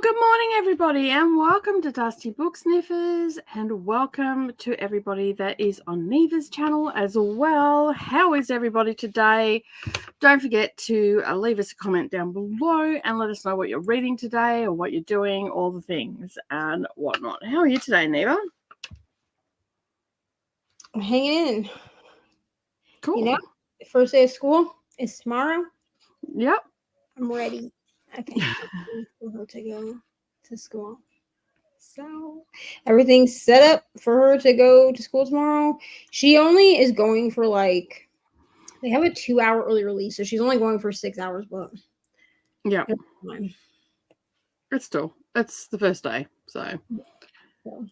good morning, everybody, and welcome to Dusty Book Sniffers, and welcome to everybody that is on Neva's channel as well. How is everybody today? Don't forget to leave us a comment down below and let us know what you're reading today or what you're doing, all the things and whatnot. How are you today, Neva? I'm hanging in. Cool. You know, the first day of school is tomorrow. Yep. I'm ready. I think for her to go to school. So everything's set up for her to go to school tomorrow. She only is going for they have a 2-hour early release, so she's only going for 6 hours, but yeah, it's fine. It's the first day. So So.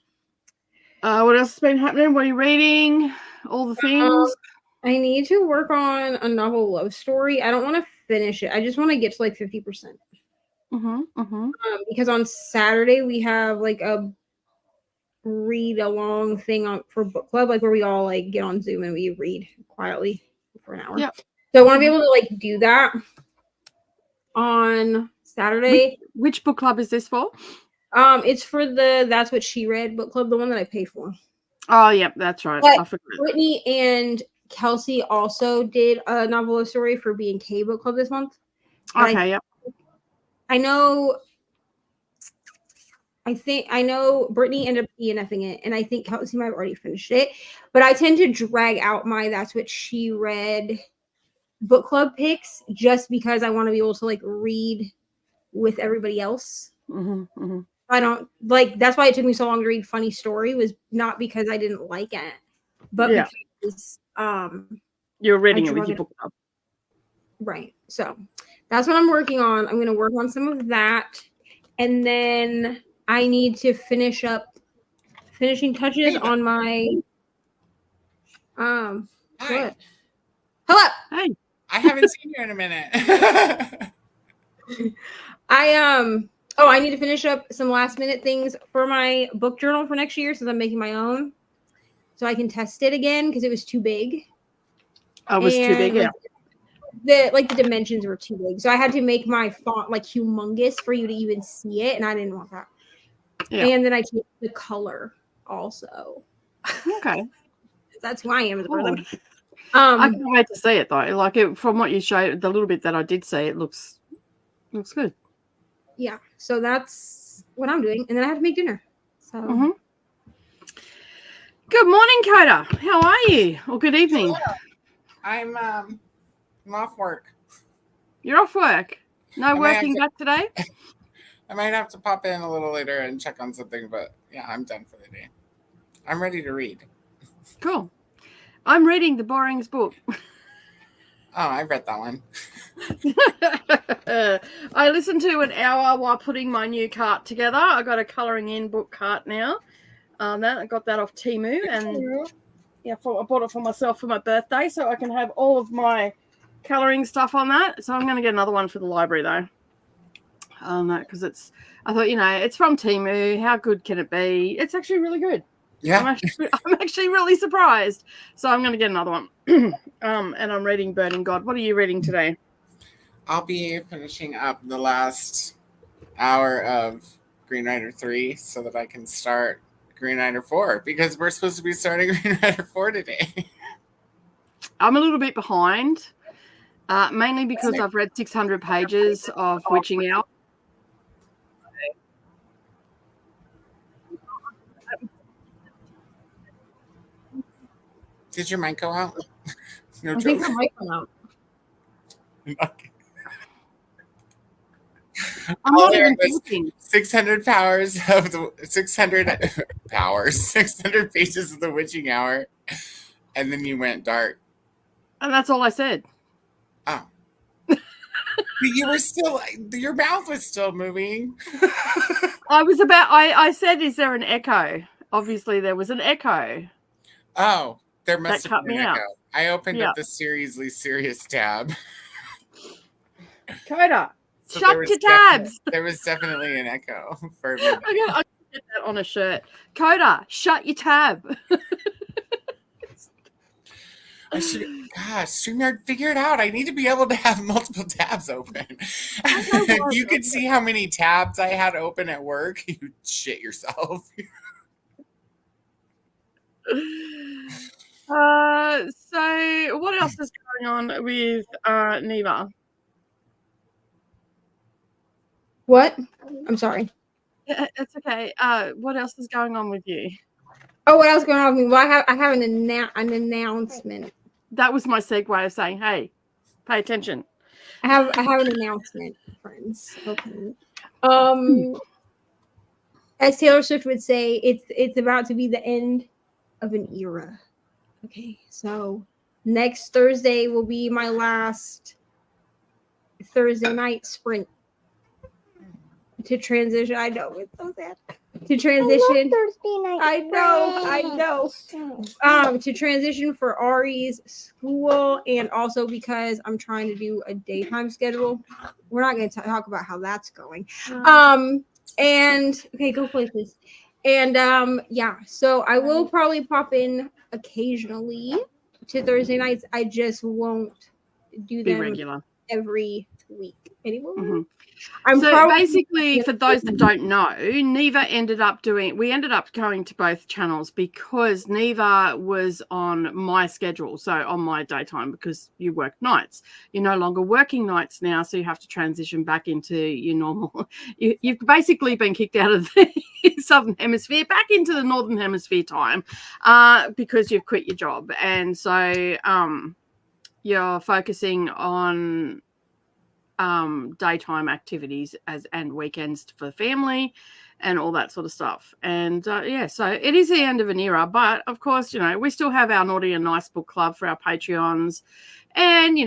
What else has been happening? What are you reading? All the things. I need to work on a novel love story. I don't want to finish it. I just want to get to 50%. Because on Saturday we have a read along thing for book club, where we all get on Zoom and we read quietly for an hour. Yeah. So I want to be able to do that on Saturday. Which book club is this for? It's for the That's What She Read book club, the one that I pay for. Oh, yeah, that's right. But I forgot. Brittany and Kelsey also did a novel love story for B&K book club this month. Okay, I know Brittany ended up ENFing it, and I think Kelsey might have already finished it. But I tend to drag out my That's What She Read book club picks just because I want to be able to read with everybody else. I don't that's why it took me so long to read Funny Story, was not because I didn't like it, but because you're reading it with your book club. Right. So that's what I'm working on. I'm going to work on some of that, and then I need to finish up finishing touches on my Hi. What? Hello. Hey. I haven't seen you in a minute. I need to finish up some last minute things for my book journal for next year, since I'm making my own, so I can test it again because it was too big. Oh, it was too big, yeah. The dimensions were too big, so I had to make my font humongous for you to even see it, and I didn't want that. Yeah. And then I changed the color also. Okay. That's who I am as a person. I can't wait to see it though. From what you showed, the little bit that I did see, it looks good. Yeah. So that's what I'm doing, and then I have to make dinner. So. Good morning, Coda. How are you? Or good evening. I'm off work. You're off work? No working back today? I might have to pop in a little later and check on something, but yeah, I'm done for the day. I'm ready to read. Cool. I'm reading the Boring's book. Oh, I read that one. I listened to an hour while putting my new cart together. I got a colouring in book cart now. I got that off Temu, and I bought it for myself for my birthday, so I can have all of my colouring stuff on that. So I'm going to get another one for the library though. Because I thought, it's from Temu. How good can it be? It's actually really good. Yeah. I'm actually really surprised. So I'm going to get another one. And I'm reading Burning God. What are you reading today? I'll be finishing up the last hour of Green Rider 3 so that I can start Green Rider 4, because we're supposed to be starting Green Rider 4 today. I'm a little bit behind, mainly because I've read 600 pages of Witching Hour. Did your mic go out? No, I think the mic went out. Okay. I'm not even thinking. 600 powers of the 600 powers, 600 pages of the Witching Hour, and then you went dark. And that's all I said. Oh. But you were still, your mouth was still moving. I said, is there an echo? Obviously, there was an echo. Oh, there must have been an echo. Out. I opened up the Seriously Serious tab. Coda, so shut your tabs. There was definitely an echo for a minute. I'm gonna get that on a shirt. Coda, shut your tab. StreamYard, figure it out. I need to be able to have multiple tabs open. If you could see how many tabs I had open at work, you'd shit yourself. So what else is going on with Neva? What? I'm sorry. Yeah, it's okay. What else is going on with you? Oh, what else going on with me? Well, I have an announcement. That was my segue of saying, hey, pay attention. I have an announcement, friends. Okay. As Taylor Swift would say, it's about to be the end of an era. Okay, so next Thursday will be my last Thursday night sprint to transition. I know it's so sad. To transition. Thursday night. I know. To transition for Ari's school, and also because I'm trying to do a daytime schedule. We're not going to talk about how that's going. And okay, go play, please. And yeah, so I will probably pop in occasionally to Thursday nights. I just won't do them regular every week anymore. Mm-hmm. So basically, for those that don't know, Neva ended up going to both channels because Neva was on my schedule, so on my daytime, because you work nights. You're no longer working nights now, so you have to transition back into your normal. You've basically been kicked out of the Southern Hemisphere back into the Northern Hemisphere time because you've quit your job, and so you're focusing on daytime activities and weekends for family and all that sort of stuff. And yeah, so it is the end of an era, but of course, we still have our Naughty and Nice book club for our Patreons, and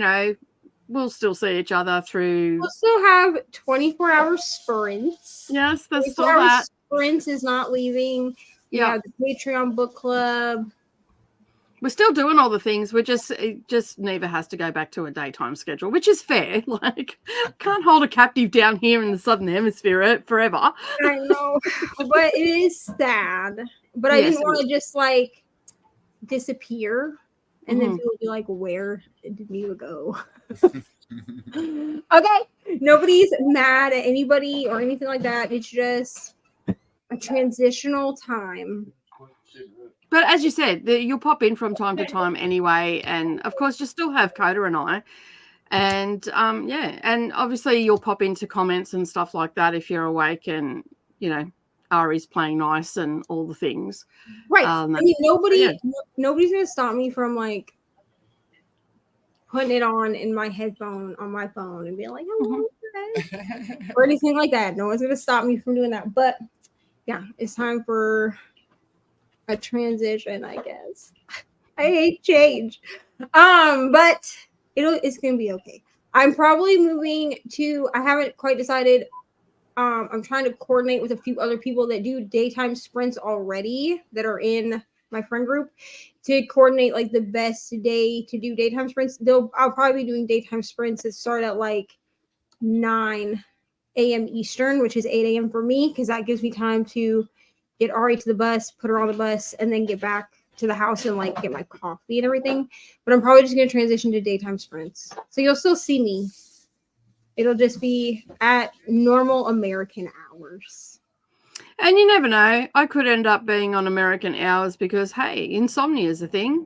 we'll still see each other through. We'll still have 24-hour sprints. Yes, there's still that. Sprints is not leaving. Yeah, the Patreon book club. We're still doing all the things. We're just Neva has to go back to a daytime schedule, which is fair. Like, can't hold a captive down here in the Southern Hemisphere forever. I know, but it is sad. But I didn't want to just like disappear, and then people would be like, "Where did Neva go?" Okay, nobody's mad at anybody or anything like that. It's just a transitional time. But as you said, you'll pop in from time to time anyway. And, of course, you still have Coda and I. And, yeah, and obviously you'll pop into comments and stuff like that if you're awake and, Ari's playing nice and all the things. Right. I mean, nobody's going to stop me from, like, putting it on in my headphone on my phone and being like, hello, or anything like that. No one's going to stop me from doing that. But, yeah, it's time for a transition, I guess. I hate change. But it's gonna be okay. I'm probably moving to, I haven't quite decided. I'm trying to coordinate with a few other people that do daytime sprints already that are in my friend group to coordinate like the best day to do daytime sprints. I'll probably be doing daytime sprints that start at like 9 a.m. Eastern, which is 8 a.m. for me, because that gives me time to get Ari to the bus, put her on the bus, and then get back to the house and like get my coffee and everything. But I'm probably just going to transition to daytime sprints. So you'll still see me. It'll just be at normal American hours. And you never know. I could end up being on American hours because, hey, insomnia is a thing.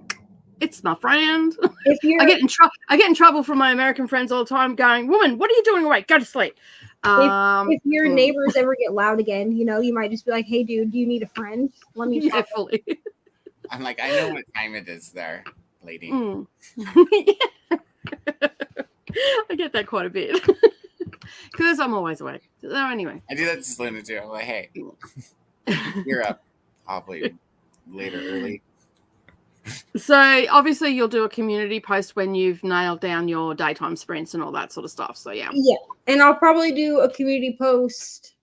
It's my friend. I get in trouble from my American friends all the time going, woman, what are you doing awake? Go to sleep. If your neighbors ever get loud again, you might just be like, hey, dude, do you need a friend? Let me talk. Fully. I'm like, I know what time it is there, lady. I get that quite a bit. Because I'm always awake. So anyway. I do that to Luna too. I'm like, hey, you're up. I'll play later early. So obviously you'll do a community post when you've nailed down your daytime sprints and all that sort of stuff. So yeah. And I'll probably do a community post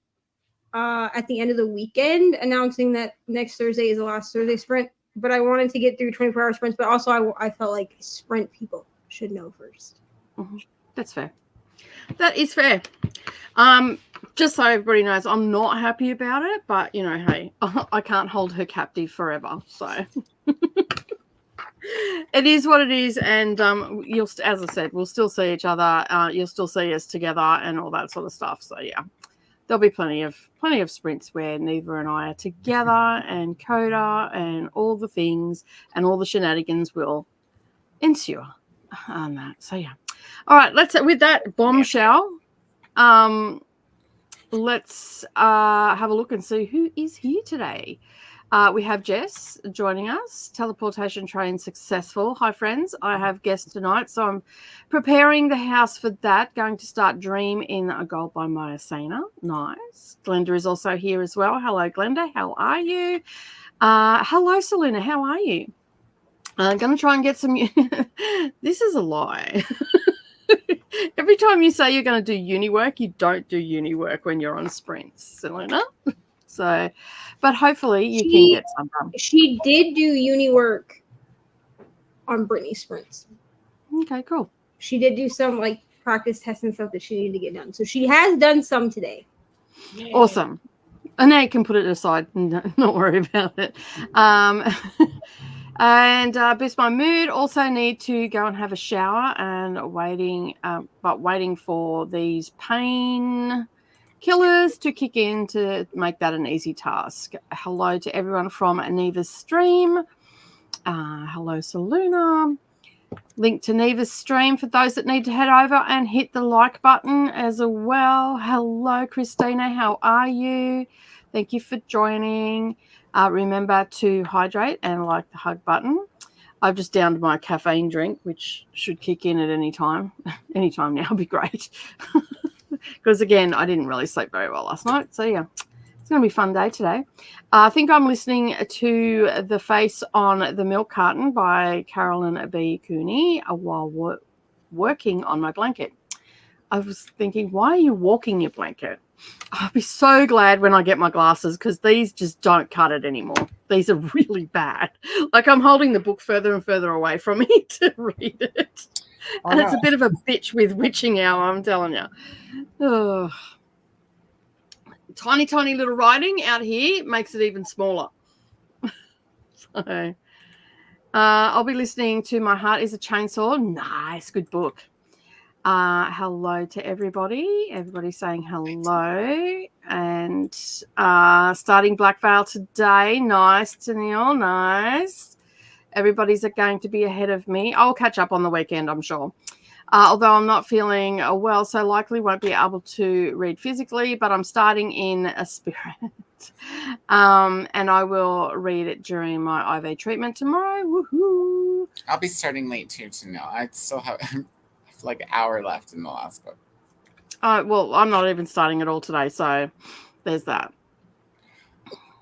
at the end of the weekend announcing that next Thursday is the last Thursday sprint. But I wanted to get through 24-hour sprints, but also I felt like sprint people should know first. Mm-hmm. That's fair. That is fair. Just so everybody knows, I'm not happy about it, but hey, I can't hold her captive forever. So It is what it is, and you'll, as I said, we'll still see each other. You'll still see us together and all that sort of stuff. So yeah, there'll be plenty of sprints where Neva and I are together, and Coda, and all the things and all the shenanigans will ensue on that. So yeah, all right. Let's with that bombshell. Let's have a look and see who is here today. We have Jess joining us. Teleportation train successful. Hi, friends. I have guests tonight, so I'm preparing the house for that. Going to start Dream in a Gold by Maya Sana. Nice. Glenda is also here as well. Hello, Glenda. How are you? Hello, Selena. How are you? I'm going to try and get some... This is a lie. Every time you say you're going to do uni work, you don't do uni work when you're on sprints, Selena. So, but hopefully you can get some done. She did do uni work on Brittany's sprints. Okay, cool. She did do some like practice tests and stuff that she needed to get done. So she has done some today. Yay. Awesome. And now you can put it aside and not worry about it. And boost my mood. Also need to go and have a shower and waiting for these pain killers to kick in to make that an easy task. Hello to everyone from Neva's stream. Hello, Selena. Link to Neva's stream for those that need to head over and hit the like button as well. Hello, Christina. How are you? Thank you for joining. Remember to hydrate and like the hug button. I've just downed my caffeine drink, which should kick in at any time. Anytime now would be great. Because, again, I didn't really sleep very well last night. So, yeah, it's going to be a fun day today. I think I'm listening to The Face on the Milk Carton by Carolyn B. Cooney while working on my blanket. I was thinking, why are you walking your blanket? I'll be so glad when I get my glasses because these just don't cut it anymore. These are really bad. Like I'm holding the book further and further away from me to read it. And it's a bit of a bitch with witching hour, I'm telling you. Oh. Tiny, tiny little writing out here makes it even smaller. So I'll be listening to My Heart is a Chainsaw. Nice, good book. Hello to everybody. Everybody's saying hello. And starting Black Veil today. Nice, Tennille. Nice. Everybody's going to be ahead of me. I'll catch up on the weekend, I'm sure. Although I'm not feeling well, so likely won't be able to read physically, but I'm starting in a spirit. And I will read it during my IV treatment tomorrow. Woohoo! I'll be starting late too, Tennille. I still have... like an hour left in the last book. Well, I'm not even starting at all today, so there's that.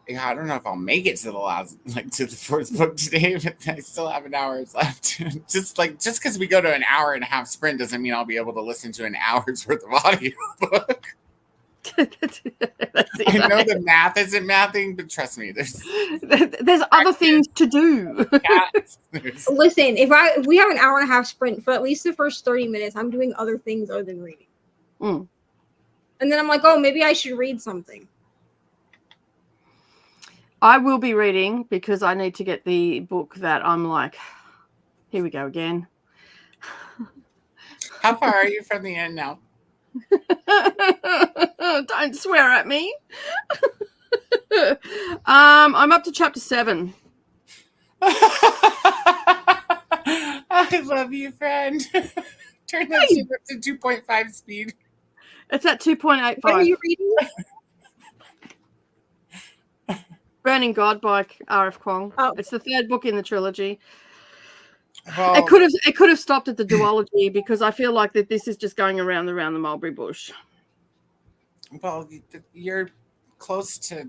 Yeah, I don't know if I'll make it to the last, to the fourth book today, but I still have an hour left. just because we go to an hour and a half sprint doesn't mean I'll be able to listen to an hour's worth of audiobook. I know the math isn't mathing, but trust me, there's other things to do. Listen, if we have an hour and a half sprint for at least the first 30 minutes, I'm doing other things other than reading. And then I'm like, oh, maybe I should read something. I will be reading because I need to get the book that I'm like, here we go again. How far are you from the end now? Don't swear at me. I'm up to chapter 7. I love you, friend. Turn that shit up to 2.5 speed. It's at 2.85. What are you reading? Burning God by R.F. Kuang. Oh. It's the third book in the trilogy. Well, it could have stopped at the duology because I feel like that this is just going around the mulberry bush. Well, you're close to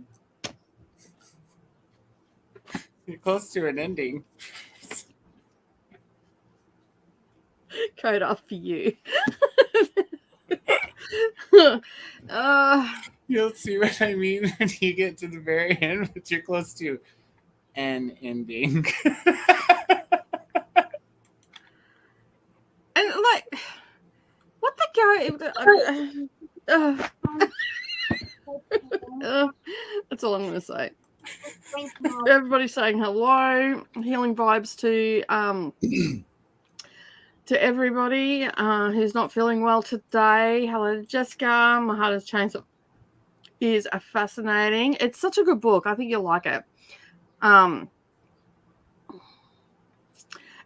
an ending. Code up for you. You'll see what I mean when you get to the very end, but you're close to an ending. And like, what the go? That's all I'm going to say. Thanks, Mom. Everybody's saying hello. Healing vibes to everybody who's not feeling well today. Hello to Jessica. My Heart Has Changed is fascinating. It's such a good book. I think you'll like it.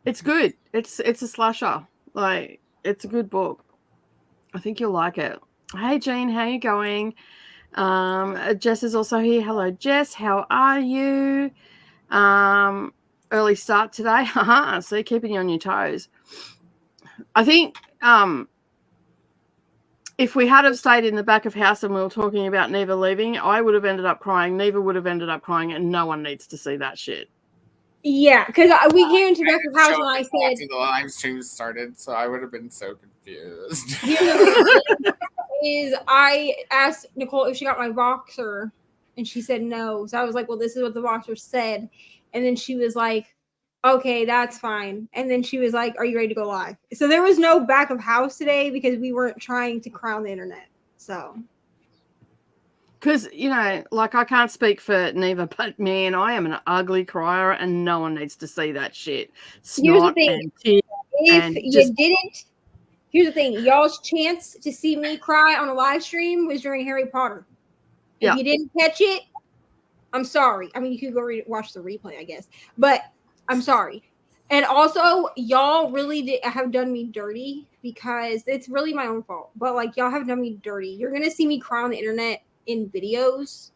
It's good. It's a slasher. Like, it's a good book. I think you'll like it. Hey Jean, how you going? Jess is also here. Hello Jess, how are you? Early start today. So keeping you on your toes. I think if we had have stayed in the back of house and we were talking about Neva leaving, I would have ended up crying. Neva would have ended up crying, and no one needs to see that shit. Yeah, because we came into back of house and I said after the live stream started, so I would have been so confused. is I asked Nicole if she got my boxer, and she said no. So I was like, well, this is what the boxer said. And then she was like, okay, that's fine. And then she was like, are you ready to go live? So there was no back of house today because we weren't trying to crown the internet. So. Because, you know, like, I can't speak for Neva, but man, I am an ugly crier and no one needs to see that shit. Here's the Snot thing. and tears If and you just... didn't, here's the thing. Y'all's chance to see me cry on a live stream was during Harry Potter. If you didn't catch it, I'm sorry. I mean, you could go watch the replay, I guess. But I'm sorry. And also, y'all really have done me dirty because it's really my own fault. But, like, y'all have done me dirty. You're going to see me cry on the internet in videos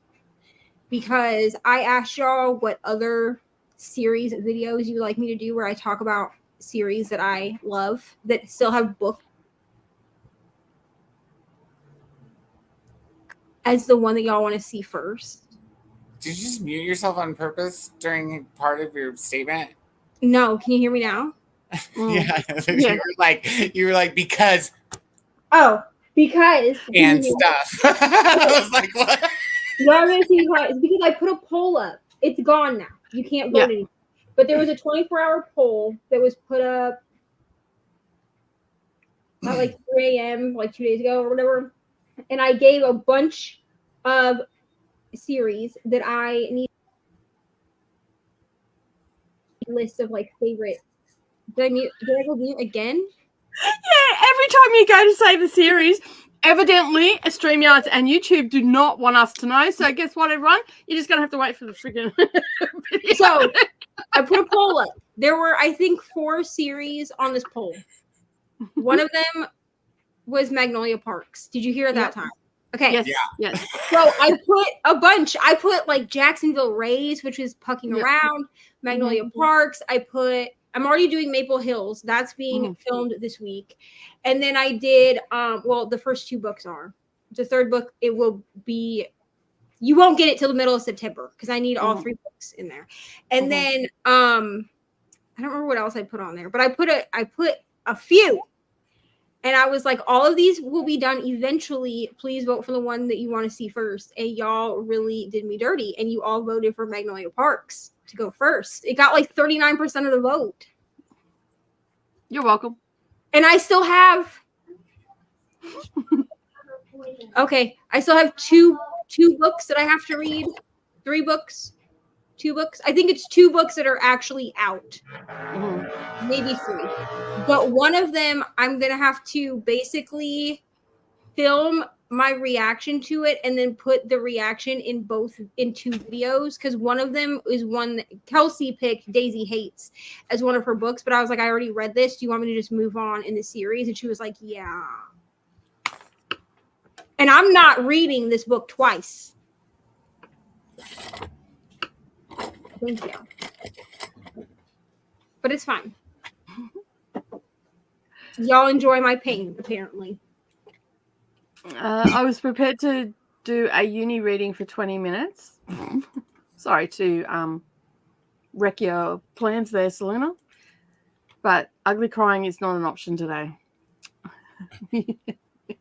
because I asked y'all what other series of videos you would like me to do where I talk about series that I love that still have books as the one that y'all want to see first. Did you just mute yourself on purpose during part of your statement? No, can you hear me now? Yeah. You were like because. Oh, because and stuff. I was like, what? Y'all gonna see why? It's because I put a poll up. It's gone now. You can't vote anymore. But there was a 24-hour poll that was put up at like 3 a.m. like 2 days ago or whatever. And I gave a bunch of series that I need a list of like favorite. Did I go mute again? Yeah, every time you go to say the series, evidently StreamYards and YouTube do not want us to know. So guess what, everyone? You're just going to have to wait for the freaking video. So I put a poll up. There were, I think, 4 series on this poll. One of them was Magnolia Parks. Did you hear at that time? Okay. Yes. Yeah. Yes. So I put a bunch. I put like Jacksonville Rays, which is Pucking Around, Magnolia Parks. I'm already doing Maple Hills. That's being filmed this week. And then I did, the first 2 books are. The third book, it will be, you won't get it till the middle of September because I need all 3 books in there. And then, I don't remember what else I put on there, but I put a few. And I was like, all of these will be done eventually. Please vote for the one that you want to see first. And y'all really did me dirty. And you all voted for Magnolia Parks to go first. It got like 39% of the vote. You're welcome. And I still have I still have two books that I have to read. 3 books. 2 books. I think it's 2 books that are actually out. Maybe 3. But one of them I'm gonna have to basically film my reaction to it and then put the reaction in 2 videos because one of them is one that Kelsey picked Daisy Hates as one of her books, but I was like, I already read this. Do you want me to just move on in the series? And she was like, yeah. And I'm not reading this book twice. Thank you. But it's fine. Y'all enjoy my pain, apparently. I was prepared to do a uni reading for 20 minutes. Sorry to wreck your plans there, Selena. But ugly crying is not an option today. We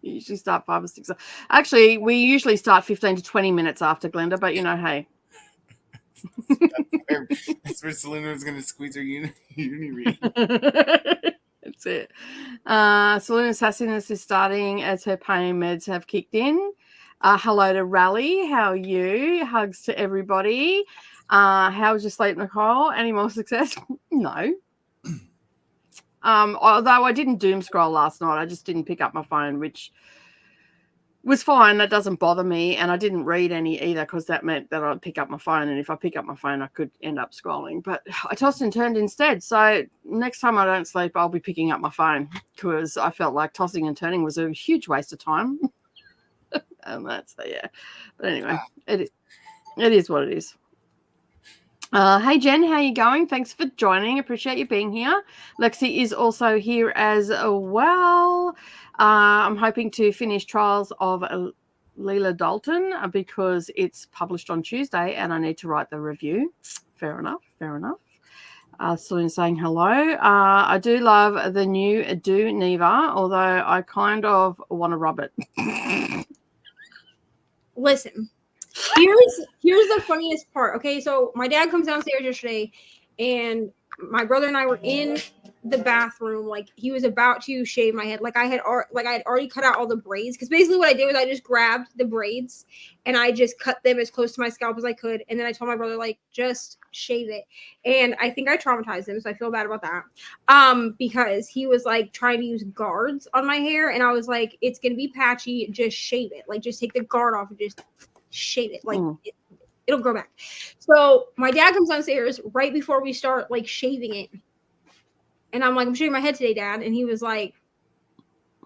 usually start 5 or 6. Actually, we usually start 15 to 20 minutes after Glenda, but you know, hey. That's where Selena was going to squeeze her uni reading. That's it. Selena's sassiness is starting as her pain meds have kicked in. Hello to Rally. How are you? Hugs to everybody. How was your sleep, Nicole? Any more success? No. Although I didn't doom scroll last night, I just didn't pick up my phone, which was fine. That doesn't bother me. And I didn't read any either because that meant that I'd pick up my phone. And if I pick up my phone, I could end up scrolling. But I tossed and turned instead. So next time I don't sleep, I'll be picking up my phone because I felt like tossing and turning was a huge waste of time. And that's yeah. But anyway, it is what it is. Hey Jen, how you going? Thanks for joining. Appreciate you being here. Lexi is also here as well. I'm hoping to finish Trials of Leela Dalton because it's published on Tuesday and I need to write the review. Fair enough. Celine saying hello. I do love the new Do Neva, although I kind of want to rub it. Listen, here's the funniest part. Okay, so my dad comes downstairs yesterday, and my brother and I were in the bathroom. Like he was about to shave my head. Like I had already cut out all the braids. Because basically what I did was I just grabbed the braids and I just cut them as close to my scalp as I could. And then I told my brother, like, just shave it. And I think I traumatized him, so I feel bad about that. Because he was like trying to use guards on my hair, and I was like, it's gonna be patchy. Just shave it. Like just take the guard off and just shave it. Like it'll grow back. So my dad comes downstairs right before we start like shaving it. And I'm like, I'm shaving my head today, Dad. And he was like,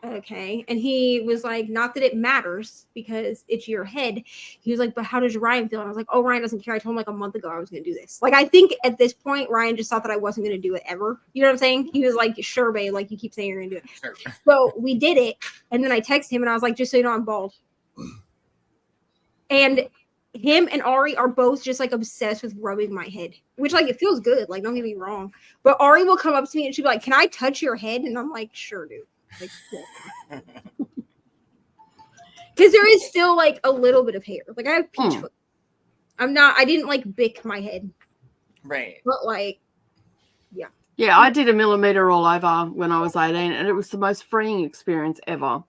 okay. And he was like, not that it matters because it's your head. He was like, but how does Ryan feel? And I was like, oh, Ryan doesn't care. I told him like a month ago I was going to do this. Like, I think at this point, Ryan just thought that I wasn't going to do it ever. You know what I'm saying? He was like, sure, babe. Like, you keep saying you're going to do it. Sure. So we did it. And then I texted him and I was like, just so you know, I'm bald. And him and Ari are both just like obsessed with rubbing my head, which like it feels good. Like, don't get me wrong. But Ari will come up to me and she'll be like, can I touch your head? And I'm like, sure, dude. Like, yeah. Because there is still like a little bit of hair. Like I have peach foot. I didn't like bick my head. Right. But like, yeah. Yeah, I did a millimeter all over when I was 18 and it was the most freeing experience ever.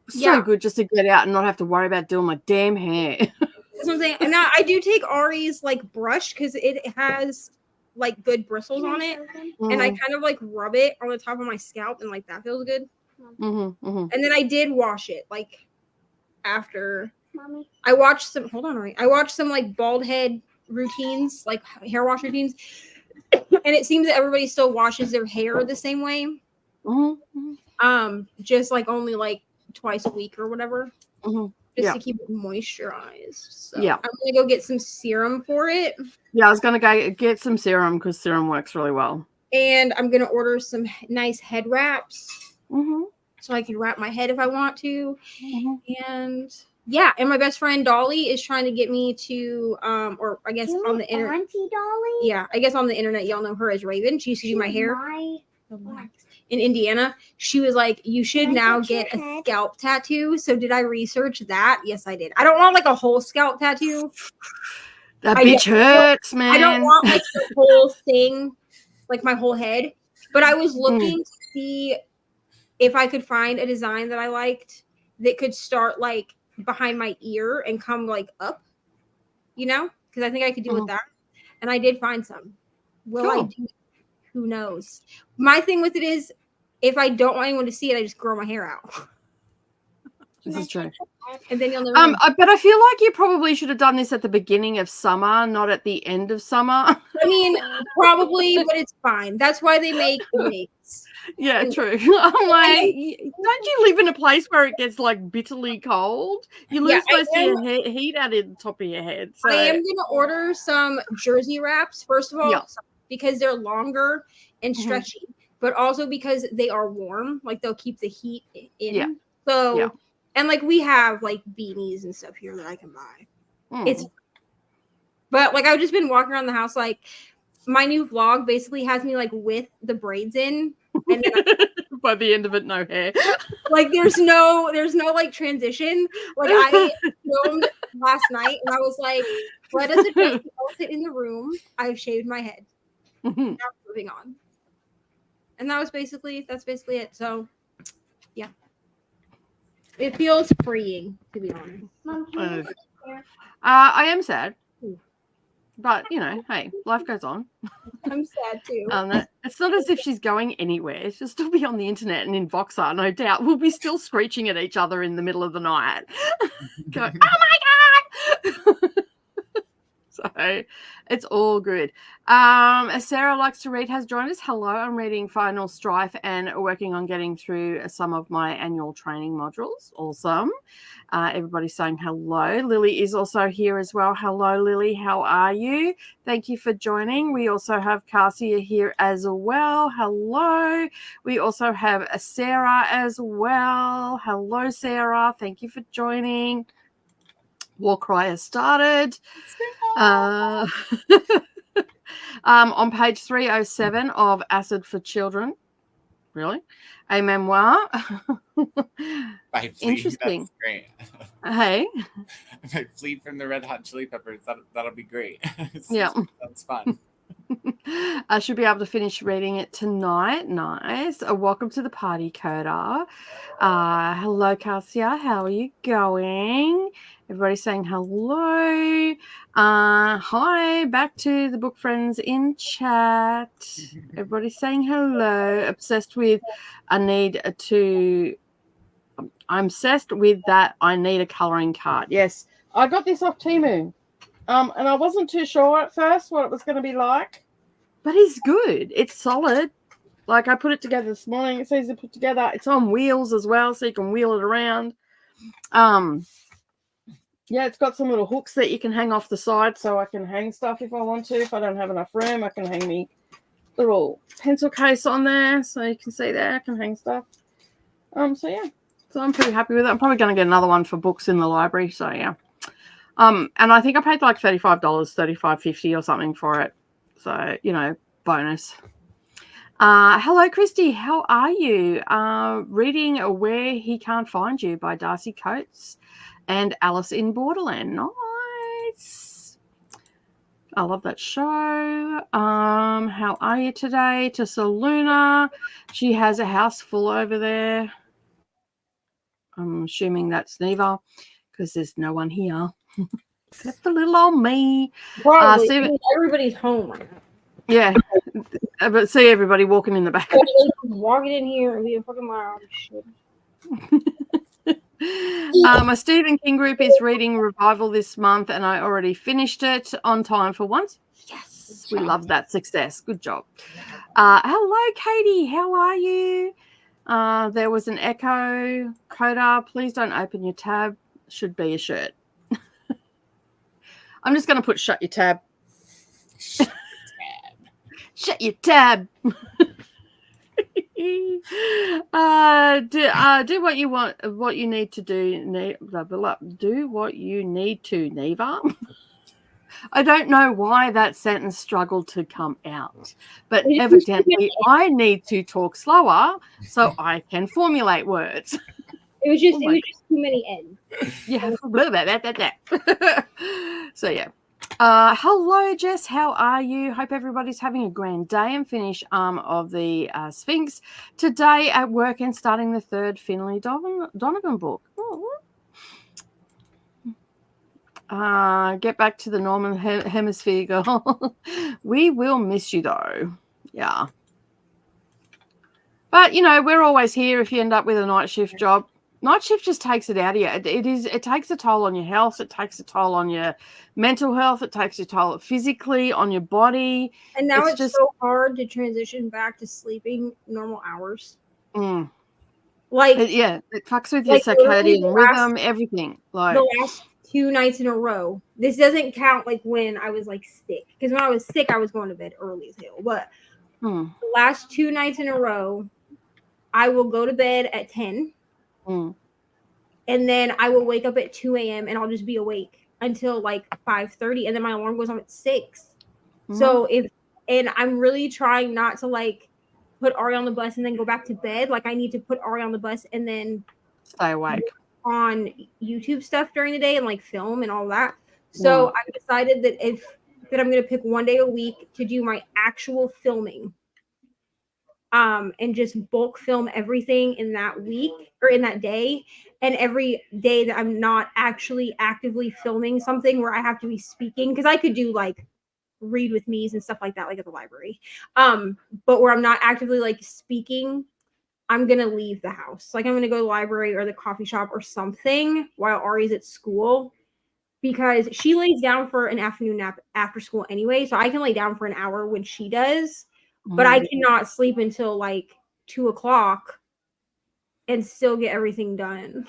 It was so good just to get out and not have to worry about doing my damn hair. That's what I'm saying. And now I do take Ari's like brush because it has like good bristles on it. And I kind of like rub it on the top of my scalp and like that feels good. And then I did wash it like after. Mommy. I watched some like bald head routines, like hair wash routines. And it seems that everybody still washes their hair the same way. Just like only like twice a week or whatever. Just to keep it moisturized. So I'm gonna go get some serum for it. Yeah, I was gonna go get some serum because serum works really well. And I'm gonna order some nice head wraps. So I can wrap my head if I want to. And yeah, and my best friend Dolly is trying to get me to or I guess on the internet. Auntie Dolly? Yeah, I guess on the internet y'all know her as Raven. She used to do my hair. In Indiana, she was like, you should now get a scalp tattoo. So did I research that? Yes, I did. I don't want like a whole scalp tattoo. That bitch hurts, man. I don't want like the whole thing, like my whole head. But I was looking to see if I could find a design that I liked that could start like behind my ear and come like up, you know? Because I think I could do with that. And I did find some. Will I do it? Who knows? My thing with it is, if I don't want anyone to see it, I just grow my hair out. This is true. And then you'll never know. But I feel like you probably should have done this at the beginning of summer, not at the end of summer. I mean, probably, but it's fine. That's why they make wigs. Yeah, true. I'm like, don't you live in a place where it gets like bitterly cold? You lose most of your heat out of the top of your head. So. I am going to order some jersey wraps, first of all, because they're longer and stretchy, but also because they are warm. Like they'll keep the heat in. So, and like we have like beanies and stuff here that I can buy. But like I've just been walking around the house. Like my new vlog basically has me like with the braids in, and then by the end of it, no hair. Like there's no like transition. Like I filmed last night and I was like, let us adjust the outfit in the room. I've shaved my head. Now moving on. And that's basically it. So yeah. It feels freeing, to be honest. I am sad, but hey, life goes on. I'm sad too. It's not as if she's going anywhere. She'll still be on the internet and in Voxer, no doubt. We'll be still screeching at each other in the middle of the night. Going, oh my God! So it's all good. Sarah likes to read, has joined us. Hello, I'm reading Final Strife and working on getting through some of my annual training modules. Awesome. Everybody's saying hello. Lily is also here as well. Hello, Lily. How are you? Thank you for joining. We also have Cassia here as well. Hello. We also have Sarah as well. Hello, Sarah. Thank you for joining. War Cry has started. On page 307 of Acid for Children. Really? A memoir. By Flea, Interesting. That's great. Hey. If I flee from the Red Hot Chili Peppers, that'll be great. Yeah. That's fun. I should be able to finish reading it tonight. Nice. Welcome to the party, Coda. Hello, Cassia. How are you going? Everybody's saying hello. Hi, back to the book friends in chat. Everybody's saying hello. I'm obsessed with that. I need a coloring card. Yes, I got this off Temu. And I wasn't too sure at first what it was going to be like, but it's good. It's solid. Like I put it together this morning. It's easy to put together. It's on wheels as well, so you can wheel it around. Yeah, it's got some little hooks that you can hang off the side, so I can hang stuff if I want to. If I don't have enough room, I can hang me little pencil case on there, so you can see there. I can hang stuff. So yeah, so I'm pretty happy with it. I'm probably going to get another one for books in the library. So yeah. And I think I paid like $35, $35.50 or something for it. So, bonus. Hello, Christy. How are you? Reading Where He Can't Find You by Darcy Coates and Alice in Borderland. Nice. I love that show. How are you today? To Saluna. She has a house full over there. I'm assuming that's Neva because there's no one here. Except for little old me. Probably. Everybody's home right now. Yeah. But see everybody walking in the back. Walking in here and being fucking loud. Shit. My Stephen King group is reading Revival this month, and I already finished it on time for once. Yes. We love that success. Good job. Hello, Katie. How are you? There was an echo. Coda, please don't open your tab. Should be a shirt. I'm just going to put shut your tab. Shut your tab. Do what you want, what you need to do. Do what you need to, Neva. I don't know why that sentence struggled to come out, but evidently I need to talk slower so I can formulate words. It was just too many N's. Yeah. So yeah. Hello, Jess. How are you? Hope everybody's having a grand day and finish of the Sphinx today at work and starting the third Finlay Donovan book. Get back to the Northern Hemisphere, girl. We will miss you though. Yeah. But we're always here if you end up with a night shift job. Night shift just takes it out of you. It takes a toll on your health. It takes a toll on your mental health. It takes a toll physically on your body. And now it's just so hard to transition back to sleeping normal hours. It fucks with your circadian rhythm, everything. Like the last 2 nights in a row. This doesn't count like when I was like sick. Because when I was sick, I was going to bed early as hell. But the last 2 nights in a row, I will go to bed at 10. And then I will wake up at 2 a.m. and I'll just be awake until like 5:30, and then my alarm goes on at 6. So I'm really trying not to like put Ari on the bus and then go back to bed. Like I need to put Ari on the bus and then stay awake on YouTube stuff during the day and like film and all that. So I've decided that I'm going to pick one day a week to do my actual filming. and just bulk film everything in that week or in that day. And every day that I'm not actually actively filming something where I have to be speaking, because I could do like read with me's and stuff like that, like at the library. But where I'm not actively like speaking, I'm gonna leave the house. Like I'm gonna go to the library or the coffee shop or something while Ari's at school, because she lays down for an afternoon nap after school anyway. So I can lay down for an hour when she does, but I cannot sleep until like 2:00 and still get everything done.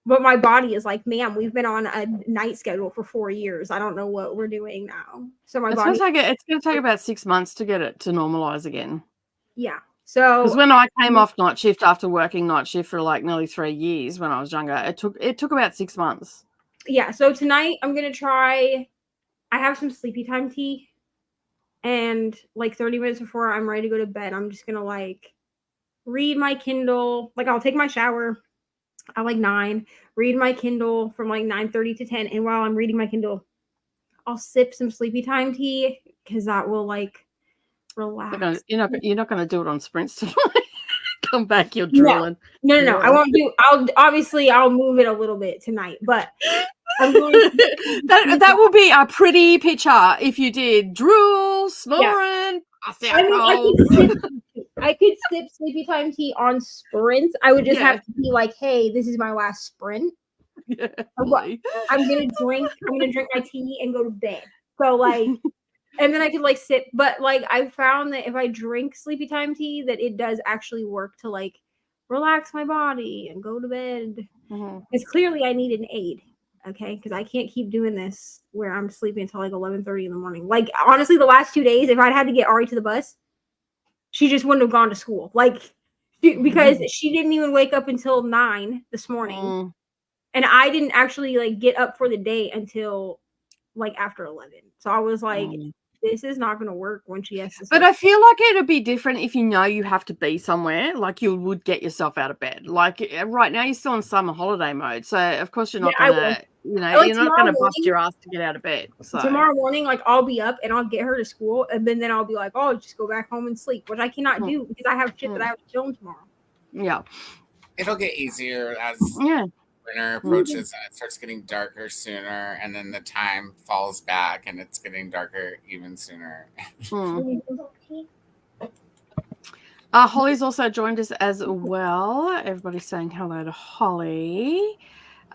But my body is like, ma'am, we've been on a night schedule for 4 years. I don't know what we're doing now. So my body, it's going to take about 6 months to get it to normalize again. yeah. So because when I came off night shift after working night shift for like nearly 3 years when I was younger, it took about 6 months. Yeah. So tonight I'm gonna try. I have some sleepy time tea, and like 30 minutes before I'm ready to go to bed, I'm just gonna like read my Kindle. Like I'll take my shower at like 9, read my Kindle from like 9:30 to 10, and while I'm reading my Kindle, I'll sip some sleepy time tea because that will like relax. You're not going to do it on sprints tonight. Come back, you're drooling. No. I won't do. I'll move it a little bit tonight, but I'm going to that will be a pretty picture if you did drool, snoring. I could sip sleepy time tea on sprints. I would just have to be like, hey, this is my last sprint. Yeah, I'm gonna drink my tea and go to bed. So like, and then I could like sit. But like, I found that if I drink sleepy time tea, that it does actually work to like relax my body and go to bed. Because clearly I need an aid. Okay, because I can't keep doing this where I'm sleeping until like 11:30 in the morning. Like honestly, the last 2 days, if I'd had to get Ari to the bus, she just wouldn't have gone to school. Like because she didn't even wake up until 9 this morning, and I didn't actually like get up for the day until like after 11. So I was like, this is not going to work when she has to. But I feel like it'd be different if you know you have to be somewhere. Like you would get yourself out of bed. Like right now, you're still in summer holiday mode, so of course you're not gonna, like you're not gonna bust your ass to get out of bed. So tomorrow morning, like I'll be up and I'll get her to school, and then I'll be like, oh, just go back home and sleep, which I cannot do because I have shit that I have to film tomorrow. Yeah, it'll get easier as winter approaches and it starts getting darker sooner, and then the time falls back and it's getting darker even sooner. Holly's also joined us as well. Everybody's saying hello to Holly.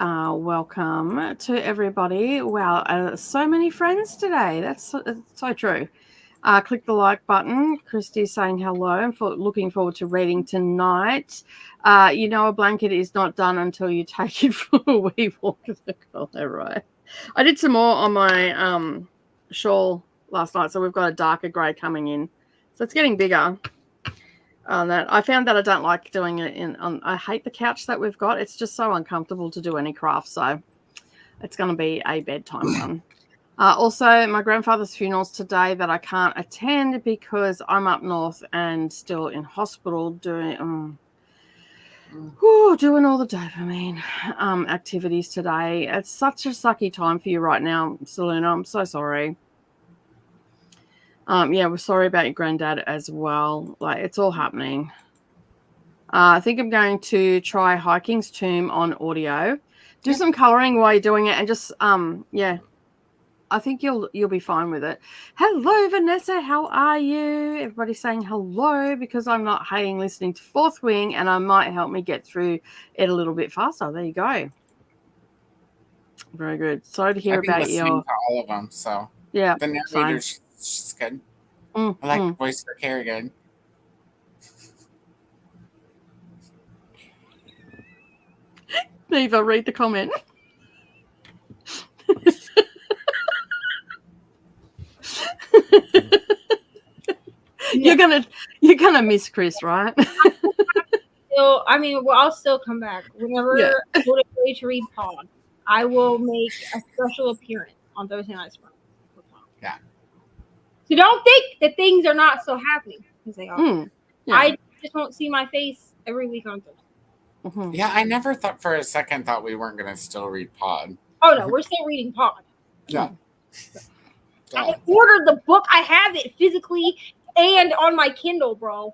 Welcome to everybody. Wow, so many friends today. That's so true. Click the like button. Christy's saying hello and looking forward to reading tonight. A blanket is not done until you take it for a wee walk. Oh, right. I did some more on my shawl last night, so we've got a darker grey coming in. So it's getting bigger. That I found that I don't like doing it I hate the couch that we've got. It's just so uncomfortable to do any craft. So it's going to be a bedtime one. Also, my grandfather's funeral's today that I can't attend because I'm up north and still in hospital doing all the dopamine activities today. It's such a sucky time for you right now, Selena. I'm so sorry. We're sorry about your granddad as well. Like, it's all happening. I think I'm going to try Hiking's Tomb on audio. Do some coloring while you're doing it, and just I think you'll be fine with it. Hello, Vanessa. How are you? Everybody's saying hello because I'm not hating listening to Fourth Wing, and it might help me get through it a little bit faster. There you go. Very good. Sorry to hear about to all of them. So yeah, the narrator's she's good. I like the voice for Kerrigan. Neva, read the comment. You're gonna miss Chris, right? I'll still come back whenever I go to read Pod. I will make a special appearance on Thursday Night Sprint. Yeah. So don't think that things are not still happening because they are. I just won't see my face every week on Thursday. Yeah, I never thought for a second we weren't going to still read Pod. Oh no, we're still reading Pod. Yeah. I ordered the book. I have it physically and on my Kindle, bro.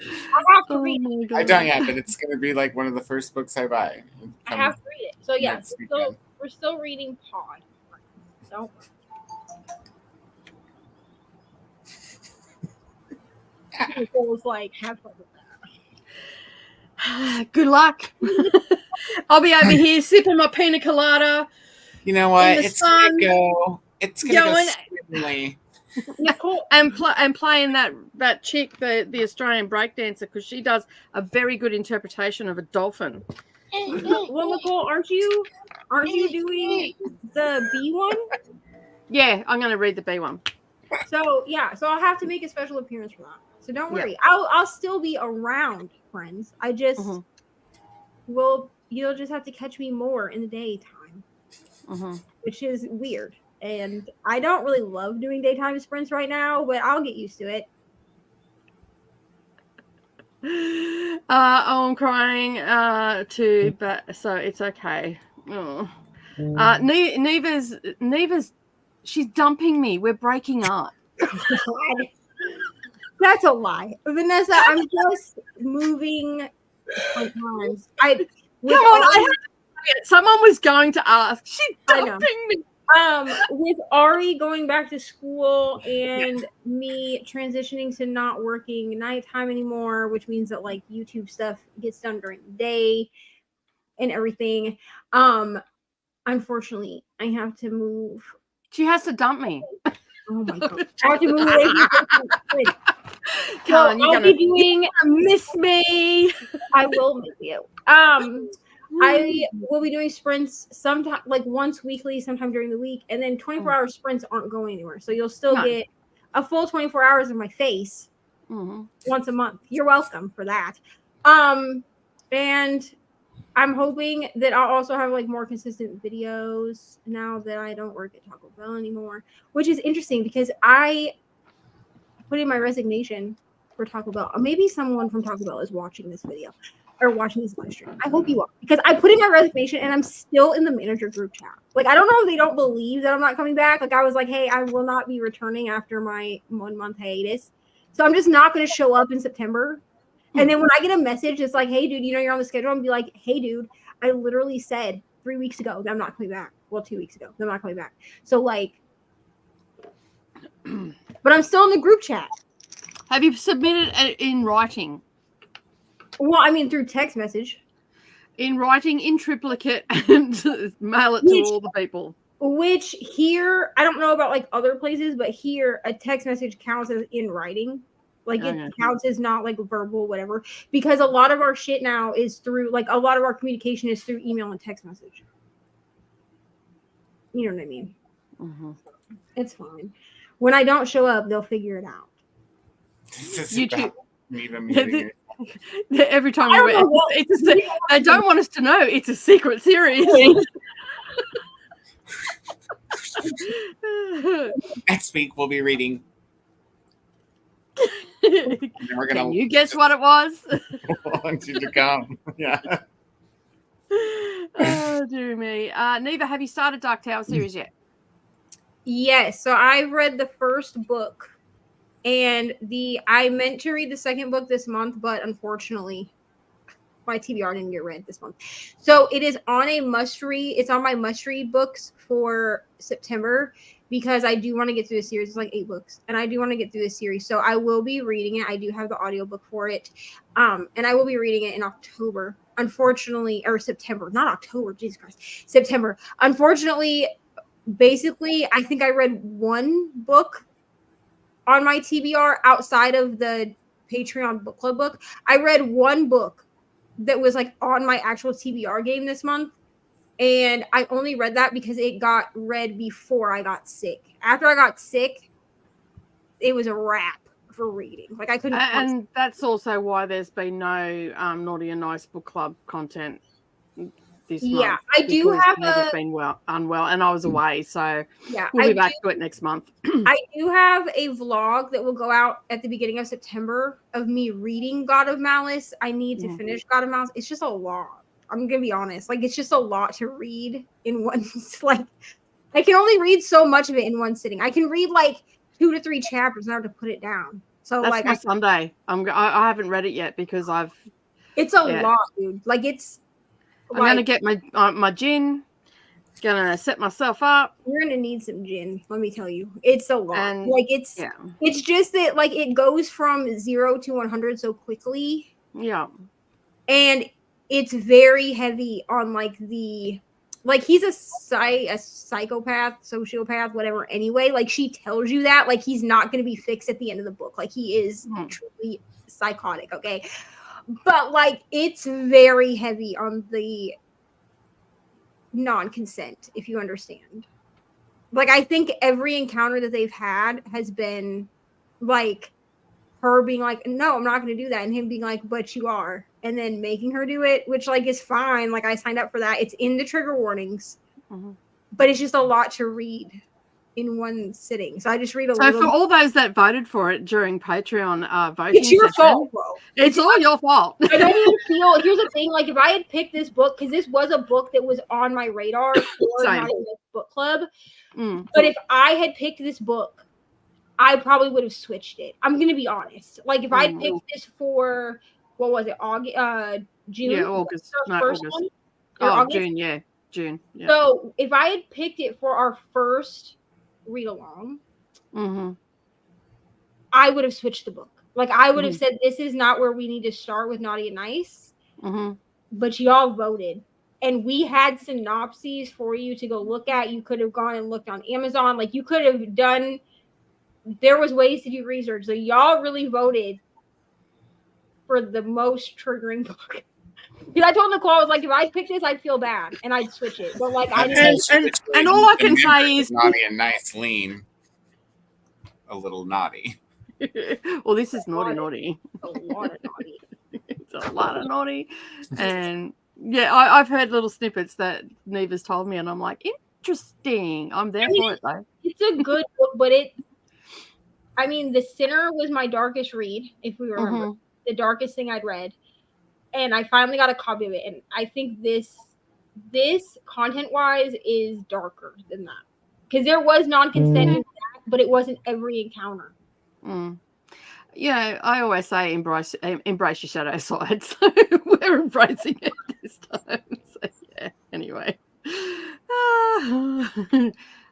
I have to read it. my God. I don't yet, but it's going to be like one of the first books I buy. I have to read it. So yeah, next weekend. we're still reading Pod. Don't worry. It was like, have fun with that. Good luck. I'll be over here sipping my pina colada. You know what? In the It's sun, gonna go. It's gonna go going- swimmingly. Nicole, and playing that chick, the Australian breakdancer, because she does a very good interpretation of a dolphin. well, Nicole, aren't you doing the B one? Yeah, I'm going to read the B one. So yeah, so I'll have to make a special appearance for that. So don't worry, I'll still be around, friends. I just you'll just have to catch me more in the daytime, which is weird. And I don't really love doing daytime sprints right now, but I'll get used to it. I'm crying too, but so it's okay. Oh. Neva's she's dumping me. We're breaking up. That's a lie, Vanessa. I'm just moving sometimes. Come on, someone was going to ask. She's dumping me. With Ari going back to school and me transitioning to not working nighttime anymore, which means that like YouTube stuff gets done during the day and everything. Unfortunately, I have to move. She has to dump me. Oh my god! I have to move away from Come on, I'll be doing. Miss me. I will miss you. I will be doing sprints sometime, like once weekly, sometime during the week, and then 24-hour sprints aren't going anywhere. So you'll still get a full 24 hours of my face once a month. You're welcome for that. And I'm hoping that I'll also have like more consistent videos now that I don't work at Taco Bell anymore, which is interesting because I put in my resignation for Taco Bell. Maybe someone from Taco Bell is watching this video. Or watching this live stream. I hope you are, because I put in my resignation and I'm still in the manager group chat. Like, I don't know if they don't believe that I'm not coming back. Like, I was like, hey, I will not be returning after my 1 month hiatus. So I'm just not going to show up in September. And then when I get a message, it's like, hey, dude, you know, you're on the schedule. I'm be like, hey, dude, I literally said 3 weeks ago that I'm not coming back. Well, 2 weeks ago, that I'm not coming back. So like, but I'm still in the group chat. Have you submitted it in writing? Well, I mean, through text message. In writing, in triplicate, and mail it to all the people. Which here, I don't know about like other places, but here a text message counts as in writing. Like it counts as not like verbal, whatever. Because a lot of our shit now is through, like a lot of our communication is through email and text message. You know what I mean? It's fine. When I don't show up, they'll figure it out. YouTube. Meeting. Every time we went, they don't want us to know it's a secret series. Next week we'll be reading. Can you guess what it was? Want you to come? Yeah. Oh dear me. Neva, have you started Dark Tower series yet? Yes. So I've read the first book. And I meant to read the second book this month, but unfortunately, my TBR didn't get read this month. So it is on a must-read. It's on my must-read books for September because I do want to get through the series. It's like 8 books, and I do want to get through the series. So I will be reading it. I do have the audiobook for it, and I will be reading it in October. Unfortunately, or September, not October. Jesus Christ, September. Unfortunately, basically, I think I read one book on my TBR outside of the Patreon book club book. I read one book that was like on my actual TBR game this month. And I only read that because it got read before I got sick. After I got sick, it was a wrap for reading. Like I couldn't. And that's also why there's been no Naughty and Nice book club content this month. Yeah, I do have been unwell, and I was away, so yeah, we'll be back to it next month. I do have a vlog that will go out at the beginning of September of me reading God of Malice. I need to finish God of Malice. It's just a lot. I'm gonna be honest. Like it's just a lot to read in one. Like I can only read so much of it in one sitting. I can read like 2 to 3 chapters and I have to put it down. So That's like my Sunday. I haven't read it yet because it's a lot, dude. Like it's. I'm gonna get my gin. Gonna set myself up. You're gonna need some gin. Let me tell you, it's a lot. And like it's just that like it goes from 0 to 100 so quickly. Yeah, and it's very heavy on like the. Like he's a psychopath, sociopath, whatever. Anyway, like she tells you that, like he's not going to be fixed at the end of the book. Like he is truly psychotic. Okay, but like it's very heavy on the non-consent, if you understand. Like I think every encounter that they've had has been like her being like, no, I'm not going to do that, and him being like, but you are, and then making her do it, which like is fine. Like I signed up for that. It's in the trigger warnings, but it's just a lot to read in one sitting. So I just read a little. So for all those that voted for it during Patreon voting, it's your fault, bro. It's all your fault. I don't even feel. Here's the thing: like if I had picked this book, because this was a book that was on my radar for not even book club, but if I had picked this book, I probably would have switched it. I'm gonna be honest. Like if I picked this for what was it, August, June? Yeah, August. No, first August. One? August? June. Yeah, June. Yeah. So if I had picked it for our first read along, I would have switched the book. Like I would have said, this is not where we need to start with Naughty and Nice. But y'all voted. And we had synopses for you to go look at. You could have gone and looked on Amazon. Like you could have done. There was ways to do research. So y'all really voted for the most triggering book. Because I told Nicole, I was like, if I picked this, I'd feel bad and I'd switch it. But like, I didn't. And all I can say is Naughty and Nice lean a little naughty. Well, this is naughty. A lot of naughty. It's a lot of naughty. And yeah, I've heard little snippets that Neva's told me, and I'm like, interesting. I'm there for it though. It's a good book, but The Sinner was my darkest read, if we remember. The darkest thing I'd read. And I finally got a copy of it. And I think this content-wise is darker than that. Because there was non-consent in that, but it wasn't every encounter. Yeah, I always say embrace your shadow side. So we're embracing it this time. So yeah, anyway.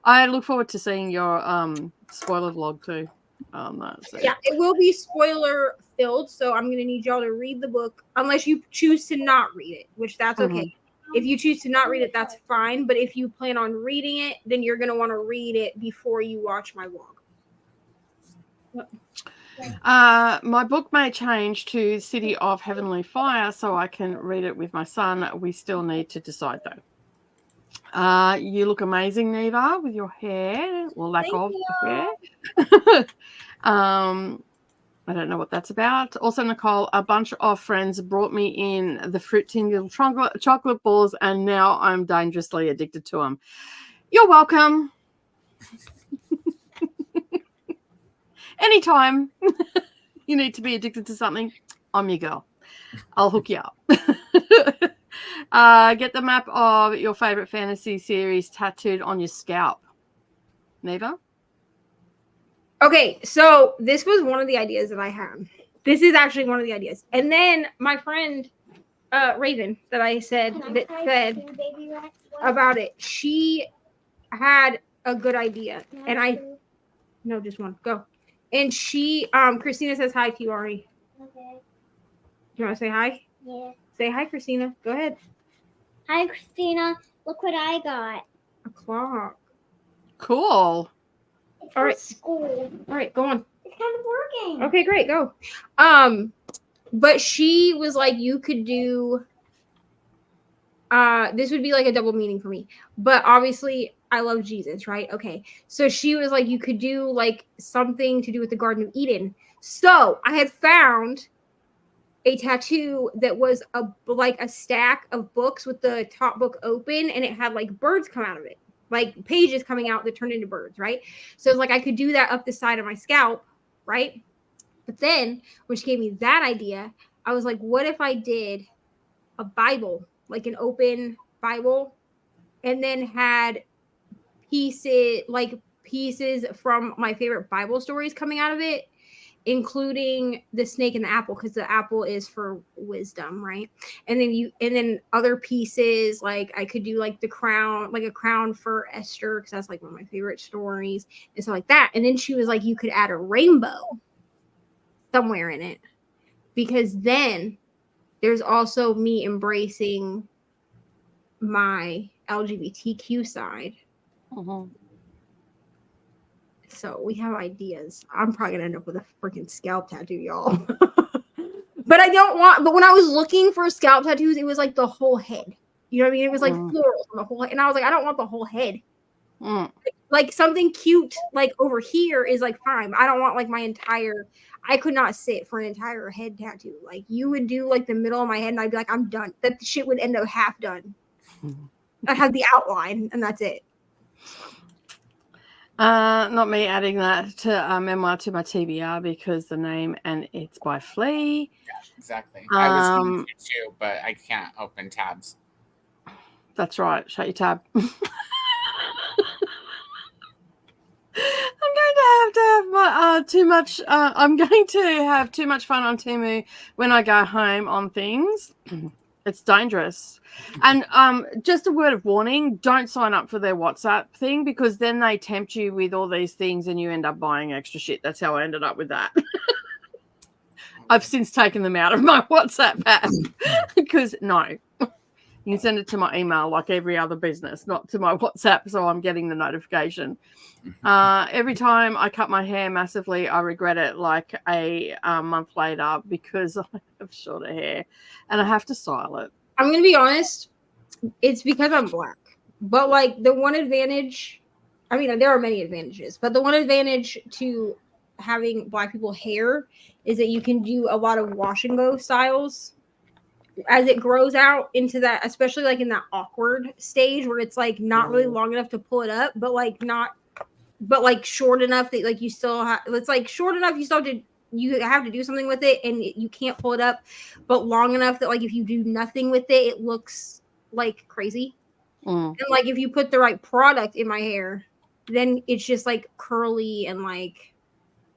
I look forward to seeing your spoiler vlog too. Yeah, it will be spoiler filled, so I'm gonna need y'all to read the book unless you choose to not read it, which that's okay. If you choose to not read it, that's fine. But if you plan on reading it, then you're gonna want to read it before you watch my vlog. My book may change to City of Heavenly Fire so I can read it with my son. We still need to decide though. You look amazing, Neva, with your hair. Well, lack of hair. I don't know what that's about. Also, Nicole, a bunch of friends brought me in the fruit tingle chocolate balls, and now I'm dangerously addicted to them. You're welcome. Anytime you need to be addicted to something, I'm your girl. I'll hook you up. Get the map of your favorite fantasy series tattooed on your scalp. Neva? Okay, so this was one of the ideas that I had. This is actually one of the ideas. And then my friend Raven that I said about it, she had a good idea. And no, just one. Go. And she, Christina says hi to you, Ari. Okay. You want to say hi? Yeah. Say hi, Christina. Go ahead. Hi, Christina. Look what I got. A clock. Cool. It's all right. School. All right, go on. It's kind of working. Okay, great. Go. But she was like, you could do. This would be like a double meaning for me. But obviously, I love Jesus, right? Okay. So she was like, you could do like something to do with the Garden of Eden. So I had found a tattoo that was like a stack of books with the top book open, and it had like birds come out of it, like pages coming out that turned into birds, right? So it's like I could do that up the side of my scalp, right? But then when she gave me that idea, I was like, what if I did a Bible, like an open Bible, and then had pieces from my favorite Bible stories coming out of it, including the snake and the apple, because the apple is for wisdom, right? And then other pieces, like I could do like the crown, like a crown for Esther, because that's like one of my favorite stories and stuff like that. And then she was like, you could add a rainbow somewhere in it, because then there's also me embracing my LGBTQ side. So we have ideas. I'm probably gonna end up with a freaking scalp tattoo, y'all. But I don't want. But when I was looking for scalp tattoos, it was like the whole head. You know what I mean? It was like florals on the whole head, and I was like, I don't want the whole head. Like something cute, like over here, is like fine. I don't want like my entire. I could not sit for an entire head tattoo. Like you would do like the middle of my head, and I'd be like, I'm done. That shit would end up half done. I'd have the outline, and that's it. Not me adding that to memoir to my TBR because the name and it's by Flea. Yeah, exactly. I was going to too, but I can't open tabs. That's right. Shut your tab. I'm going to have my too much. I'm going to have too much fun on Temu when I go home on things. It's dangerous. And just a word of warning, don't sign up for their WhatsApp thing because then they tempt you with all these things and you end up buying extra shit. That's how I ended up with that. I've since taken them out of my WhatsApp app because no. You can send it to my email like every other business, not to my WhatsApp, so I'm getting the notification. Every time I cut my hair massively, I regret it like a month later because I have shorter hair and I have to style it. I'm going to be honest. It's because I'm black. But like the one advantage, I mean, there are many advantages, but the one advantage to having black people hair is that you can do a lot of wash and go styles as it grows out into that, especially like in that awkward stage where it's like not really long enough to pull it up, but like short enough that like you still have, it's like short enough you still have to do something with it and you can't pull it up, but long enough that like if you do nothing with it, it looks like crazy. And like if you put the right product in my hair, then it's just like curly and like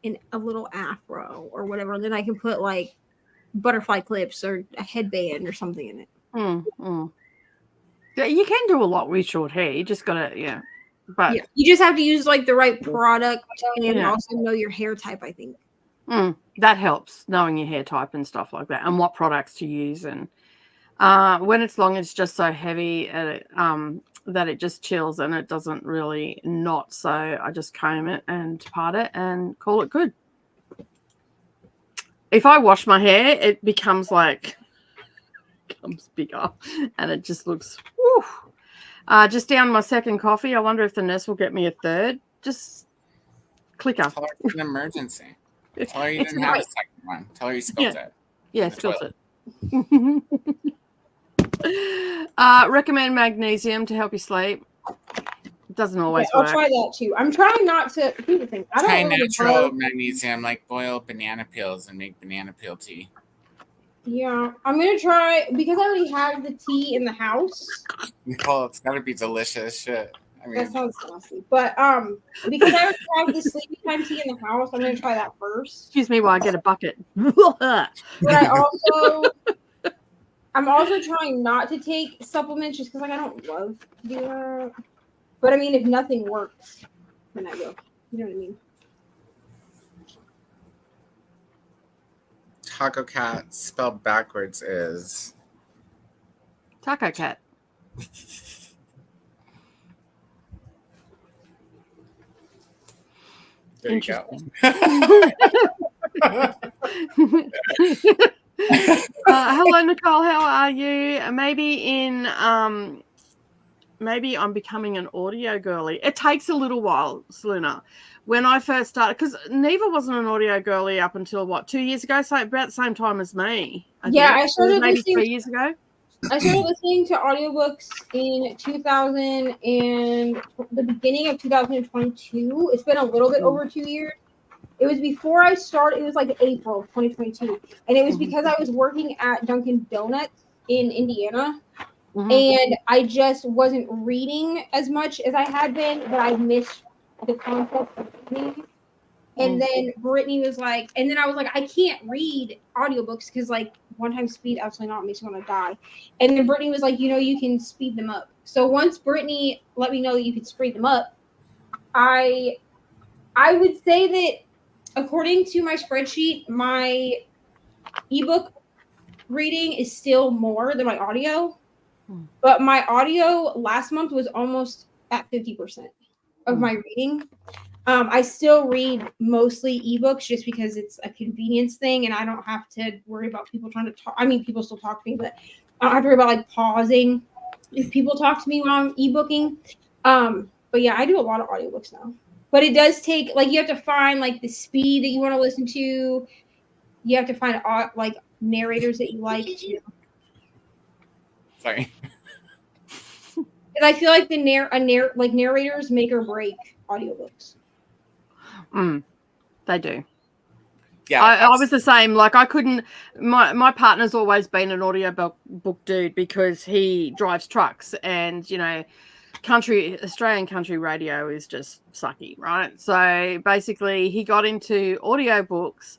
in a little afro or whatever. And then I can put like butterfly clips or a headband or something in it. Yeah, you can do a lot with short hair. You just gotta, but you just have to use like the right product and also know your hair type, I think. That helps, knowing your hair type and stuff like that and what products to use. And when it's long, it's just so heavy that it just chills and it doesn't really knot. So I just comb it and part it and call it good. If I wash my hair, it becomes bigger and it just looks, whew. Just down my second coffee. I wonder if the nurse will get me a third. Just clicker. Tell her it's an emergency. Tell her you didn't have a second one. Tell her you spilled it. Yeah, spilled it. Recommend magnesium to help you sleep. It doesn't always work. I'll try that too. I'm trying not to do the thing. Try natural magnesium, like boil banana peels and make banana peel tea. Yeah, I'm gonna try because I already have the tea in the house. Nicole, it's gotta be delicious shit. I mean, that sounds nasty, but because I already have the sleepy time tea in the house, I'm gonna try that first. Excuse me while I get a bucket. But I'm also trying not to take supplements just because like I don't love to do that. But I mean, if nothing works, then I will. You know what I mean? Taco Cat spelled backwards is Taco Cat. There you go. Hello, Nicole. How are you? Maybe I'm becoming an audio girly. It takes a little while, Selena. When I first started, because Neva wasn't an audio girly up until 2 years ago, so about the same time as me. I started maybe 3 years ago. I started listening to audiobooks in 2000 and the beginning of 2022. It's been a little bit over 2 years. It was before I started. It was like April of 2022, and it was because I was working at Dunkin' Donuts in Indiana. And I just wasn't reading as much as I had been, but I missed the concept of reading. And then Brittany was like, and then I was like, I can't read audiobooks because like one time speed absolutely not makes me want to die. And then Brittany was like, you can speed them up. So once Brittany let me know that you could speed them up, I would say that according to my spreadsheet, my ebook reading is still more than my audio. But my audio last month was almost at 50% of my reading. I still read mostly ebooks just because it's a convenience thing and I don't have to worry about people trying to talk. I mean, people still talk to me, but I don't have to worry about like pausing if people talk to me while I'm ebooking. But yeah, I do a lot of audiobooks now. But it does take, like, you have to find like the speed that you want to listen to. You have to find like narrators that you like too. Sorry. And I feel like narrators make or break audiobooks. They do. Yeah, I was the same. Like I couldn't. My partner's always been an audiobook dude because he drives trucks, and Australian country radio is just sucky, right? So basically, he got into audiobooks.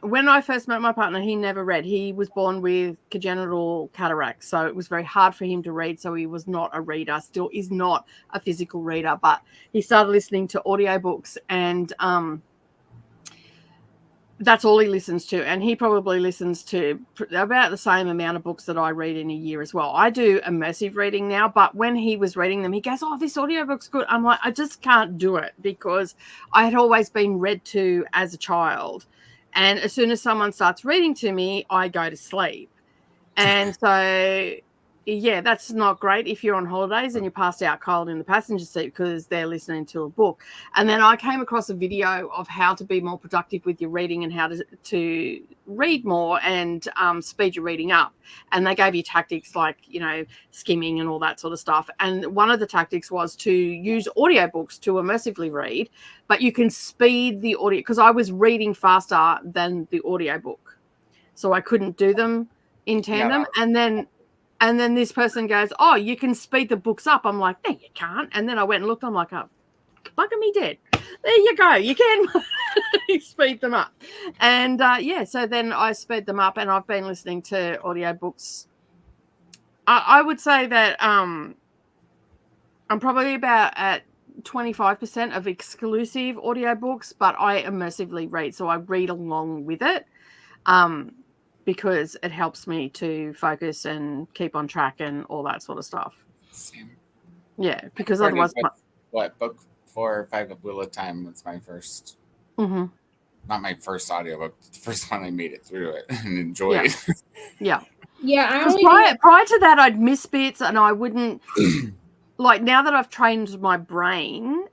When I first met my partner, he never read. He was born with congenital cataracts, so it was very hard for him to read. So he was not a reader, still is not a physical reader, but he started listening to audiobooks, and that's all he listens to. And he probably listens to about the same amount of books that I read in a year as well. I do immersive reading now, but when he was reading them, he goes, "Oh, this audiobook's good." I'm like, I just can't do it because I had always been read to as a child. And as soon as someone starts reading to me, I go to sleep. And so, yeah, that's not great if you're on holidays and you're passed out cold in the passenger seat because they're listening to a book. And then I came across a video of how to be more productive with your reading and how to read more and speed your reading up. And they gave you tactics like, skimming and all that sort of stuff. And one of the tactics was to use audiobooks to immersively read, but you can speed the audio because I was reading faster than the audiobook. So I couldn't do them in tandem. Yeah. And then this person goes, "Oh, you can speed the books up." I'm like, "No, you can't." And then I went and looked. I'm like, "Oh, bugger me dead. There you go. You can speed them up." And so then I sped them up, and I've been listening to audiobooks. I would say that I'm probably about at 25% of exclusive audiobooks, but I immersively read, so I read along with it. Because it helps me to focus and keep on track and all that sort of stuff. Same. Yeah, because otherwise... book 4 or 5 of Wheel of Time was my first... Mm-hmm. Not my first audiobook. The first one I made it through it and enjoyed. Yeah. Yeah. Prior to that, I'd miss bits and I wouldn't... like, now that I've trained my brain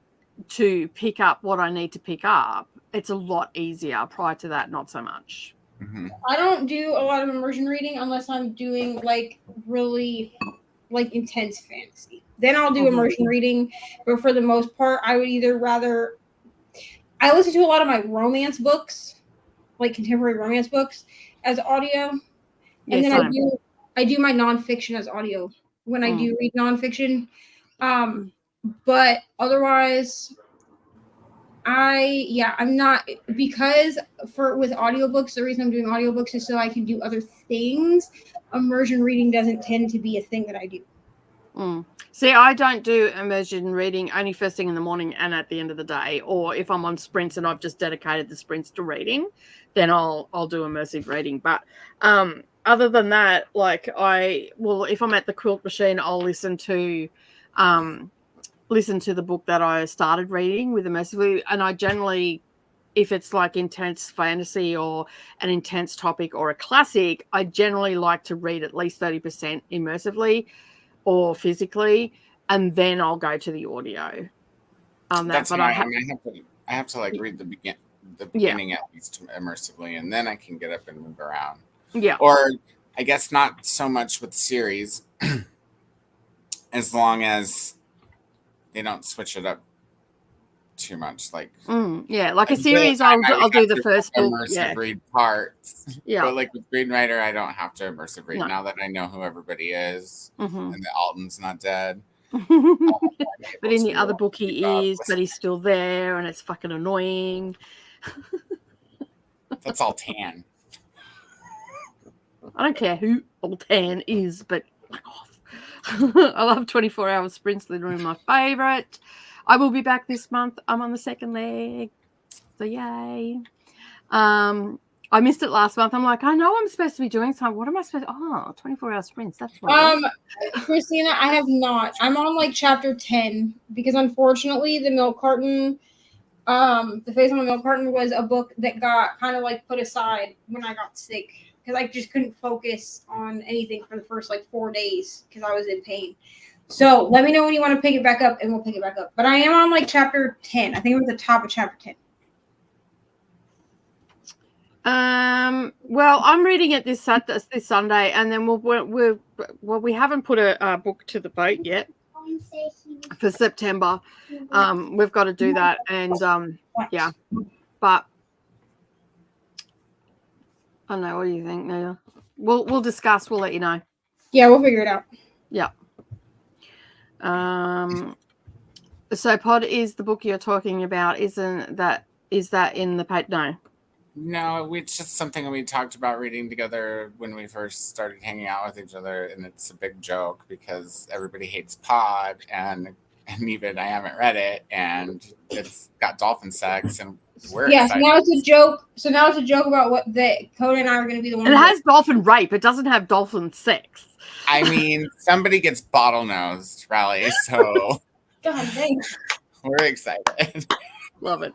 to pick up what I need to pick up, it's a lot easier. Prior to that, not so much. Mm-hmm. I don't do a lot of immersion reading unless I'm doing like really like intense fantasy. Then I'll do immersion reading, but for the most part, I would either rather I listen to a lot of my romance books, like contemporary romance books, as audio, and then I do my nonfiction as audio when I do read nonfiction. But otherwise, I'm not, because with audiobooks, the reason I'm doing audiobooks is so I can do other things. Immersion reading doesn't tend to be a thing that I do. See, I don't do immersion reading only first thing in the morning and at the end of the day, or if I'm on sprints and I've just dedicated the sprints to reading, then I'll do immersive reading. But other than that, like if I'm at the quilt machine, I'll listen to the book that I started reading with immersively, and I generally, if it's like intense fantasy or an intense topic or a classic, I generally like to read at least 30% immersively or physically, and then I'll go to the audio. I have to like read the beginning at least immersively, and then I can get up and move around. Yeah. Or I guess not so much with series, as long as they don't switch it up too much. Like like a series, I'll do the first book. Immersive read parts. Yeah. But like with Greenwriter, I don't have to immersive read now that I know who everybody is and that Alton's not dead. But in the other book, he is, but he's still there, and it's fucking annoying. That's all tan. I don't care who Altan is, but fuck off. I love 24-hour sprints. Literally my favorite. I will be back this month. I'm on the second leg, so yay. I missed it last month. I'm like, I know I'm supposed to be doing something. What am I supposed to? 24-hour sprints. That's what Christina, I have not. I'm on like chapter 10 because unfortunately the milk carton, the face on the milk carton was a book that got kind of like put aside when I got sick because I just couldn't focus on anything for the first like 4 days because I was in pain. So let me know when you want to pick it back up and we'll pick it back up. But I am on like chapter 10. I think I'm at the top of chapter 10. Well, I'm reading it this Sunday, and then we haven't put a book to the vote yet for September. We've got to do that, and yeah, but I don't know. What do you think, Nia? We'll discuss. We'll let you know. Yeah, we'll figure it out. Yeah. So Pod is the book you're talking about, is that in the page? No, it's just something we talked about reading together when we first started hanging out with each other, and it's a big joke because everybody hates Pod, and even I haven't read it, and it's got dolphin sex, and we're excited. So now it's a joke. So now it's a joke about what Coda and I are going to be the ones. And it has dolphin rape. It doesn't have dolphin sex. I mean, somebody gets bottlenosed, Riley, so God, thanks. we're excited. Love it.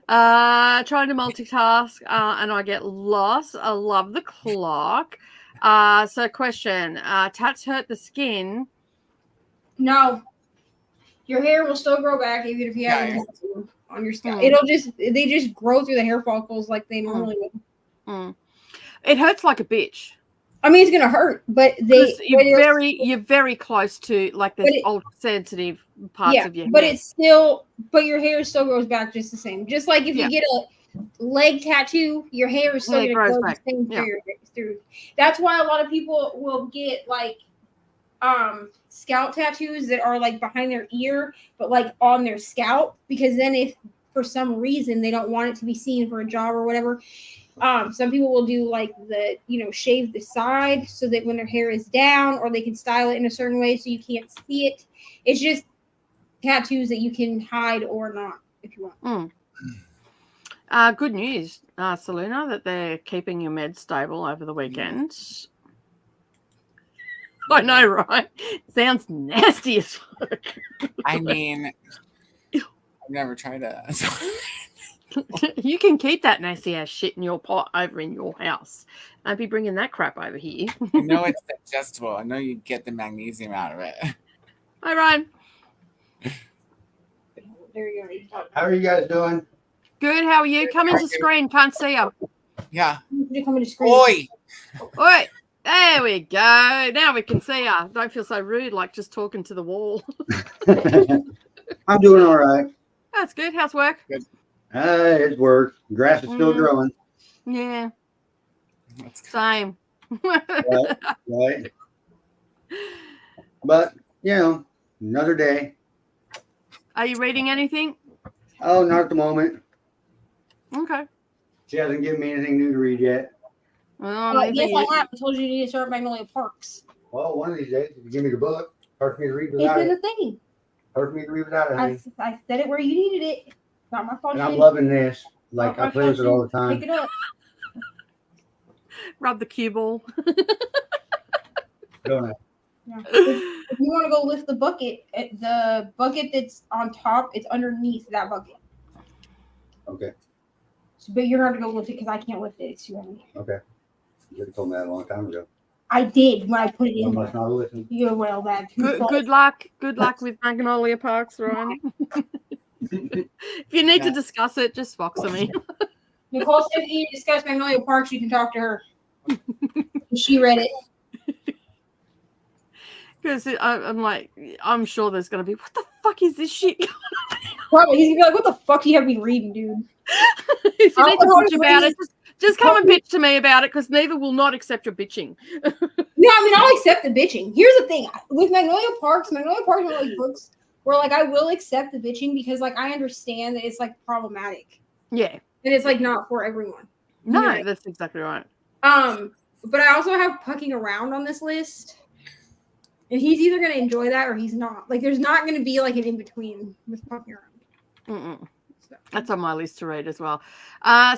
Trying to multitask and I get lost. I love the clock. So question, tats hurt the skin? No, your hair will still grow back even if you have on your scalp. They just grow through the hair follicles like they normally would. It hurts like a bitch. I mean, it's gonna hurt, but you're very close to like the ultra sensitive parts of your hair. But your hair still grows back just the same. Just like if you get a leg tattoo, your hair is still gonna grow the same through. That's why a lot of people will get like scalp tattoos that are like behind their ear, but like on their scalp, because then if for some reason they don't want it to be seen for a job or whatever. Some people will do like shave the side so that when their hair is down, or they can style it in a certain way so you can't see it. It's just tattoos that you can hide or not if you want. Good news, Selena, that they're keeping your meds stable over the weekend. I know, right? Sounds nasty as fuck. I mean, I've never tried that. You can keep that nasty ass shit in your pot over in your house. I'd be bringing that crap over here. I know it's digestible. I know you get the magnesium out of it. Hi, Ryan. There you go. How are you guys doing? Good. How are you? Come into screen. Can't see you. Yeah. Come into screen. Oi. Oi. There we go. Now we can see you. Don't feel so rude, like just talking to the wall. I'm doing all right. That's good. How's work? Good. It's work. Grass is still growing. Yeah. Same. Right. But, another day. Are you reading anything? Oh, not at the moment. Okay. She hasn't given me anything new to read yet. Yes, I have. I told you to need to start Magnolia Parks. Well, one of these days, if you give me the book, hard for me to read without it's it. in the thing. Hard for me to read without it, honey. I said it where you needed it. Not my fault. And I'm loving this. Like, I play with it all the time. Pick it up. Rub the cue ball. Don't I? Yeah. If you want to go lift the bucket that's on top, it's underneath that bucket. Okay. But you're going to go lift it because I can't lift it. It's too heavy. Okay. You could have told me that a long time ago. I did when I put it in. I must not listen. You're well, that. Good luck. Good luck with Magnolia Parks, Ryan. If you need to discuss it, just box me. Nicole said if you discuss Magnolia Parks, you can talk to her. She read it. Because I'm like, I'm sure there's going to be, what the fuck is this shit? Probably. He's going to be like, what the fuck you have me reading, dude? If you need to bitch about it, Just come and bitch to me about it because Neva will not accept your bitching. No, I mean, I'll accept the bitching. Here's the thing. With Magnolia Parks is one of those books where, like, I will accept the bitching because, like, I understand that it's, like, problematic. Yeah. And it's, like, not for everyone. No, You know? that's exactly right. But I also have Pucking Around on this list. And he's either going to enjoy that or he's not. Like, there's not going to be, like, an in-between with Pucking Around. That's on my list to read as well.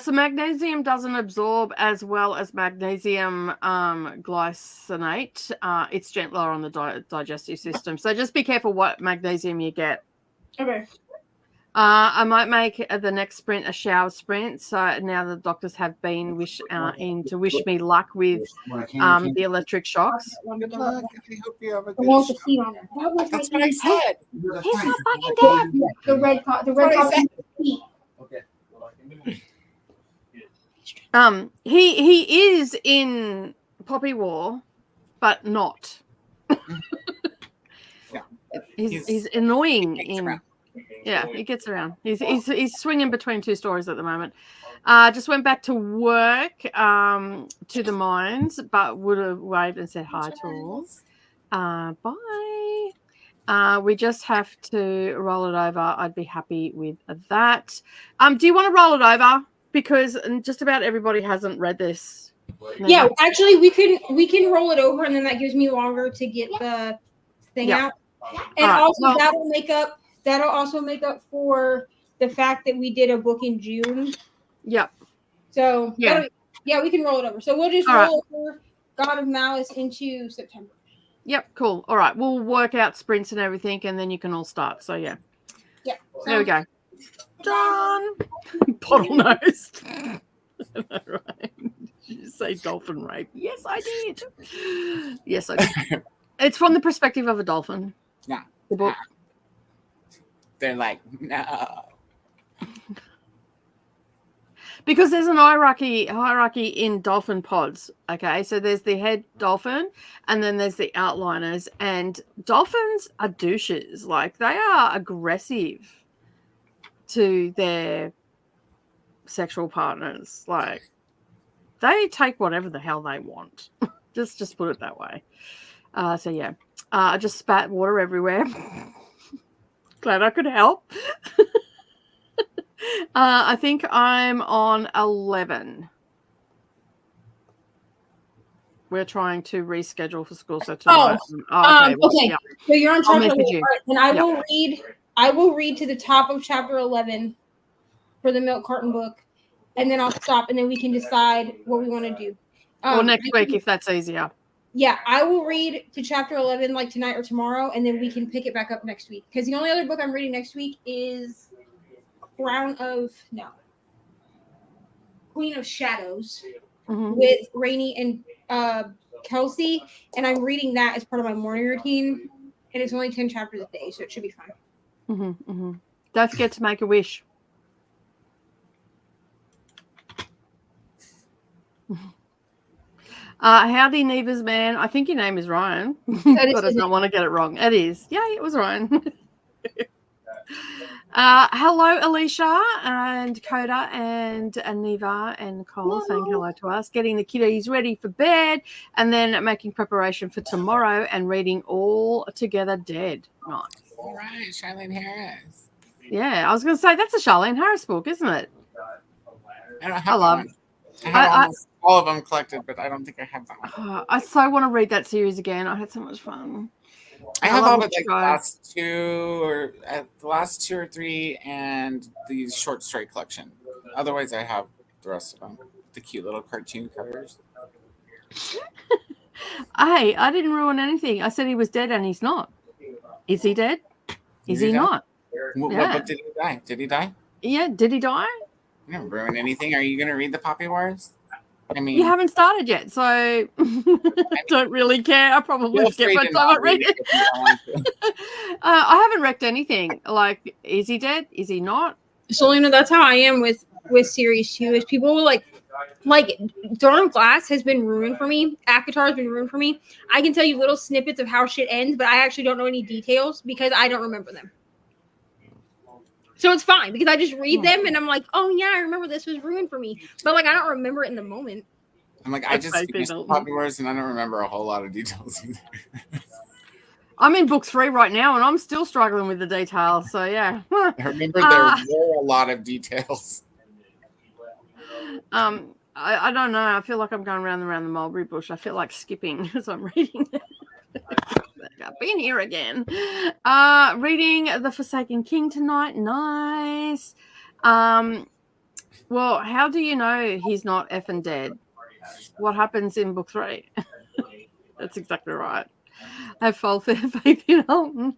So magnesium doesn't absorb as well as magnesium glycinate. It's gentler on the digestive system. So just be careful what magnesium you get. Okay. I might make the next sprint a shower sprint. So now the doctors have been in to wish me luck with the electric shocks. Good luck. I hope you have a I good want the show. seat on it. That was That's my what I name. said. He's not fucking dead. The red what I coffee said. seat. Okay. He is in Poppy War, but not. Yeah. He's annoying He in. around. Yeah, he gets around. He's swinging between two stories at the moment. Just went back to work to the mines, but would have waved and said hi to all. Bye. We just have to roll it over. I'd be happy with that. Do you want to roll it over? Because just about everybody hasn't read this. Yeah, actually, we can roll it over, and then that gives me longer to get the thing out. And All right, also, well- that'll also make up for the fact that we did a book in June. Yep. So Yeah. we can roll it over. So we'll just All roll over God of Malice into September. Yep, cool. All right, we'll work out sprints and everything, and then you can all start. So yeah. Yeah. There we go. Done. Bottlenose. Right. Did you say dolphin rape? Yes, I did. Yes, I did. It's from the perspective of a dolphin. Yeah. The book. They're like, no. Because there's an hierarchy in dolphin pods. Okay, so there's the head dolphin, and then there's the outliners. And dolphins are douches. Like, they are aggressive to their sexual partners. Like, they take whatever the hell they want. just put it that way. So yeah, I just spat water everywhere. Glad I could help. I think I'm on 11. We're trying to reschedule for school, so tonight. Okay. Yeah. So you're on I'll chapter message 11. you. And I will read to the top of chapter 11 for the milk carton book, and then I'll stop, and then we can decide what we want to do. Or next week, if that's easier. Yeah, I will read to chapter 11 like tonight or tomorrow, and then we can pick it back up next week. Because the only other book I'm reading next week is Queen of Shadows with Rainey and Kelsey, and I'm reading that as part of my morning routine, and it's only 10 chapters a day, so it should be fine. Don't forget to make a wish. Howdy, Neva's man. I think your name is Ryan, but I don't want to get it wrong. It is. Yeah, it was Ryan. Hello, Alicia and Coda and Neva and Nicole saying hello to us. Getting the kiddies ready for bed and then making preparation for tomorrow and reading All Together Dead. Nice. All right, Charlene Harris. Yeah, I was going to say that's a Charlene Harris book, isn't it? I love it. I have almost all of them collected, but I don't think I have that one. I so want to read that series again. I had so much fun. I have all but like the last two or three and the short story collection. Otherwise, I have the rest of them. The cute little cartoon covers. Hey, I didn't ruin anything. I said he was dead and he's not. Is he dead? Is he not? What book did he die? Did he die? Yeah, did he die? I didn't ruin anything. Are you going to read the Poppy Wars? I mean, you haven't started yet, so I don't really care. I probably get my time at reading. I haven't wrecked anything. Like, is he dead? Is he not? So, that's how I am with series 2. Is people will like Dawn of Glass has been ruined for me. ACOTAR has been ruined for me. I can tell you little snippets of how shit ends, but I actually don't know any details because I don't remember them. So it's fine because I just read them and I'm like, oh yeah, I remember this was ruined for me. But like I don't remember it in the moment. I'm like, I just finished Puppy Wars and I don't remember a whole lot of details either. I'm in book 3 right now and I'm still struggling with the details. So yeah. I remember there were a lot of details. I don't know. I feel like I'm going round and round the mulberry bush. I feel like skipping as I'm reading it. I've been here again. Reading The Forsaken King tonight. Nice. Well, how do you know he's not effing dead? What happens in book 3? That's exactly right. I have full faith in Alton.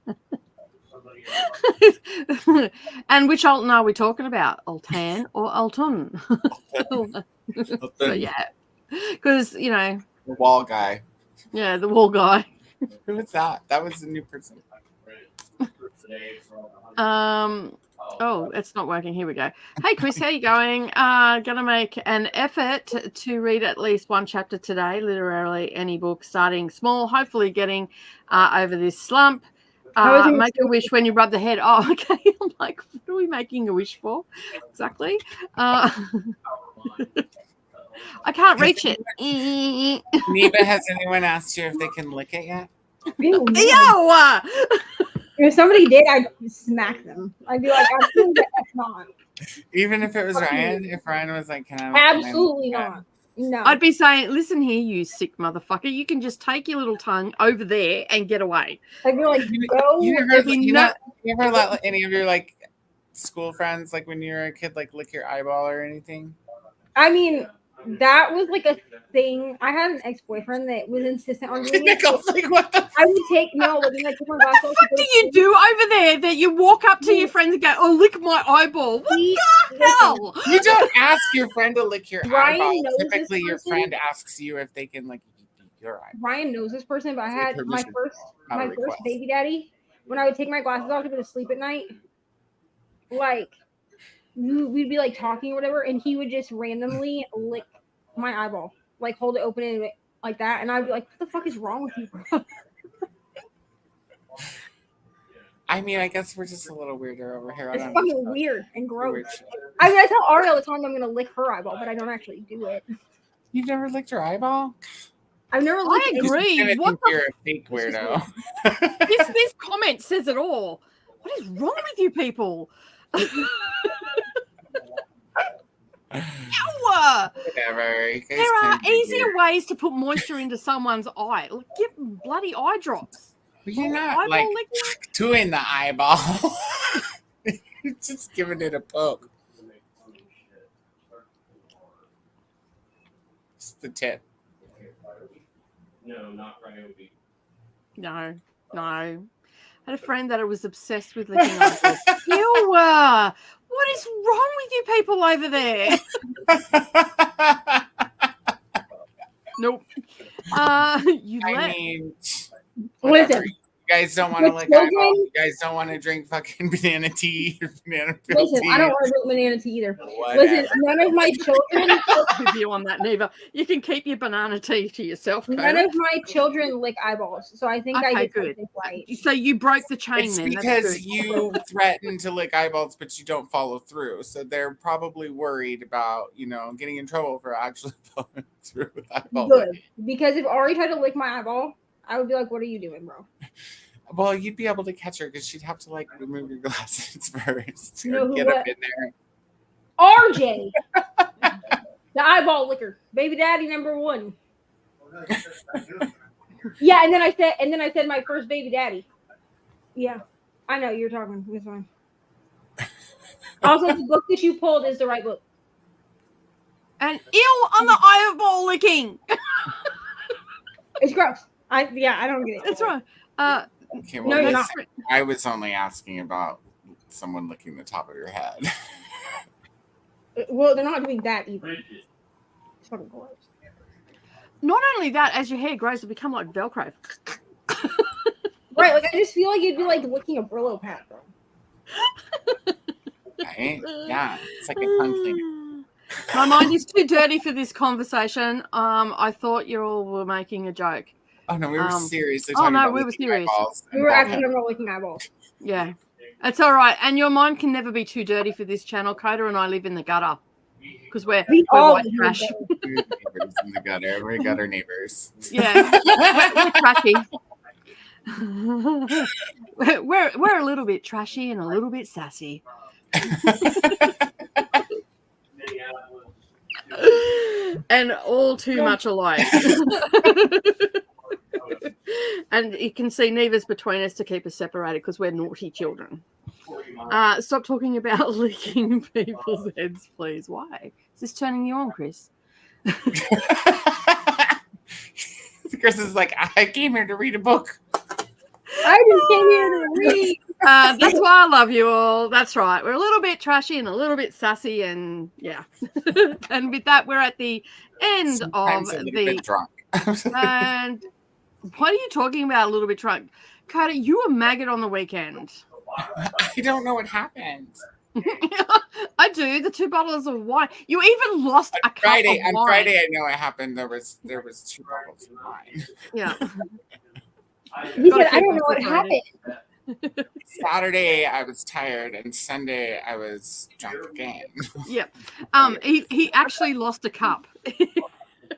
And which Alton are we talking about? Altan or Alton? So yeah, because you know the wall guy. Yeah, the wall guy. Who was that? That was a new person. Oh, it's not working. Here we go. Hey, Chris, how you going? Gonna make an effort to read at least one chapter today. Literally any book, starting small. Hopefully, getting over this slump. Make a wish when you rub the head. Oh, okay. I'm like, what are we making a wish for? Exactly. I can't reach it. Neva, has anyone asked you if they can lick it yet? Ew! If somebody did, I'd smack them. I'd be like, absolutely not. Even if it was Ryan, if Ryan was like, can I? Absolutely not. No. I'd be saying, listen here, you sick motherfucker. You can just take your little tongue over there and get away. I'd be like, go. You ever let any of your like school friends, like when you were a kid, like lick your eyeball or anything? I mean, that was like a thing. I had an ex-boyfriend that was insistent on doing it. Like, what the I would take like what do you do over there that you walk up to your friend and go, oh, lick my eyeball? What the hell? You don't ask your friend to lick your Ryan eyeball. knows Typically, this your person. friend asks you if they can like lick your eyeball. Ryan knows this person, but I had my first request. baby daddy. When I would take my glasses off to go to sleep at night, like we'd be like talking or whatever, and he would just randomly lick my eyeball, like hold it open and like that, and I'd be like, "What the fuck is wrong with you, bro?" I mean, I guess we're just a little weirder over here. It's fucking weird and gross. Weird. I mean, I tell Ari all the time I'm gonna lick her eyeball, but I don't actually do it. You've never licked your eyeball? I've never licked I agree. What you're a fake weirdo. this comment says it all. What is wrong with you people? Whatever. There are easier ways to put moisture into someone's eye. Like, give bloody eye drops. You're not like doing the eyeball. You're just giving it a poke. Just the tip. No, not Ryobi. No. I had a friend that was obsessed with licking eyeballs. Ew! What is wrong with you people over there? Nope. Listen. You guys don't want to lick eyeballs. You guys don't want to drink fucking banana tea or banana peel tea. I don't want to drink banana tea either. Whatever. Listen, none of my children with you on that, Neva. You can keep your banana tea to yourself. None of my children lick eyeballs, so I think I did good. something right. So you broke the chain It's then. because you threaten to lick eyeballs, but you don't follow through. So they're probably worried about, getting in trouble for actually following through with eyeball Good. licking. Because if Ari tried to lick my eyeball, I would be like, what are you doing, bro? Well, you'd be able to catch her because she'd have to remove your glasses first. You know who get what? up in there. RJ, the eyeball licker, baby daddy number 1. Yeah, and then I said my first baby daddy. Yeah, I know you're talking. It's fine. Also, the book that you pulled is the right book. And ew on the eyeball licking. It's gross. I don't get it. That's right. Okay, No, you're not. I was only asking about someone licking the top of your head. Well, they're not doing that either. It's fucking gross. Not only that, as your hair grows, it'll become like Velcro. Right, like I just feel like it'd be like licking a Brillo pad, bro. Right? Yeah, it's like a tongue cleaner. My mind is too dirty for this conversation. I thought you all were making a joke. Oh no, we were seriously oh talking no, about we were serious. eyeballs We were actually talking about licking eyeballs. Yeah. It's all right. And your mind can never be too dirty for this channel. Coda and I live in the gutter because we're all white trash. We're neighbors in the gutter. We're gutter neighbors. Yeah, we're trashy. we're a little bit trashy and a little bit sassy. And all too much alike. And you can see Neva's between us to keep us separated because we're naughty children. Stop talking about licking people's heads, please. Why? Is this turning you on, Chris? Chris is like, I came here to read a book. I just came here to read. That's why I love you all. That's right. We're a little bit trashy and a little bit sassy, and yeah. And with that, we're at the end Sometimes of a little the bit drunk. and what are you talking about? A little bit drunk, Carter. You were maggot on the weekend. I don't know what happened. I do. The 2 bottles of wine. You even lost a cup of wine. On Friday, I know it happened. There was 2 bottles of wine. Yeah. He said, I don't know what happened. Saturday, I was tired, and Sunday, I was drunk again. Yeah. He actually lost a cup.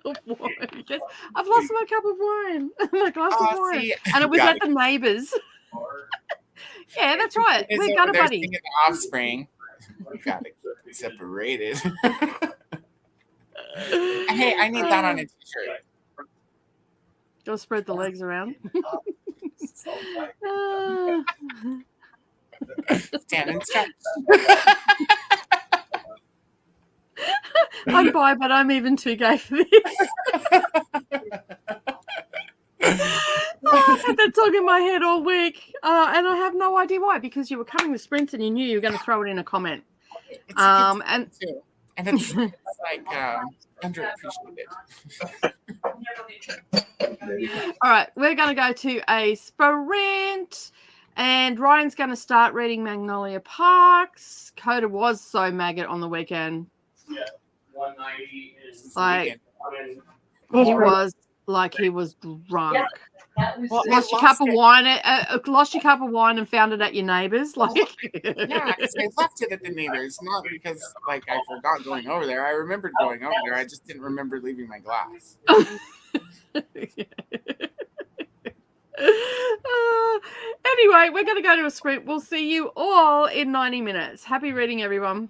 Of wine. Yes, I've lost my cup of wine, my glass of wine, See, and it was got at the neighbours. Yeah, that's right. It's We're over gutter there buddies. singing The Offspring. We gotta keep it separated. Hey, I need that on a t-shirt. Go spread the legs around. Stand and stretch. I'm bi, but I'm even too gay for this. I've had that song in my head all week, and I have no idea why. Because you were cutting the sprints and you knew you were going to throw it in a comment. It's a good song, too. And it's like underappreciated. All right, we're going to go to a sprint, and Ryan's going to start reading Magnolia Parks. Coda was so maggot on the weekend. Yeah, 190 is Like, he was drunk. Well, Lost your cup of wine. Lost your cup of wine and found it at your neighbours. Like, Yeah, because I left it at the neighbors, not because I forgot going over there. I remembered going over there. I just didn't remember leaving my glass. Anyway, we're going to go to a sprint. We'll see you all in 90 minutes. Happy reading, everyone.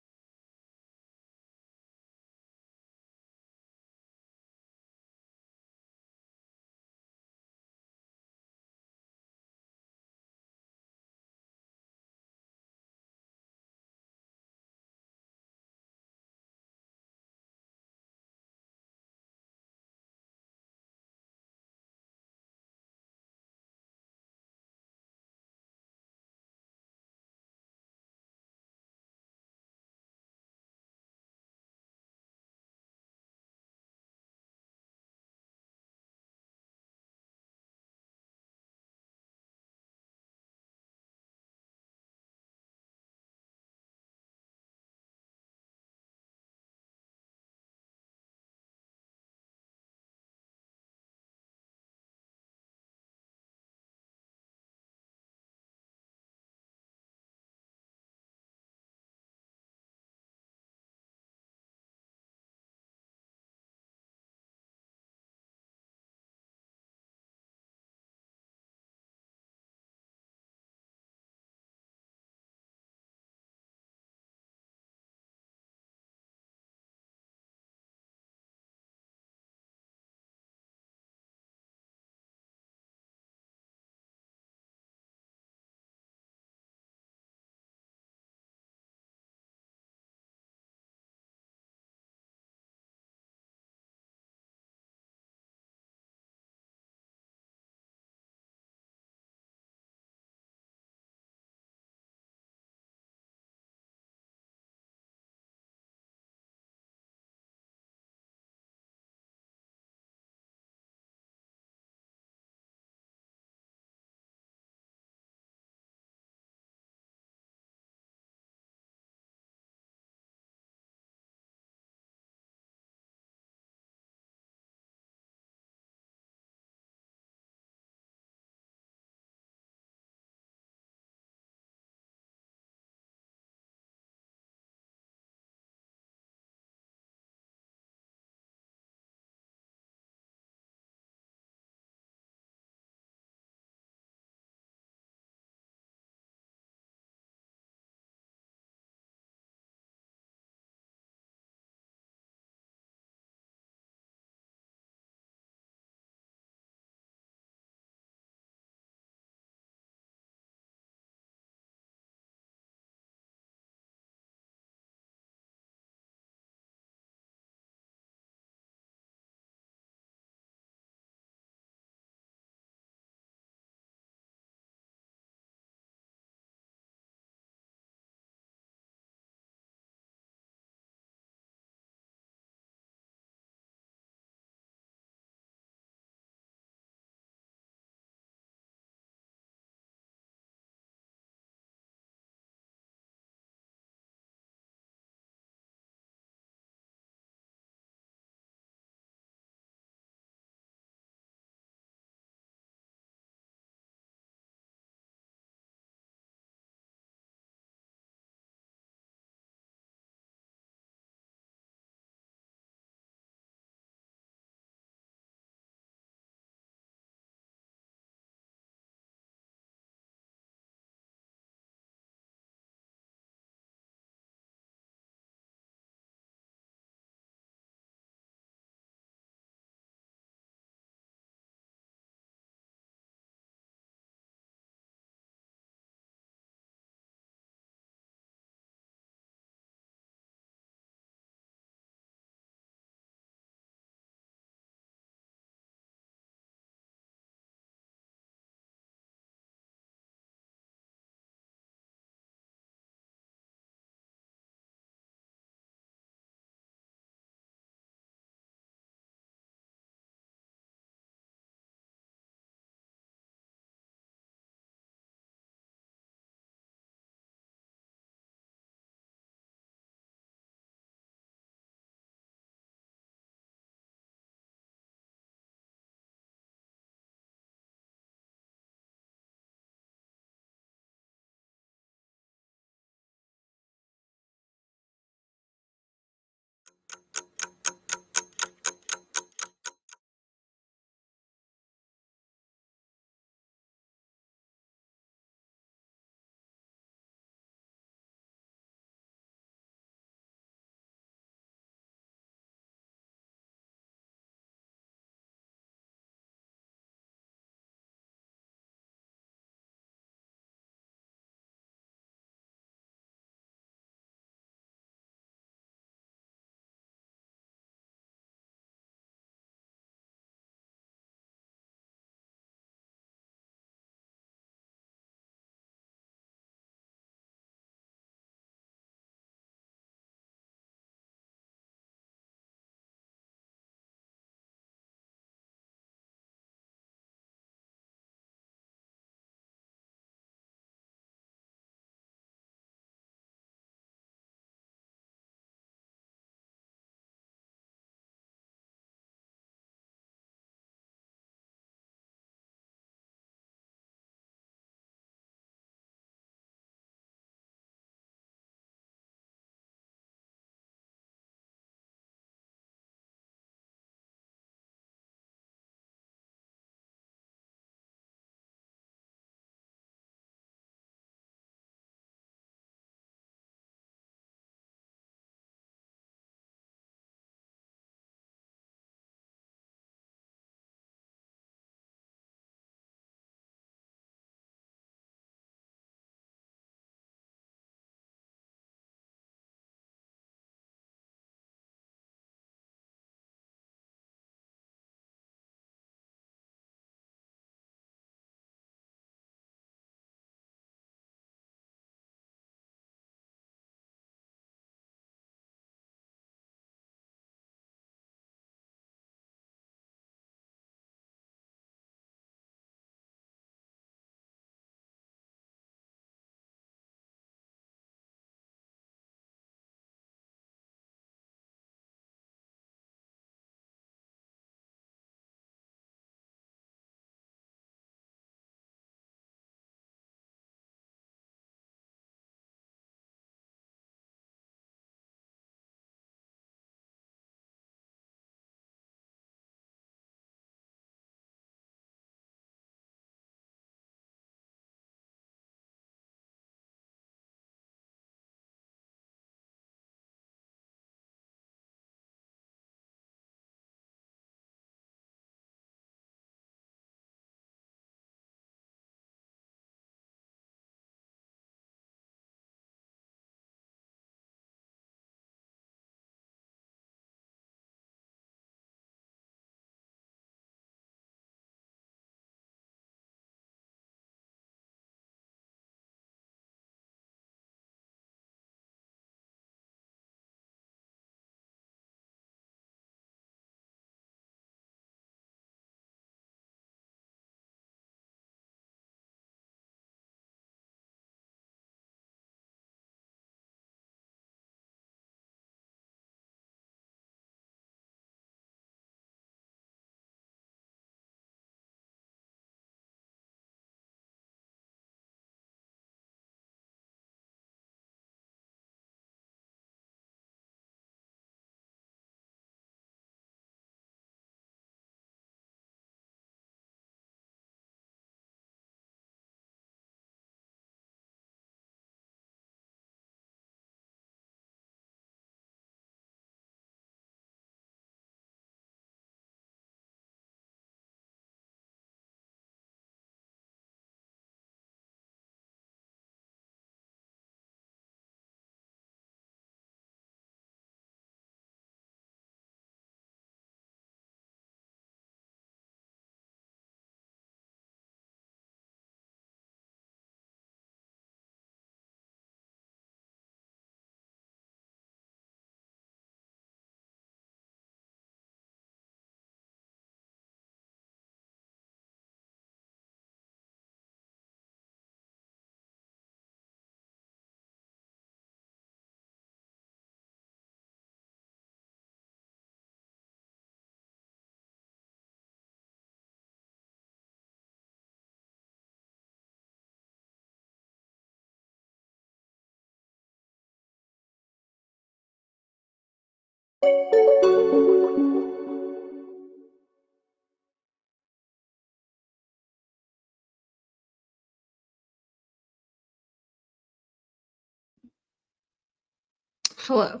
Hello.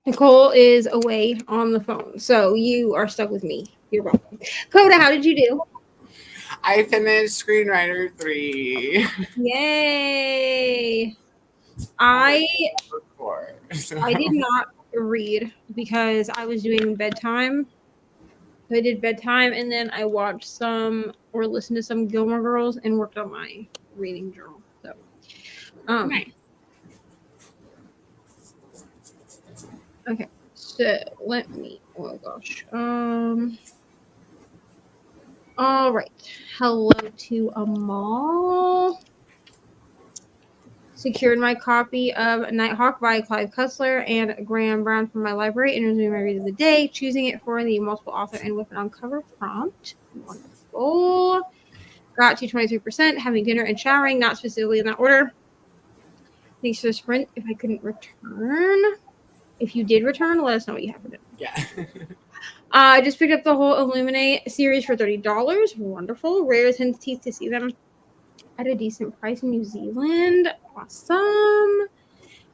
Nicole is away on the phone, so you are stuck with me. You're welcome. Coda, how did you do? I finished Screenwriter 3. Yay! I Before, so. did not read because I was doing bedtime. So I did bedtime and then I watched some or listened to some Gilmore Girls and worked on my reading journal. So Nice. Okay. So let me oh gosh. All right. Hello to Amal. Secured my copy of Nighthawk by Clive Cussler and Graham Brown from my library. Interviewing my read of the day, choosing it for the multiple author and with an on cover prompt. Wonderful. Got to 23%. Having dinner and showering, not specifically in that order. Thanks for the sprint. If I couldn't return, if you did return, let us know what you have for dinner. Yeah. I just picked up the whole Illuminate series for $30. Wonderful. Rare entities to see them at a decent price in New Zealand. Awesome.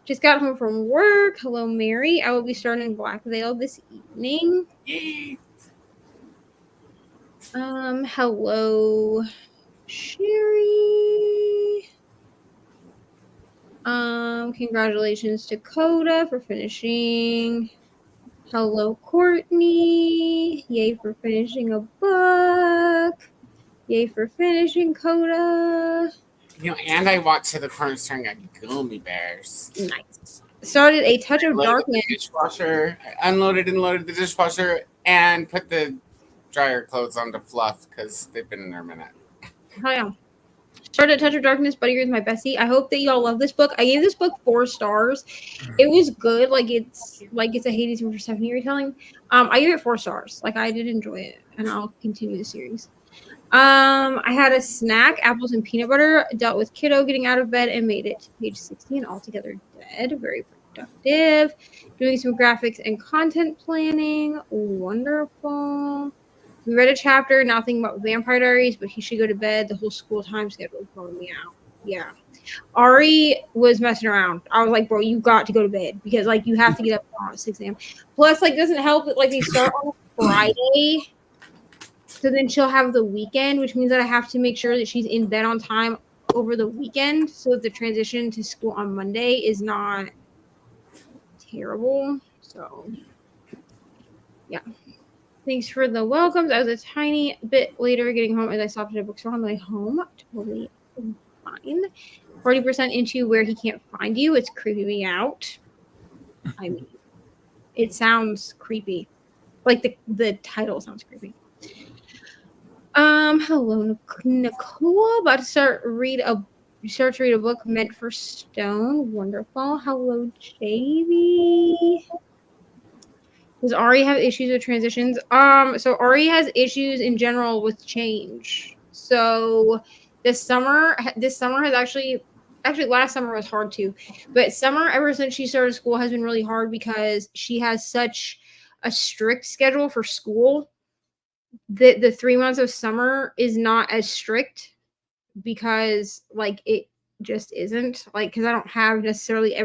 Just got home from work. Hello, Mary. I will be starting Black Veil this evening. Yay. Hello, Sherry. Congratulations to Coda for finishing. Hello, Courtney. Yay for finishing a book. Yay for finishing Coda. And I walked to the corner store and got gummy bears. Nice. Started A Touch of Darkness. The dishwasher. I unloaded and loaded the dishwasher and put the dryer clothes onto fluff because they've been in there a minute. Oh yeah. Started A Touch of Darkness. Buddy is my bestie. I hope that y'all love this book. I gave this book 4 stars. It was good. It's a Hades and Persephone retelling. I gave it 4 stars. I did enjoy it, and I'll continue the series. I had a snack, apples and peanut butter, dealt with kiddo getting out of bed and made it to page 60 and altogether dead. Very productive. Doing some graphics and content planning. Wonderful. We read a chapter, now thinking about Vampire Diaries, but he should go to bed. The whole school time schedule is blowing me out. Yeah. Ari was messing around. I was like, bro, you got to go to bed because you have to get up at 6 a.m. Plus, doesn't help that they start on Friday. So then she'll have the weekend, which means that I have to make sure that she's in bed on time over the weekend so that the transition to school on Monday is not terrible. So, yeah. Thanks for the welcomes. I was a tiny bit later getting home as I stopped at a bookstore on the way home. Totally fine. 40% into Where He Can't Find You. It's creeping me out. I mean, it sounds creepy. The title sounds creepy. Hello, Nicole. About to start to read a book meant for Stone. Wonderful. Hello, JV. Does Ari have issues with transitions? So Ari has issues in general with change. So this summer has actually last summer was hard too. But summer, ever since she started school, has been really hard because she has such a strict schedule for school. The 3 months of summer is not as strict because it just isn't because I don't have necessarily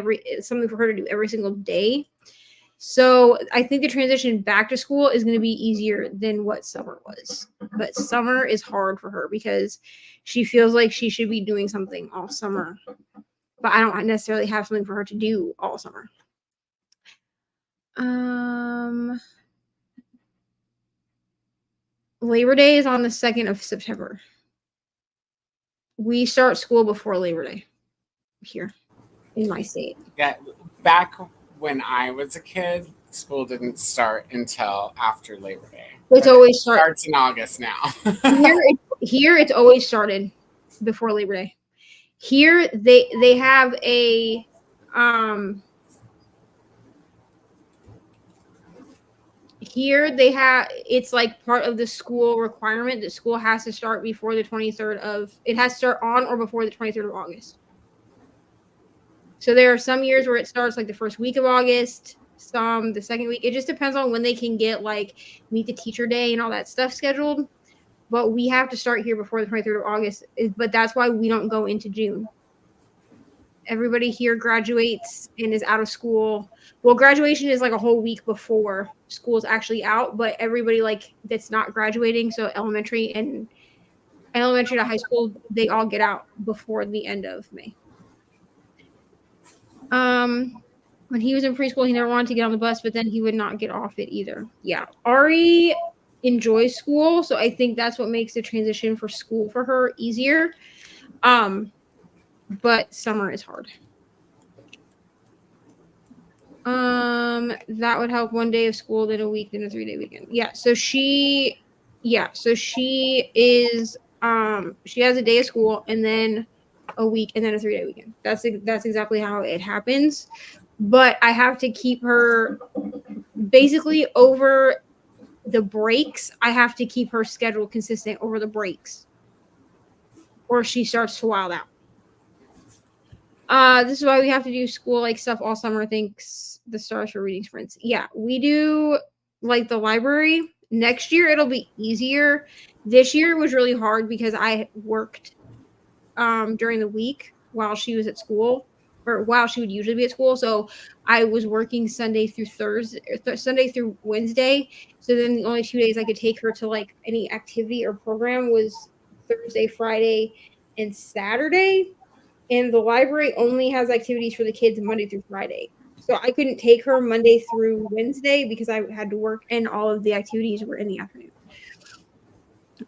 something for her to do every single day. So I think the transition back to school is going to be easier than what summer was. But summer is hard for her because she feels like she should be doing something all summer. But I don't necessarily have something for her to do all summer. Labor Day is on the 2nd of September. We start school before Labor Day here in my state. Yeah, back when I was a kid, school didn't start until after Labor Day. It starts in August now. Here it's always started before Labor Day. Here they have a it's part of the school requirement that school has to start before the 23rd of it has to start on or before the 23rd of August. So there are some years where it starts the first week of August. some the second week. It just depends on when they can get like meet the teacher day and all that stuff scheduled. But we have to start here before the 23rd of August. But that's why we don't go into June. Everybody here graduates and is out of school. Well, graduation is like a whole week before school's actually out, but everybody like that's not graduating, so elementary to high school, they all get out before the end of May. When he was in preschool, he never wanted to get on the bus, but then he would not get off it either. Yeah. Ari enjoys school, so I think that's what makes the transition for school for her easier. But summer is hard. That would help. 1 day of school, then a week, then a 3-day weekend. So she is she has a day of school and then a week and then a 3-day weekend. That's exactly how it happens. But I have to keep her basically over the breaks. I have to keep her schedule consistent over the breaks, or she starts to wild out. This is why we have to do school like stuff all summer. Thanks the stars for reading sprints. Yeah, we do like the library. Next year it'll be easier. This year it was really hard because I worked during the week while she was at school, or while she would usually be at school. So I was working Sunday through Sunday through Wednesday. So then the only 2 days I could take her to like any activity or program was Thursday, Friday, and Saturday. And the library only has activities for the kids Monday through Friday. So I couldn't take her Monday through Wednesday because I had to work, and all of the activities were in the afternoon.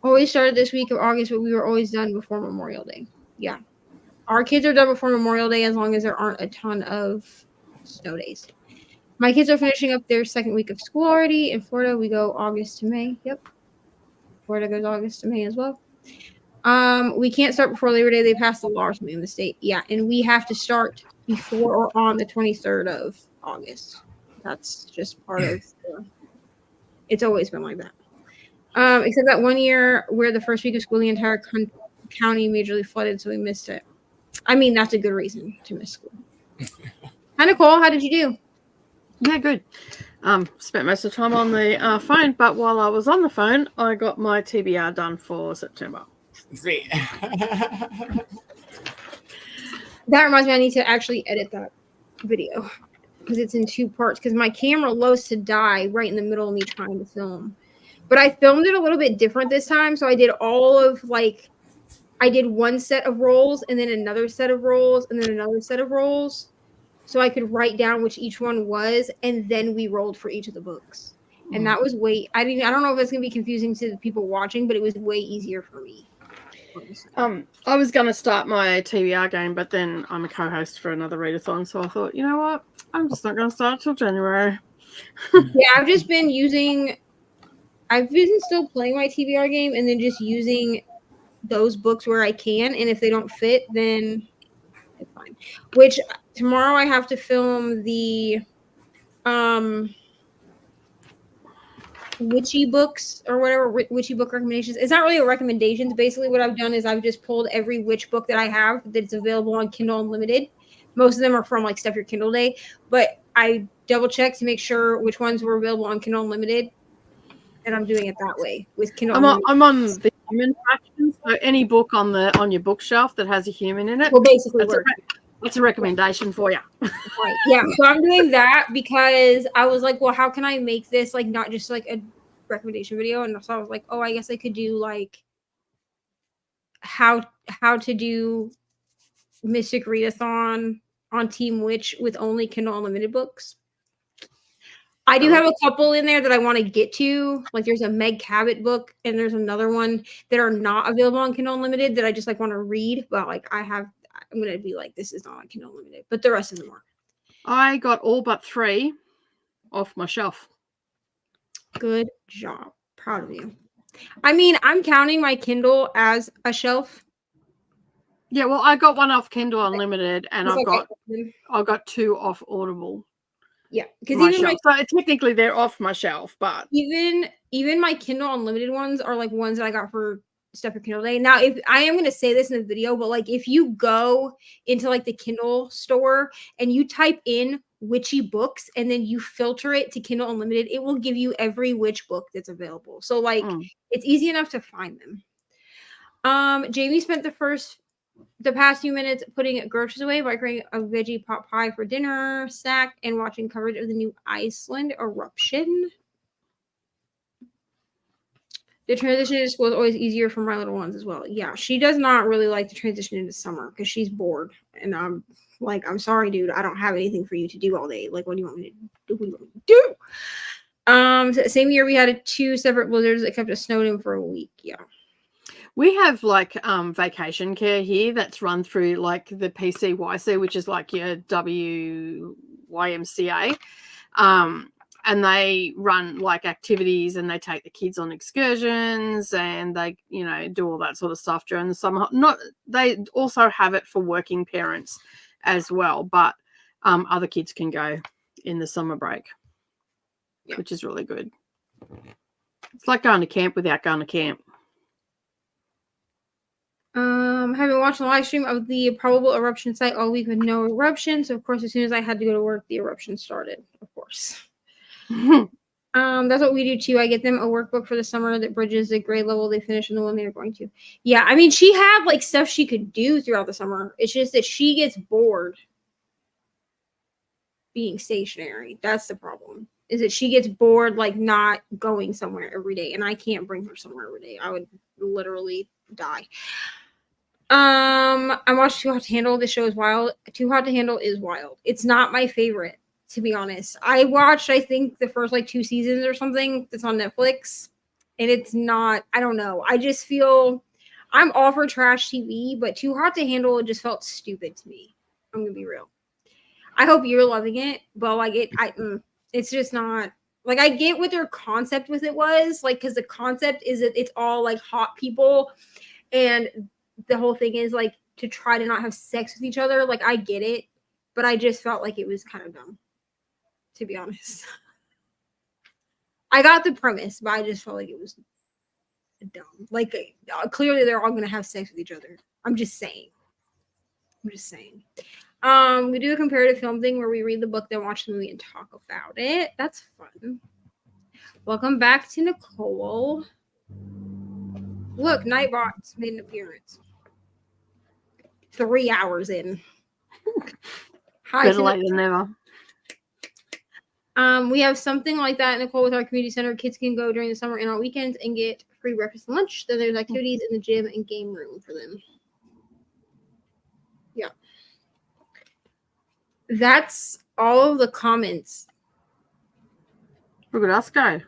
Always started this week of August, but we were always done before Memorial Day. Yeah. Our kids are done before Memorial Day as long as there aren't a ton of snow days. My kids are finishing up their second week of school already. In Florida, we go August to May. Yep. Florida goes August to May as well. We can't start before Labor Day. They passed the law or something in the state. Yeah, and we have to start before or on the 23rd of August. That's just part of it's always been like that. Except that 1 year where the first week of school, the entire county majorly flooded, so we missed it. I mean, that's a good reason to miss school. Hi, Nicole. How did you do? Yeah, good. Spent most of the time on the phone, but while I was on the phone, I got my TBR done for September. Sweet. That reminds me, I need to actually edit that video because it's in 2 parts because my camera loves to die right in the middle of me trying to film. But I filmed it a little bit different this time. So I did I did 1 set of rolls and then another set of rolls and then another set of rolls. So I could write down which each one was, and then we rolled for each of the books. And that was I don't know if it's going to be confusing to the people watching, but it was way easier for me. I was going to start my TBR game, but then I'm a co-host for another readathon, so I thought, you know what? I'm just not going to start till January. Yeah, I've been still playing my TBR game and then just using those books where I can, and if they don't fit, then it's fine. Which tomorrow I have to film the witchy books or whatever, witchy book recommendations. It's not really a recommendations. Basically what I've done is I've just pulled every witch book that I have that's available on Kindle Unlimited. Most of them are from like Stuff Your Kindle Day, but I double checked to make sure which ones were available on Kindle Unlimited, and I'm doing it that way with Kindle Unlimited. I'm on the human faction, so any book on your bookshelf that has a human in it, well, basically that's a recommendation for you. Right. Yeah. So I'm doing that because I was like, well, how can I make this like not just like a recommendation video? And so I was like, oh, I guess I could do like how to do Mystic Readathon on Team Witch with only Kindle Unlimited books. I do have a couple in there that I want to get to. Like there's a Meg Cabot book and there's another one that are not available on Kindle Unlimited that I just like want to read. But like I'm going to be like, this is not on Kindle Unlimited, but the rest of them are. I got all but 3 off my shelf. Good job. Proud of you. I mean, I'm counting my Kindle as a shelf. Yeah, well, I got 1 off Kindle Unlimited, and I've got 2 off Audible. Yeah, because even so technically they're off my shelf, but even my Kindle Unlimited ones are like ones that I got for Stuff Your Kindle Day. Now, if I am going to say this in the video, but like if you go into like the Kindle store and you type in witchy books and then you filter it to Kindle Unlimited, it will give you every witch book that's available. So like it's easy enough to find them. Jamie spent the past few minutes putting groceries away by creating a veggie pot pie for dinner, snack, and watching coverage of the new Iceland eruption. The transition to school is always easier for my little ones as well. Yeah, she does not really like the transition into summer because she's bored. And I'm like, I'm sorry, dude. I don't have anything for you to do all day. Like, what do you want me to do? What do you want me to do? So same year we had 2 separate blizzards that kept us snowed in for a week. Yeah. We have like vacation care here that's run through like the PCYC, which is like your WYMCA. And they run like activities and they take the kids on excursions and they, you know, do all that sort of stuff during the summer. They also have it for working parents as well, but other kids can go in the summer break, which is really good. It's like going to camp without going to camp. Having watched a live stream of the probable eruption site all week with no eruption. So of course, as soon as I had to go to work, the eruption started, of course. That's what we do too. I get them a workbook for the summer that bridges the grade level they finish in the one they're going to. Yeah, I mean, she had like stuff she could do throughout the summer. It's just that she gets bored being stationary. That's the problem. Is that she gets bored like not going somewhere every day, and I can't bring her somewhere every day. I would literally die. I watched Too Hot to Handle. The show is wild. Too Hot to Handle is wild. It's not my favorite, to be honest. I watched, I think, the first like 2 seasons or something that's on Netflix, and it's not, I don't know. I just feel I'm all for trash TV, but Too Hot to Handle just felt stupid to me. I'm gonna be real. I hope you're loving it, but like it's just not like I get what their concept with it was, like because the concept is that it's all like hot people, and the whole thing is like to try to not have sex with each other. Like I get it, but I just felt like it was kind of dumb, to be honest. I got the premise, but I just felt like it was dumb. Like clearly they're all gonna have sex with each other. I'm just saying. We do a comparative film thing where we read the book, then watch the movie and talk about it. That's fun. Welcome back to Nicole. Look, Nightbot's made an appearance. 3 hours in. Hi, Better late than never. We have something like that, Nicole, with our community center. Kids can go during the summer and on weekends and get free breakfast and lunch. Then there's activities in the gym and game room for them. Yeah. That's all of the comments. Look at us go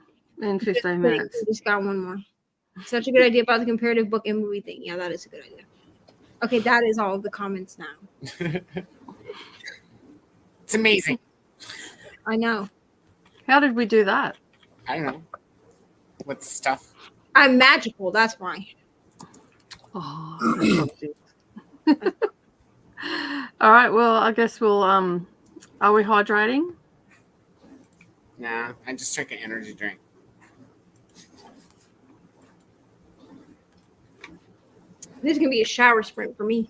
in 15 minutes. We just got one more. Such a good idea about the comparative book and movie thing. Yeah, that is a good idea. Okay, that is all of the comments now. It's amazing. I know. How did we do that? I don't know. With stuff. I'm magical, that's why. Oh, all right, well, I guess we'll are we hydrating? Nah, I just drank an energy drink. This is gonna be a shower sprint for me.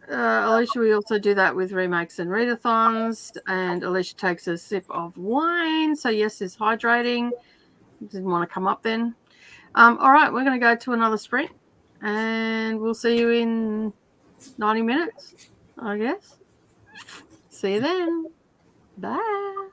Alicia, we also do that with remakes and readathons, and Alicia takes a sip of wine. So yes, it's hydrating. Didn't want to come up then. All right, we're going to go to another sprint, and we'll see you in 90 minutes, I guess. See you then. Bye.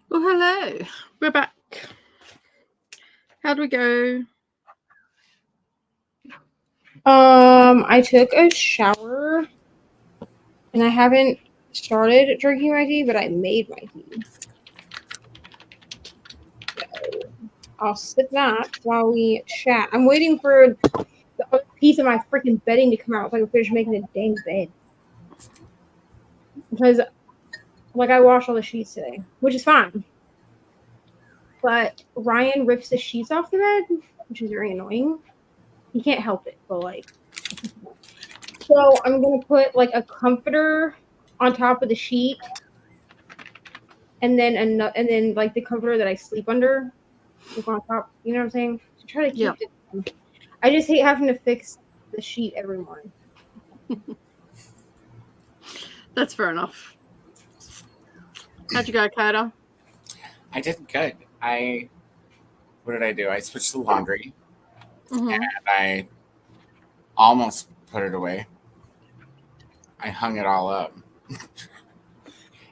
Well, hello. We're back. How'd we go? I took a shower and I haven't started drinking my tea, but I made my tea. So I'll sip that while we chat. I'm waiting for the other piece of my freaking bedding to come out so I can finish making the dang bed. Because, like, I washed all the sheets today, which is fine. But Ryan rips the sheets off the bed, which is very annoying. He can't help it, but, like. So I'm going to put, like, a comforter on top of the sheet. And then, like, the comforter that I sleep under. Like, on top. You know what I'm saying? To try to keep it. I just hate having to fix the sheet every morning. That's fair enough. How'd you go, Coda? I did good. What did I do? I switched to laundry, and I almost put it away. I hung it all up.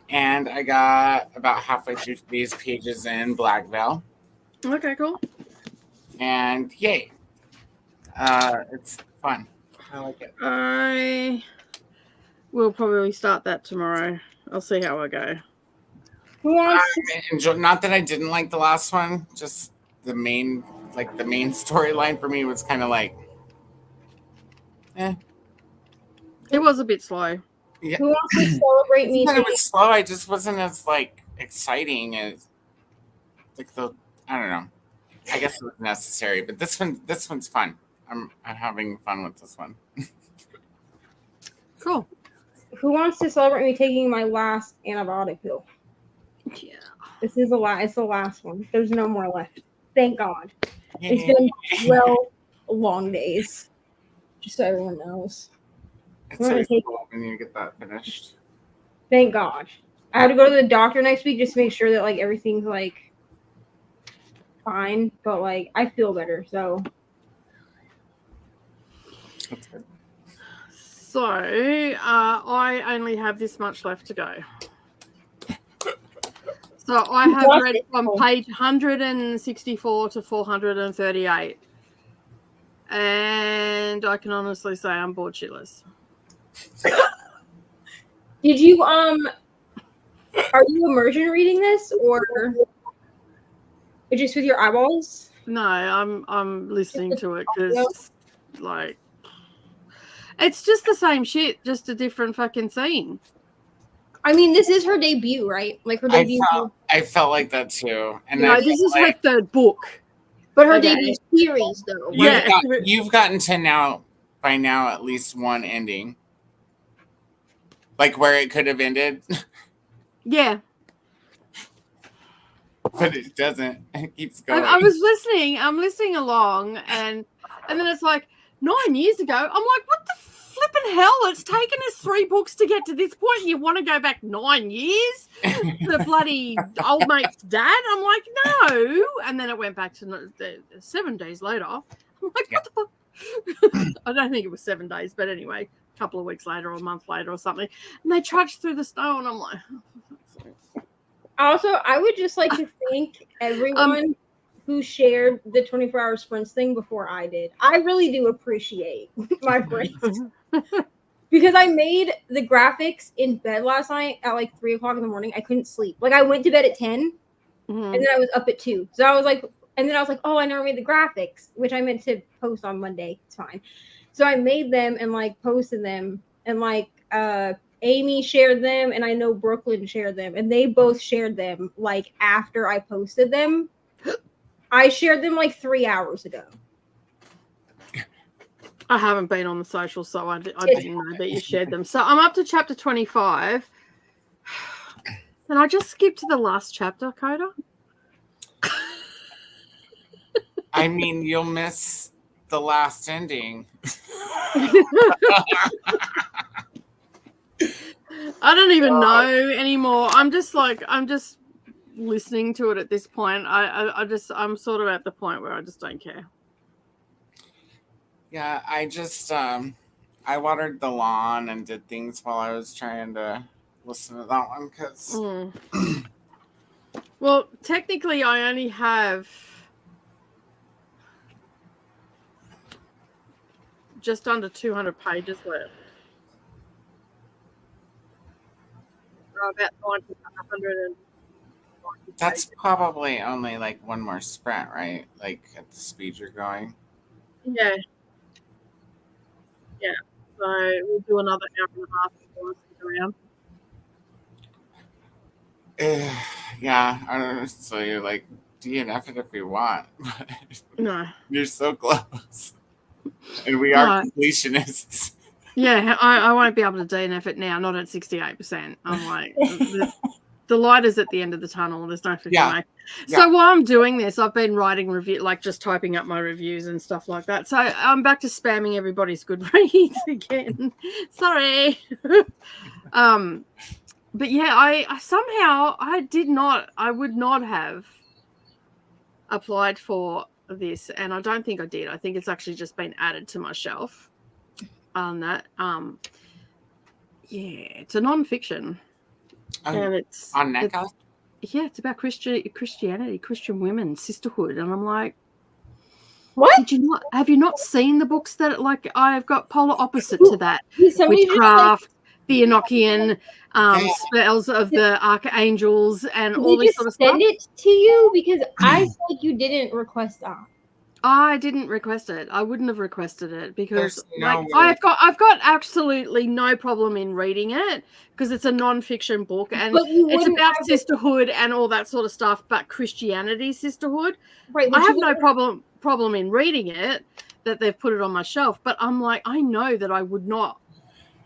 And I got about halfway through these pages in Black Veil. Okay, cool. And yay. It's fun. I like it. I will probably start that tomorrow. I'll see how I go. Not that I didn't like the last one, just the main storyline for me was kind of like, It was a bit slow. Yeah. Who wants to celebrate me? It was slow. I just wasn't as exciting as I don't know. I guess it was necessary, but this one's fun. I'm having fun with this one. Cool. Who wants to celebrate me taking my last antibiotic pill? Yeah. This is it's the last one. There's no more left. Thank God. Yay. It's been 12 long days. Just so everyone knows. It's always cool when you get that finished. Thank God. I have to go to the doctor next week just to make sure that everything's fine. But I feel better, so. That's good. So I only have this much left to go. So I have read from page 164 to 438. And I can honestly say I'm bored shitless. Did you are you immersion reading this or just with your eyeballs? No, I'm listening to it because it's just the same shit, just a different fucking scene. I mean, this is her debut, right? Her debut. I felt like that too. And no, this is her third book. But her debut series, though. You've gotten to by now at least one ending. Where it could have ended. Yeah. But it doesn't. It keeps going. I was listening. I'm listening along, and then it's 9 years ago. I'm like, what the flipping hell? It's taken us 3 books to get to this point. And you want to go back 9 years? The bloody old mate's dad? I'm like, no. And then it went back to 7 days later. I'm like, what the fuck? I don't think it was 7 days, but anyway, a couple of weeks later or a month later or something. And they trudged through the snow, and I'm like, Also, I would just like to thank everyone who shared the 24-hour sprints thing before I did. I really do appreciate my friends. Because I made the graphics in bed last night at 3 o'clock in the morning. I couldn't sleep. I went to bed at 10, and then I was up at 2. So I was oh, I never made the graphics, which I meant to post on Monday. It's fine. So I made them and posted them, and Amy shared them, and I know Brooklyn shared them, and they both shared them after I posted them. I shared them 3 hours ago. I haven't been on the socials, so I didn't know that you shared them. So I'm up to chapter 25. And I just skipped to the last chapter, Coda. I mean, you'll miss the last ending. I don't even know anymore. I'm just listening to it at this point. I'm sort of at the point where I just don't care. Yeah, I just I watered the lawn and did things while I was trying to listen to that one because Well, technically, I only have just under 200 pages left. About 100 that's probably only like one more sprint, right? Like at the speed you're going. Yeah. Yeah. So we'll do another hour and a half before I sit around. Yeah, I don't know. So you're like DNF it if you want, but No. you're so close, and we are No. completionists. Yeah, I won't be able to DNF it now, not at 68%. I'm like, the light is at the end of the tunnel. There's no freaking way. So while I'm doing this, I've been writing review, like just typing up my reviews and stuff like that. So I'm back to spamming everybody's Goodreads again. Sorry. But yeah, I somehow I would not have applied for this, and I don't think I did. I think it's actually just been added to my shelf on that. Yeah, it's a non-fiction. And it's on NECA? Yeah, it's about Christianity, Christian women, sisterhood. And I'm like, What? Have you not seen the books that, like, I've got polar opposite to that? Witchcraft, the Enochian, spells of the archangels, and all this sort of stuff. Send it to you because I feel like you didn't request that. I didn't request it. I wouldn't have requested it because I've got absolutely no problem in reading it because it's a non-fiction book and it's about sisterhood and all that sort of stuff, but Christianity sisterhood. Right. I have no problem in reading it that they've put it on my shelf, but I'm like, I know that I would not.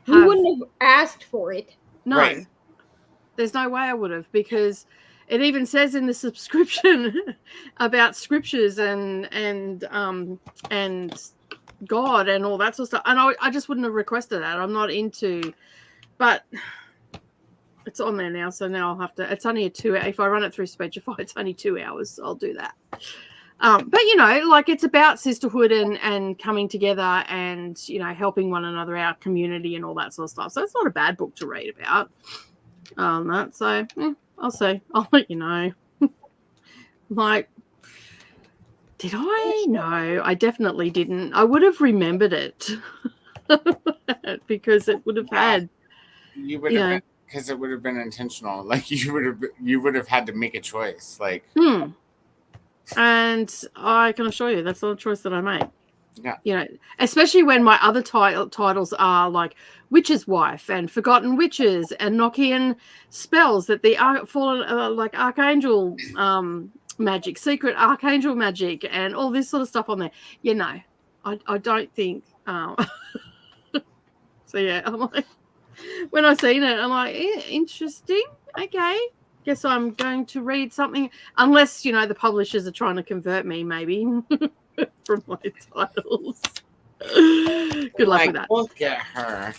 You wouldn't have asked for it. No. Right. There's no way I would have because it even says in the subscription about scriptures and God and all that sort of stuff. And I just wouldn't have requested that. I'm not into, but it's on there now. So now I'll have to, it's only if I run it through Speechify, it's only 2 hours. I'll do that. But, you know, like it's about sisterhood and coming together and, you know, helping one another, our community and all that sort of stuff. So it's not a bad book to read about. So I'll see. I'll let you know. Like, did I? No, I definitely didn't. I would have remembered it because it would have had. You would have, because it would have been intentional. Like you would have had to make a choice. Like. And I can assure you, that's not a choice that I made. Yeah. You know, especially when my other titles are like Witch's Wife and Forgotten Witches and Enochian spells that the fallen like Archangel magic, secret Archangel magic, and all this sort of stuff on there. You know, I don't think. So yeah, I'm like, when I seen it, I'm like, interesting. Okay, guess I'm going to read something, unless you know the publishers are trying to convert me, maybe. From my titles. Good luck with that. Look at her.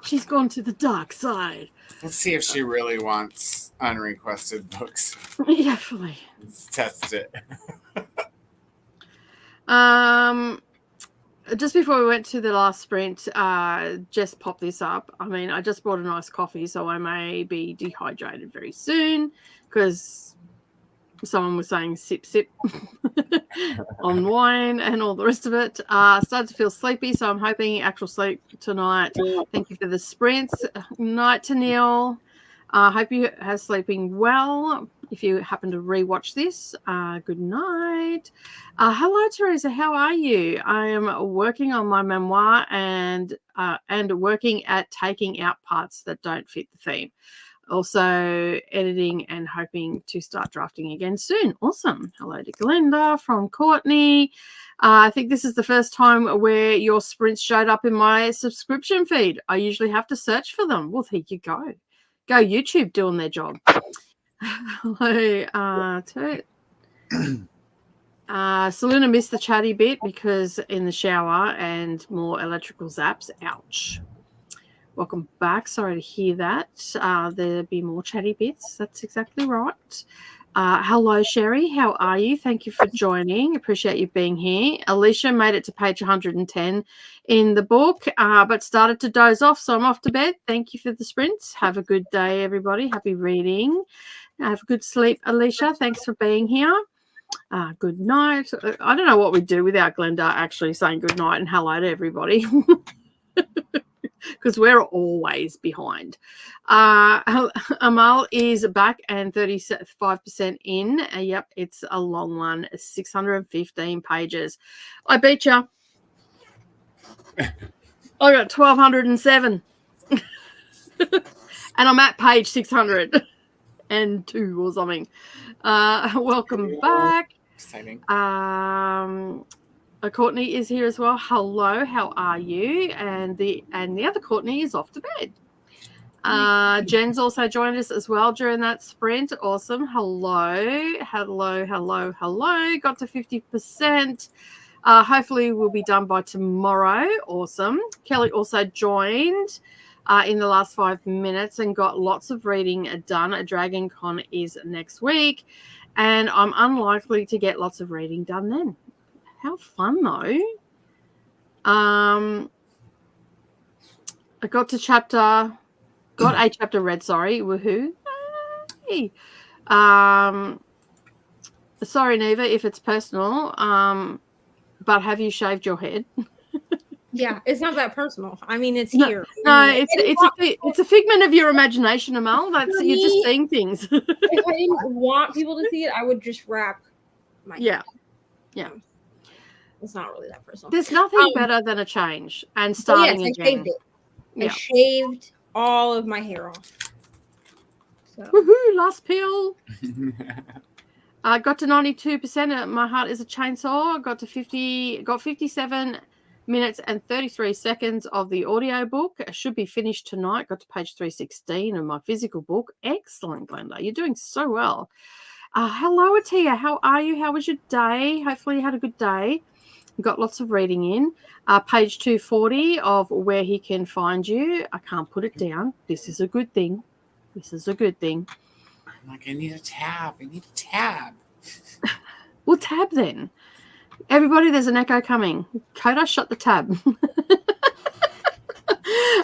She's gone to the dark side. Let's see if she really wants unrequested books. Yeah, fully. Let's test it. Just before we went to the last sprint, just pop this up. I mean, I just bought a nice coffee, so I may be dehydrated very soon because someone was saying sip on wine and all the rest of it. Started to feel sleepy, so I'm hoping actual sleep tonight. Thank you for the sprints. Night to Neil. Hope you are sleeping well. If you happen to rewatch this, good night. Hello, Teresa. How are you? I am working on my memoir and working at taking out parts that don't fit the theme. Also editing and hoping to start drafting again soon. Awesome. Hello to Glenda from Courtney. I think this is the first time where your sprints showed up in my subscription feed. I usually have to search for them. Well, there you go. Go YouTube doing their job. Hello to Selena missed the chatty bit because in the shower and more electrical zaps. Ouch. Welcome back. Sorry to hear that. There'll be more chatty bits. That's exactly right. Hello, Sherry. How are you? Thank you for joining. Appreciate you being here. Alicia made it to page 110 in the book, but started to doze off, so I'm off to bed. Thank you for the sprints. Have a good day, everybody. Happy reading. Have a good sleep, Alicia. Thanks for being here. Good night. I don't know what we'd do without Glenda actually saying good night and hello to everybody. Because we're always behind. Amal is back and 35% in. Yep, it's a long one, 615 pages. I beat you. I got 1,207. And I'm at page 602 or something. Welcome back. Exciting. Courtney is here as well. Hello, how are you? And the other Courtney is off to bed. Jen's also joined us as well during that sprint. Awesome. Hello. Got to 50%. Hopefully we'll be done by tomorrow. Awesome. Kelly also joined in the last 5 minutes and got lots of reading done. A Dragon Con is next week, and I'm unlikely to get lots of reading done then. How fun though. I got a chapter read, sorry. Woohoo. Hey. Sorry, Neva, if it's personal. But have you shaved your head? Yeah, it's not that personal. I mean, it's No, here. No, it's a figment of your imagination, Amal. You're just seeing things. If I didn't want people to see it, I would just wrap my head. Yeah. It's not really that personal. There's nothing better than a change and starting I again. shaved it. I shaved all of my hair off. So. Woohoo! Last peel. I got to 92%. My heart is a chainsaw. Got 57 minutes and 33 seconds of the audio book. It should be finished tonight. Got to page 316 of my physical book. Excellent, Glenda. You're doing so well. Hello, Atia. How are you? How was your day? Hopefully you had a good day. Got lots of reading in. Page 240 of Where He Can Find You. I can't put it down. This is a good thing. I'm like, I need a tab. We'll tab then. Everybody, there's an echo coming. Coda, shut the tab.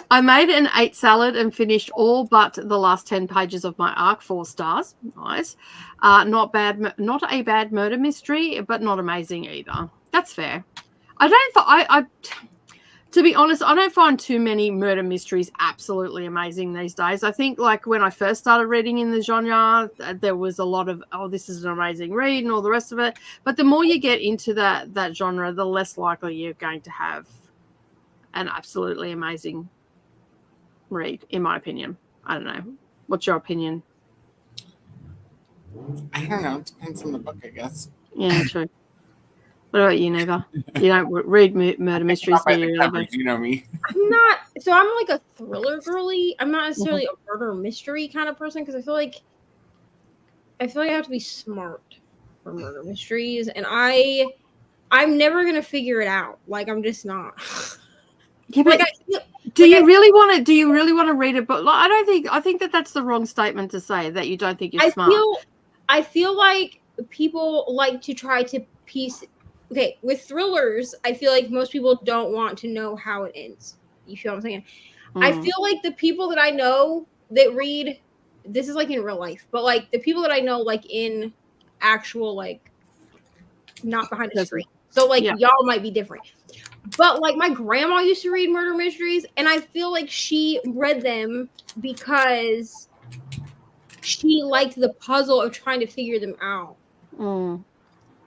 I made an 8 salad and finished all but the last 10 pages of my arc. 4 stars. Nice. Not a bad murder mystery, but not amazing either. That's fair. To be honest, I don't find too many murder mysteries absolutely amazing these days. I think like when I first started reading in the genre, there was a lot of, this is an amazing read and all the rest of it. But the more you get into that genre, the less likely you're going to have an absolutely amazing read, in my opinion. I don't know. What's your opinion? I don't know. It depends on the book, I guess. Yeah, true. What about you, Neva? You don't read murder mysteries, do you? You know me. I'm like a thriller girly. I'm not necessarily a murder mystery kind of person because I feel like I have to be smart for murder mysteries, and I'm never gonna figure it out. Like I'm just not. Yeah, but do you really want to read a book? Like, I think that's the wrong statement to say, that you don't think you're smart. I feel like people like to try to piece. Okay, with thrillers, I feel like most people don't want to know how it ends. You feel what I'm saying? I feel like the people that I know that read, this is like in real life, but like the people that I know, like in actual, like not behind the screen. So like y'all might be different. But like my grandma used to read murder mysteries, and I feel like she read them because she liked the puzzle of trying to figure them out.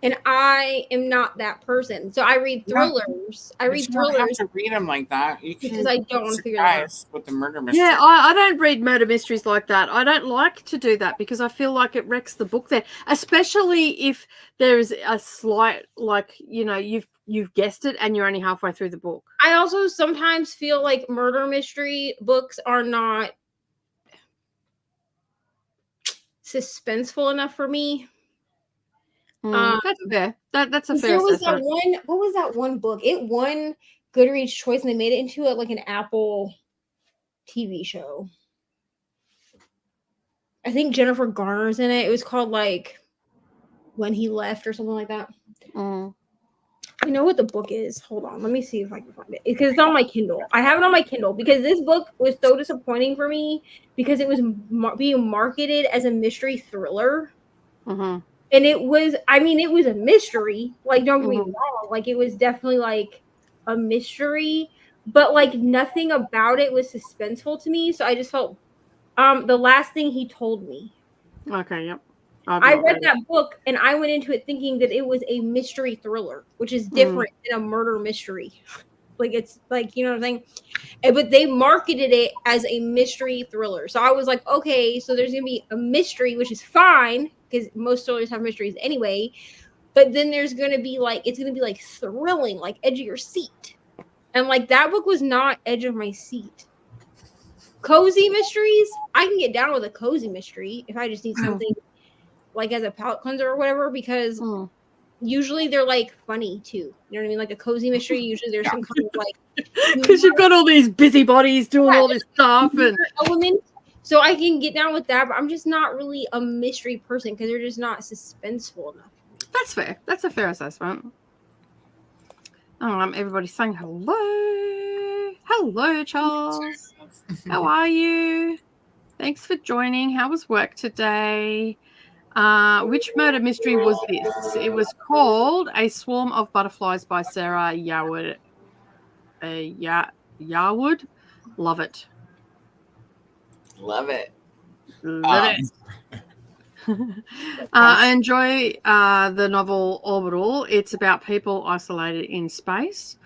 And I am not that person. So I read thrillers. You don't have to read them like that. You can, because I don't want to figure them out. With the murder mystery. Yeah, I don't read murder mysteries like that. I don't like to do that because I feel like it wrecks the book there, especially if there is a slight, like, you know, you've guessed it and you're only halfway through the book. I also sometimes feel like murder mystery books are not suspenseful enough for me. That's fair. That's a fair assessment. What was that one book? It won Goodreads choice and they made it into like an Apple TV show. I think Jennifer Garner's in it. It was called like When He Left or something like that. Mm. I know what the book is. Hold on, let me see if I can find it because it's on my Kindle. I have it on my Kindle because this book was so disappointing for me because it was being marketed as a mystery thriller. Mm-hmm. And it was, I mean, it was a mystery. Like, don't get me Mhm. wrong. Like, it was definitely like a mystery, but like nothing about it was suspenseful to me. So I just felt the last thing he told me. Okay, yep. I've I not read read it. that book and I went into it thinking that it was a mystery thriller, which is different than a murder mystery. Like, it's like, you know what I'm saying? But they marketed it as a mystery thriller. So I was like, okay, so there's gonna be a mystery, which is fine because most stories have mysteries anyway. But then there's gonna be like, it's gonna be like thrilling, like edge of your seat. And like that book was not edge of my seat. Cozy mysteries, I can get down with a cozy mystery if I just need something like as a palate cleanser or whatever, because Mm. usually they're like funny too. You know what I mean? Like a cozy mystery, usually there's some kind of like Because you've got all these busybodies doing all this stuff and element. So I can get down with that, but I'm just not really a mystery person because they're just not suspenseful enough. that's fair. That's a fair assessment. Everybody's saying hello. Hello, Charles. How are you? Thanks for joining. How was work today? Which murder mystery was this? It was called A Swarm of Butterflies by Sarah Yarwood. Yarwood? Love it. Love it. Love it. I enjoy the novel Orbital. It's about people isolated in space.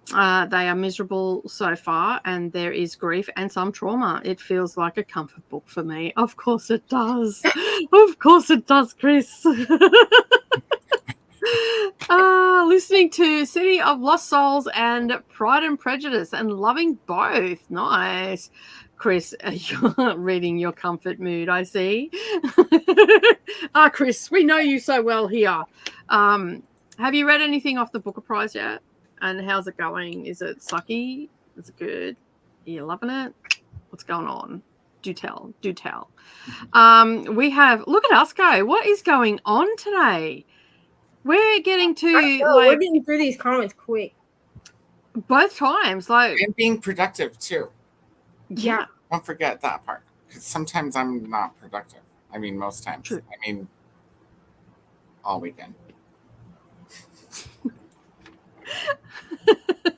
They are miserable so far, and there is grief and some trauma. It feels like a comfort book for me. Of course it does. Of course it does, Chris. Listening to City of Lost Souls and Pride and Prejudice and loving both. Nice. Chris, you're reading your comfort mood, I see. Chris, we know you so well here. Have you read anything off the Booker Prize yet? And how's it going? Is it sucky? Is it good? Are you loving it? What's going on? Do tell. Do tell. We have, look at us go. What is going on today? We're getting to we're getting through these comments quick. Both times, like, And being productive too. Yeah. Don't forget that part. Because sometimes I'm not productive. I mean, most times. True. I mean, all weekend.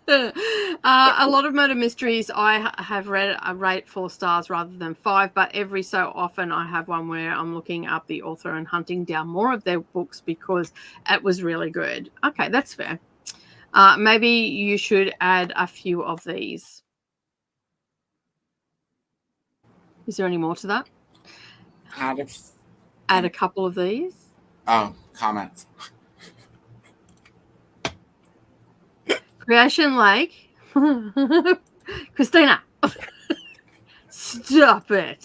A lot of murder mysteries I have read I rate 4 stars rather than 5, but every so often I have one where I'm looking up the author and hunting down more of their books because it was really good. Okay, that's fair. Maybe you should add a few of these. Is there any more to that? Add a couple of these. Oh, comments. Creation Lake. Christina. Stop it.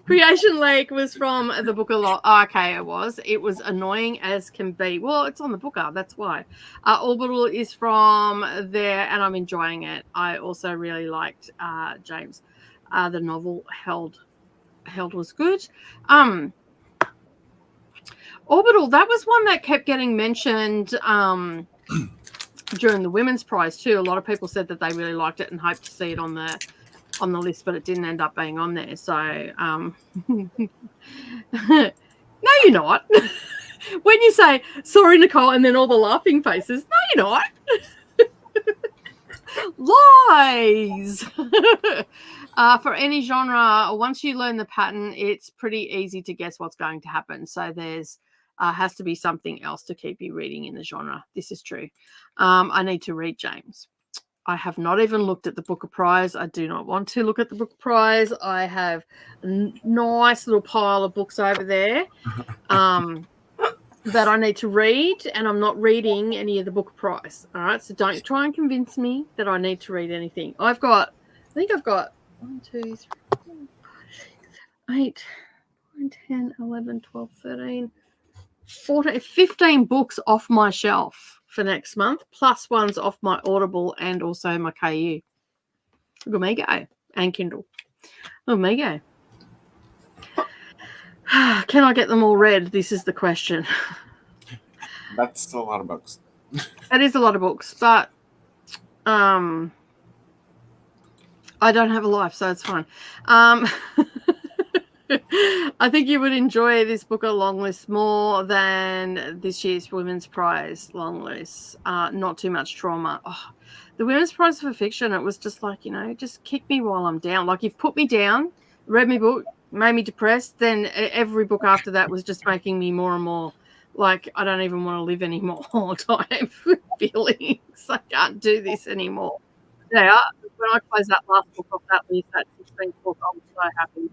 Creation Lake was from the Booker. Okay, it was annoying as can be. Well, it's on the Booker, that's why. Orbital is from there, and I'm enjoying it. I also really liked James. The novel Held was good. Orbital, that was one that kept getting mentioned during the Women's Prize too. A lot of people said that they really liked it and hoped to see it on the list, but it didn't end up being on there. So no, you're not. When you say sorry, Nicole, and then all the laughing faces, no, you're not. Lies. For any genre, once you learn the pattern, it's pretty easy to guess what's going to happen. So there's has to be something else to keep you reading in the genre. This is true. I need to read James. I have not even looked at the Booker Prize. I do not want to look at the Booker Prize. I have a nice little pile of books over there that I need to read, and I'm not reading any of the Booker Prize. All right, so don't try and convince me that I need to read anything. I think I've got 1, 2, 3, 4, 5, 6, 8, 9, 10, 11, 12, 13, 14, 15 books off my shelf for next month, plus ones off my Audible and also my KU. Look at me go. And Kindle. Oh, me go. Can I get them all read? This is the question. That's still a lot of books. It is a lot of books, but I don't have a life, so it's fine. I think you would enjoy this book of long list more than this year's Women's Prize long list. Not too much trauma. Oh, the Women's Prize for Fiction, it was just like, just kick me while I'm down. Like, you've put me down, read my book, made me depressed, then every book after that was just making me more and more like I don't even want to live anymore type feelings. I can't do this anymore. Yeah, when I closed that last book off that list, that 16th book, I was so happy.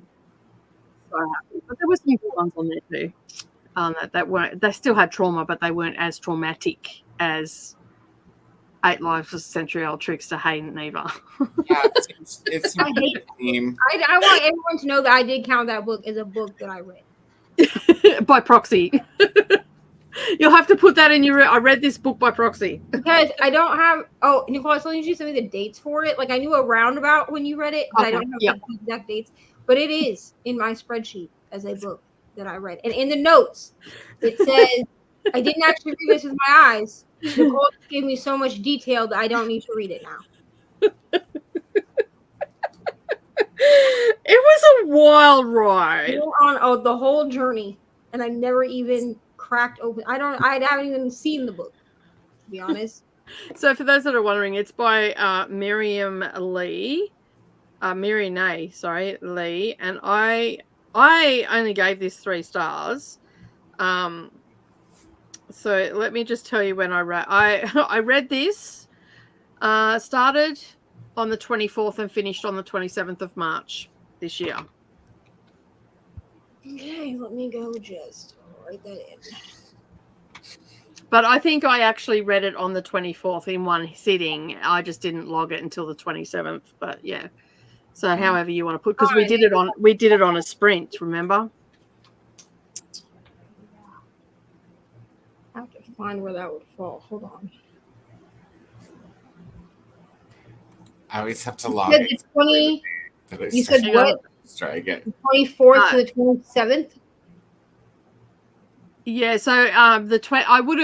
But there were some good ones on there too. That weren't. They still had trauma, but they weren't as traumatic as 8 Lives of a Century-Old Trickster. Hayden neither. Yeah, it's I hate a theme. I want everyone to know that I did count that book as a book that I read. By proxy. You'll have to put that in your. I read this book by proxy because I don't have. Oh, Nicole, I still need you to send me the dates for it. Like I knew a roundabout when you read it, but I don't have the exact dates. But it is in my spreadsheet as a book that I read, and in the notes it says I didn't actually read this with my eyes. Nicole gave me so much detail that I don't need to read it now. It was a wild ride. On the whole journey, and I never even cracked open. I haven't even seen the book, to be honest. So for those that are wondering, it's by Miriam Lee, Lee, and I only gave this 3 stars. So let me just tell you when I read. I read this, started on the 24th and finished on the 27th of March this year. Okay, let me go just write that in. But I think I actually read it on the 24th in one sitting. I just didn't log it until the 27th. But yeah, so however you want to put, because we did it on a sprint. Remember? I have to find where that would fall. Hold on. I always have to log it. 20. You said what? Let's try again. 24th to the 27th. Yeah, so I would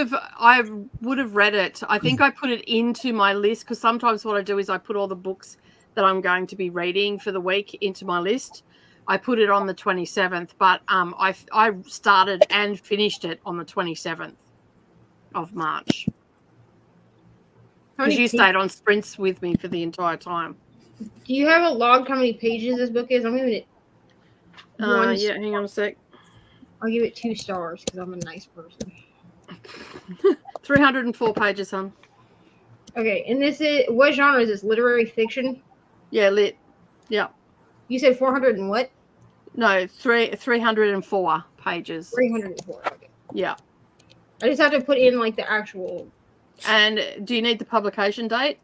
have read it. I think I put it into my list because sometimes what I do is I put all the books that I'm going to be reading for the week into my list. I put it on the 27th, but I started and finished it on the 27th of March. Because you stayed on sprints with me for the entire time. Do you have a log how many pages this book is? I'm giving it yeah, hang on a sec. I'll give it 2 stars because I'm a nice person. 304 pages, hon. Okay, and this is what genre is this? Literary fiction? Yeah, lit. Yeah. You said 400 and what? No, 304 pages. 304. Okay. Yeah. I just have to put in like the actual. And do you need the publication date?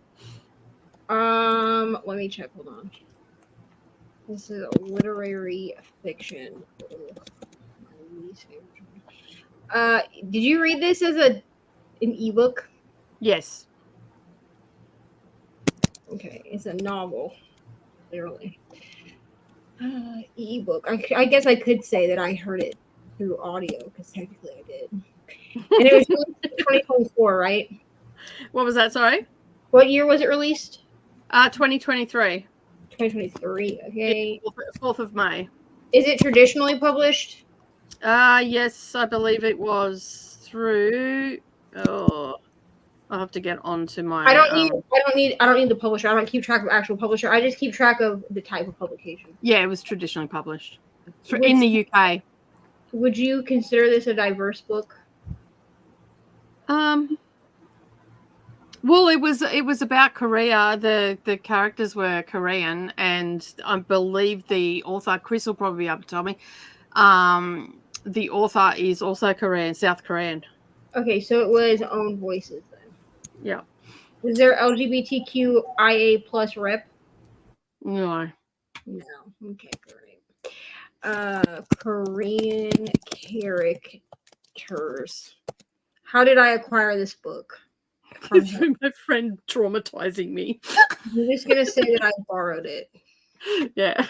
Let me check. Hold on. This is a literary fiction. Did you read this as an ebook? Yes. Okay, it's a novel, literally. Ebook. I guess I could say that I heard it through audio because technically I did. And it was released in 2024, right? What was that? Sorry. What year was it released? 2023. 2023. Okay. 4th of May. Is it traditionally published? Yes, I believe it was through. Oh, I'll have to get onto my. I don't need the publisher. I don't keep track of actual publisher. I just keep track of the type of publication. Yeah, it was traditionally published in the UK. Would you consider this a diverse book? Well, it was about Korea. The characters were Korean, and I believe the author, Chris will probably be able to tell me. The author is also Korean, South Korean. Okay, so it was own voices then. Yeah. Was there LGBTQIA plus rep? No. No. Okay, great. Korean characters. How did I acquire this book? Through my friend traumatizing me. I'm just gonna say that I borrowed it. Yeah.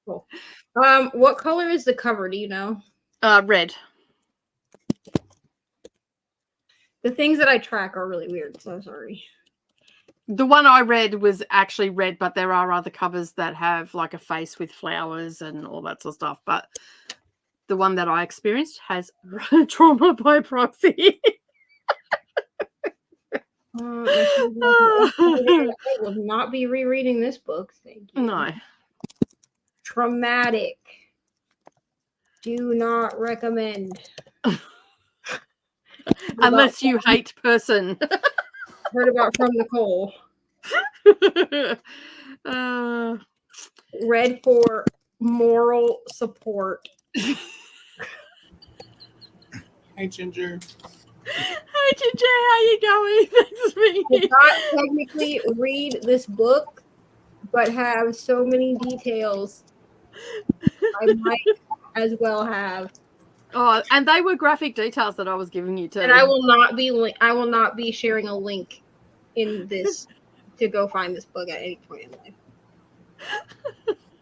Cool. What color is the cover? Do you know? Red. The things that I track are really weird, so sorry. The one I read was actually red, but there are other covers that have like a face with flowers and all that sort of stuff. But the one that I experienced has trauma by proxy. I will not be rereading this book. Thank you. No. Traumatic. Do not recommend. Unless you hate person. Heard about from Nicole. Read for moral support. Hi, Ginger. Hi, Ginger. How you going? Thanks for being Did here. not technically read this book, but have so many details. I might as well have. Oh, and they were graphic details that I was giving you too. And I will not be sharing a link in this to go find this book at any point in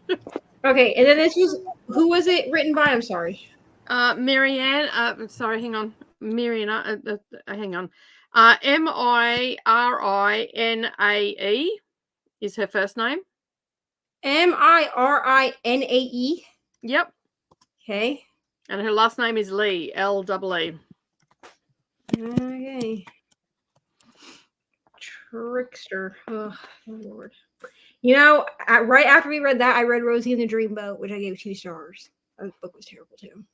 life. Okay, and then who was it written by? I'm sorry. Marianne. Sorry, hang on. Marianne. Hang on. Mirinae is her first name. Mirinae. Yep. Okay. And her last name is Lee. L-E-E. Okay. Trickster. Oh, Lord. You know, right after we read that, I read Rosie and the Dreamboat, which I gave 2 stars. That book was terrible too.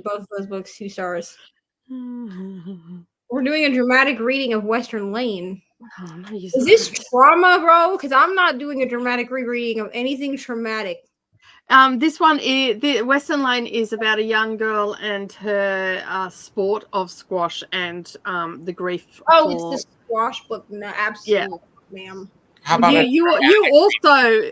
Both of those books 2 stars. We're doing a dramatic reading of Western Lane. Oh, no, is this trauma, bro? Because I'm not doing a dramatic rereading of anything traumatic. This one is the Western Lane is about a young girl and her sport of squash and the grief. It's the squash book. No, absolutely, ma'am. How about you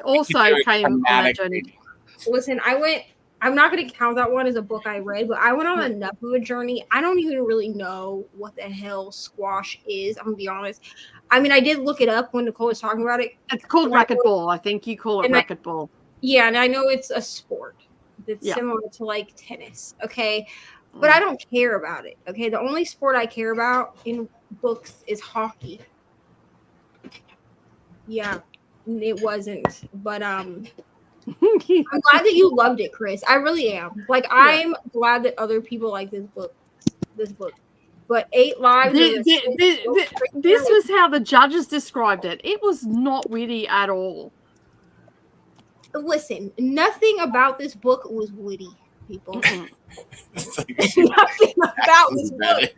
also came on that journey. Listen, I'm not going to count that one as a book I read, but I went on enough of a journey. I don't even really know what the hell squash is. I'm going to be honest. I mean, I did look it up when Nicole was talking about it. It's called racquetball. I think you call it racquetball. Yeah, and I know it's a sport. It's similar to like tennis, okay? But I don't care about it, okay? The only sport I care about in books is hockey. Yeah, it wasn't. But I'm glad that you loved it, Chris. I really am. Like, I'm glad that other people like this book. But 8 Lives. This was how the judges described it. It was not witty at all. Listen, nothing about this book was witty, people. Like nothing about this book.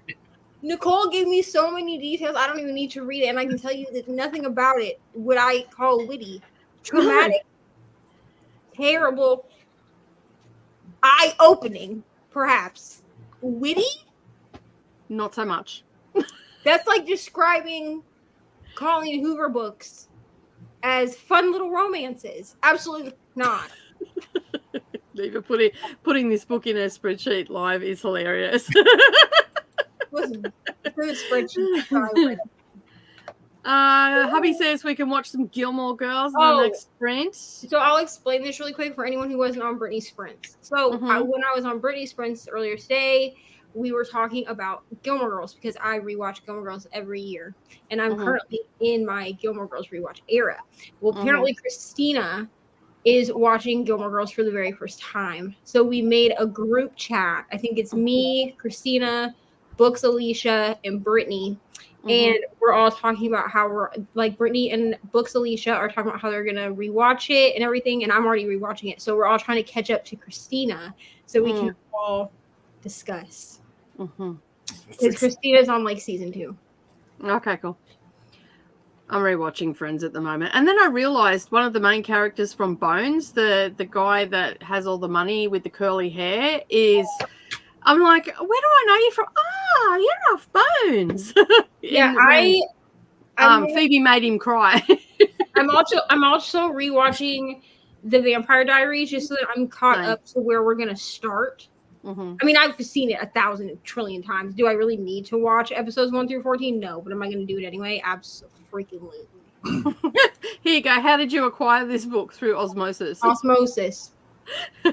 Nicole gave me so many details. I don't even need to read it, and I can tell you that nothing about it would I call witty, traumatic, terrible, eye-opening, perhaps. Witty? Not so much. That's like describing Colleen Hoover books as fun little romances. Absolutely not. Even putting this book in a spreadsheet live is hilarious. Hubby says we can watch some Gilmore Girls in the next sprint. So I'll explain this really quick for anyone who wasn't on Brittany's sprints. So when I was on Brittany's sprints earlier today, we were talking about Gilmore Girls because I rewatch Gilmore Girls every year, and I'm currently in my Gilmore Girls rewatch era. Well, apparently Christina is watching Gilmore Girls for the very first time, so we made a group chat. I think it's me, Christina, Books Alicia, and Brittany, and we're all talking about how we're like Brittany and Books Alicia are talking about how they're gonna rewatch it and everything, and I'm already rewatching it, so we're all trying to catch up to Christina so we can all discuss. Because Christina's on like season 2. Okay, cool. I'm rewatching Friends at the moment, and then I realized one of the main characters from Bones, the guy that has all the money with the curly hair, is. I'm like, where do I know you from? You're off Bones. Yeah, Phoebe made him cry. I'm also rewatching The Vampire Diaries just so that I'm caught up to where we're gonna start. I mean, I've seen it 1,000 trillion times. Do I really need to watch episodes 1 through 14? No, but am I going to do it anyway? Absolutely. Here you go. How did you acquire this book? Through osmosis. Osmosis. How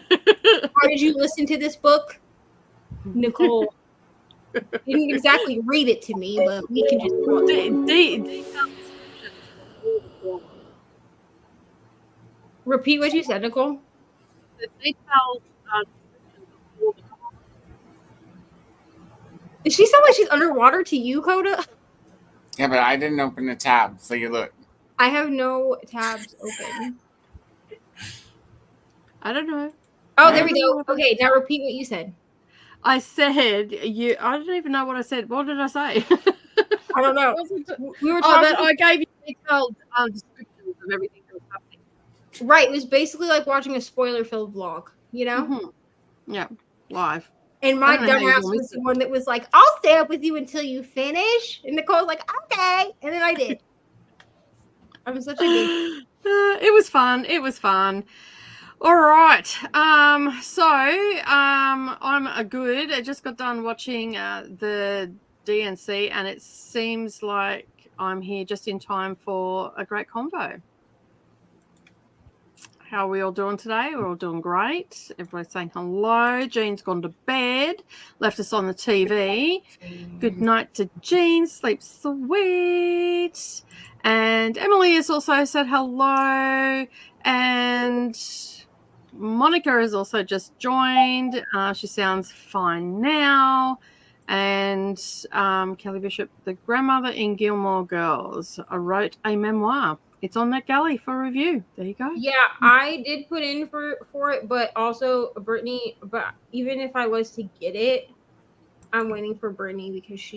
did you listen to this book, Nicole? You didn't exactly read it to me, but we can just repeat what you said, Nicole. The detailed descriptions of all the Does she sound like she's underwater to you, Coda? Yeah, but I didn't open a tab, so you look. I have no tabs open. I don't know. Oh, there we go. Okay, now repeat what you said. I said you. I don't even know what I said. What did I say? I don't know. We were Oh, talking. that I gave you detailed descriptions of everything that was happening. Right, it was basically like watching a spoiler-filled vlog, you know? Mm-hmm. Yeah, live. And my I don't know how you dumbass gonna miss was the it. one that was like, I'll stay up with you until you finish. And Nicole's like, okay. And then I did. I'm such a big. It was fun. It was fun. All right. I'm a good. I just got done watching the DNC, and it seems like I'm here just in time for a great convo. How are we all doing today? We're all doing great. Everybody's saying hello. Jean's gone to bed, left us on the TV. Good night to Jean. Sleep sweet. And Emily has also said hello. And Monica has also just joined. She sounds fine now. And Kelly Bishop, the grandmother in Gilmore Girls, I wrote a memoir. It's on that galley for review. There you go. Yeah, I did put in for it, but also Brittany. But even if I was to get it, I'm waiting for Brittany because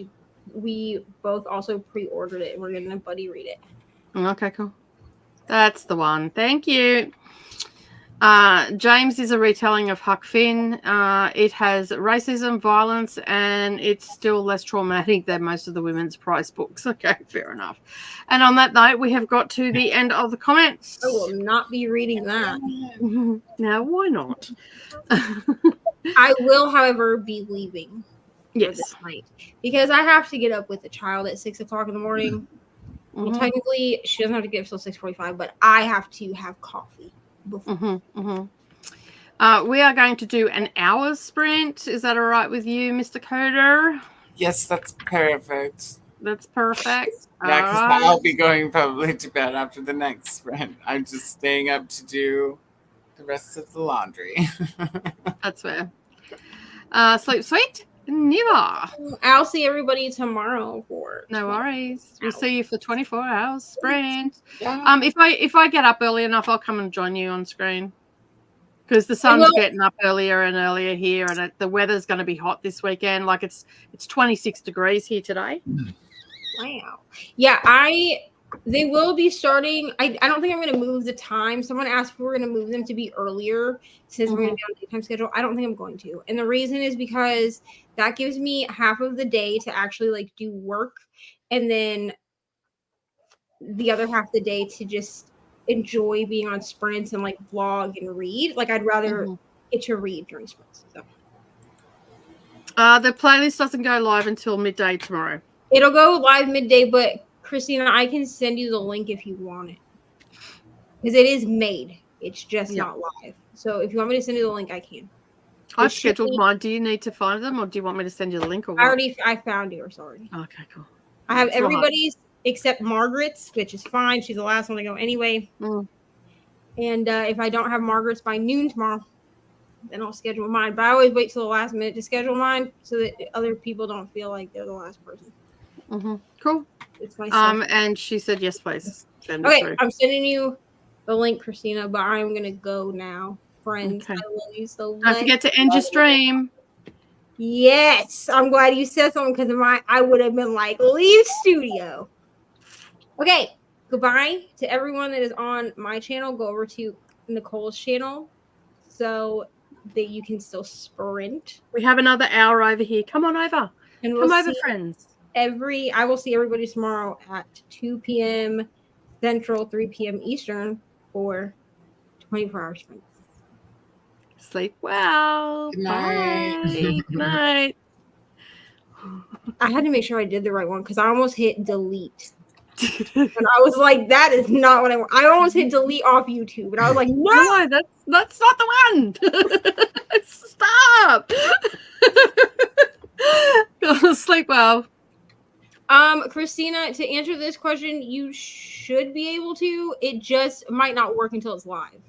we both also pre-ordered it and we're gonna buddy read it. Okay, cool. That's the one. Thank you. James is a retelling of Huck Finn. It has racism, violence, and it's still less traumatic than most of the women's prize books. Okay, fair enough. And on that note, we have got to the end of the comments. I will not be reading that. Now, why not? I will, however, be leaving. Yes. This night because I have to get up with the child at 6 o'clock in the morning. Well, technically, she doesn't have to get up till 6:45, but I have to have coffee before. We are going to do an hour sprint. Is that all right with you, Mr. Coder? Yes, that's perfect. That's perfect. Yeah, because I'll be going probably to bed after the next sprint. I'm just staying up to do the rest of the laundry. That's fair. Sleep sweet. Never. I'll see everybody tomorrow for. No worries. We'll see you for 24 hours sprint. Yeah. If I get up early enough, I'll come and join you on screen. Because the sun's getting up earlier and earlier here, and the weather's going to be hot this weekend. Like it's 26 degrees here today. Wow. Yeah, they will be starting. I don't think I'm going to move the time. Someone asked if we're going to move them to be earlier since we're going to be on a daytime schedule. I don't think I'm going to. And the reason is because that gives me half of the day to actually like do work, and then the other half of the day to just enjoy being on sprints and like vlog and read. Like I'd rather get to read during sprints. So the playlist doesn't go live until midday tomorrow. It'll go live midday, but Christina, I can send you the link if you want it. Because it is made. It's just not live. So if you want me to send you the link, I can. I've scheduled mine. Do you need to find them, or do you want me to send you the link? Or what? I found yours already. Okay, cool. I have everybody's except Margaret's, which is fine. She's the last one to go anyway. And if I don't have Margaret's by noon tomorrow, then I'll schedule mine. But I always wait till the last minute to schedule mine so that other people don't feel like they're the last person. Cool. It's my stuff. And she said yes, please. Okay, I'm sending you the link, Christina, but I'm gonna go now. Friends, I love you so much. Don't forget to end your stream. Yes, I'm glad you said something because I would have been like, leave studio. Okay, goodbye to everyone that is on my channel. Go over to Nicole's channel so that you can still sprint. We have another hour over here. Come on over. And Come over, friends. I will see everybody tomorrow at 2 p.m. Central, 3 p.m. Eastern for 24-hour sprints. Sleep well. Good night. Bye. Good night. I had to make sure I did the right one because I almost hit delete. And I was like, that is not what I want. I almost hit delete off YouTube, and I was like, no. No, that's not the one. Stop. Go sleep well. Christina, to answer this question, you should be able to. It just might not work until it's live.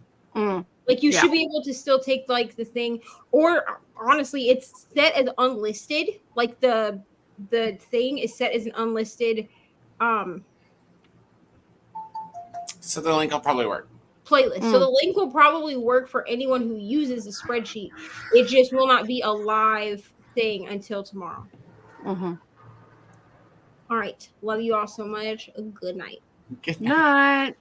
Like you should be able to still take like the thing, or honestly, it's set as unlisted. Like the thing is set as an unlisted So the link will probably work. playlist. So the link will probably work for anyone who uses the spreadsheet. It just will not be a live thing until tomorrow. All right. Love you all so much. Good night. Good night.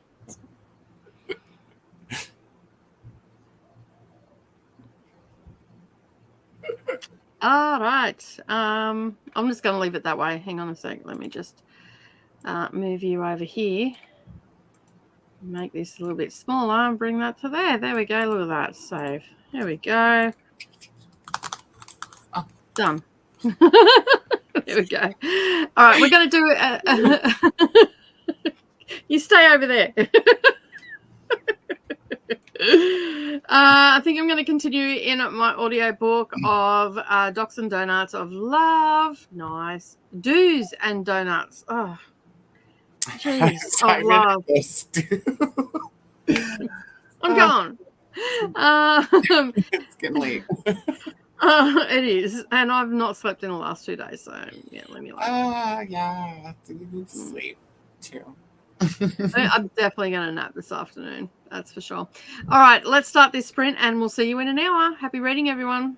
All right. I'm just going to leave it that way. Hang on a sec. Let me just move you over here. Make this a little bit smaller and bring that to there. There we go. Look at that. Save. There we go. Oh. Done. There we go. All right. We're going to do you stay over there. I think I'm going to continue in my audio book of Docs and Donuts of Love. Nice. Do's and Donuts. Oh, jeez. Of love. I'm gone. It's getting late. It is. And I've not slept in the last 2 days. So, yeah, let me Yeah. You need to sleep too. I'm definitely going to nap this afternoon. That's for sure. All right, let's start this sprint and we'll see you in an hour. Happy reading, everyone.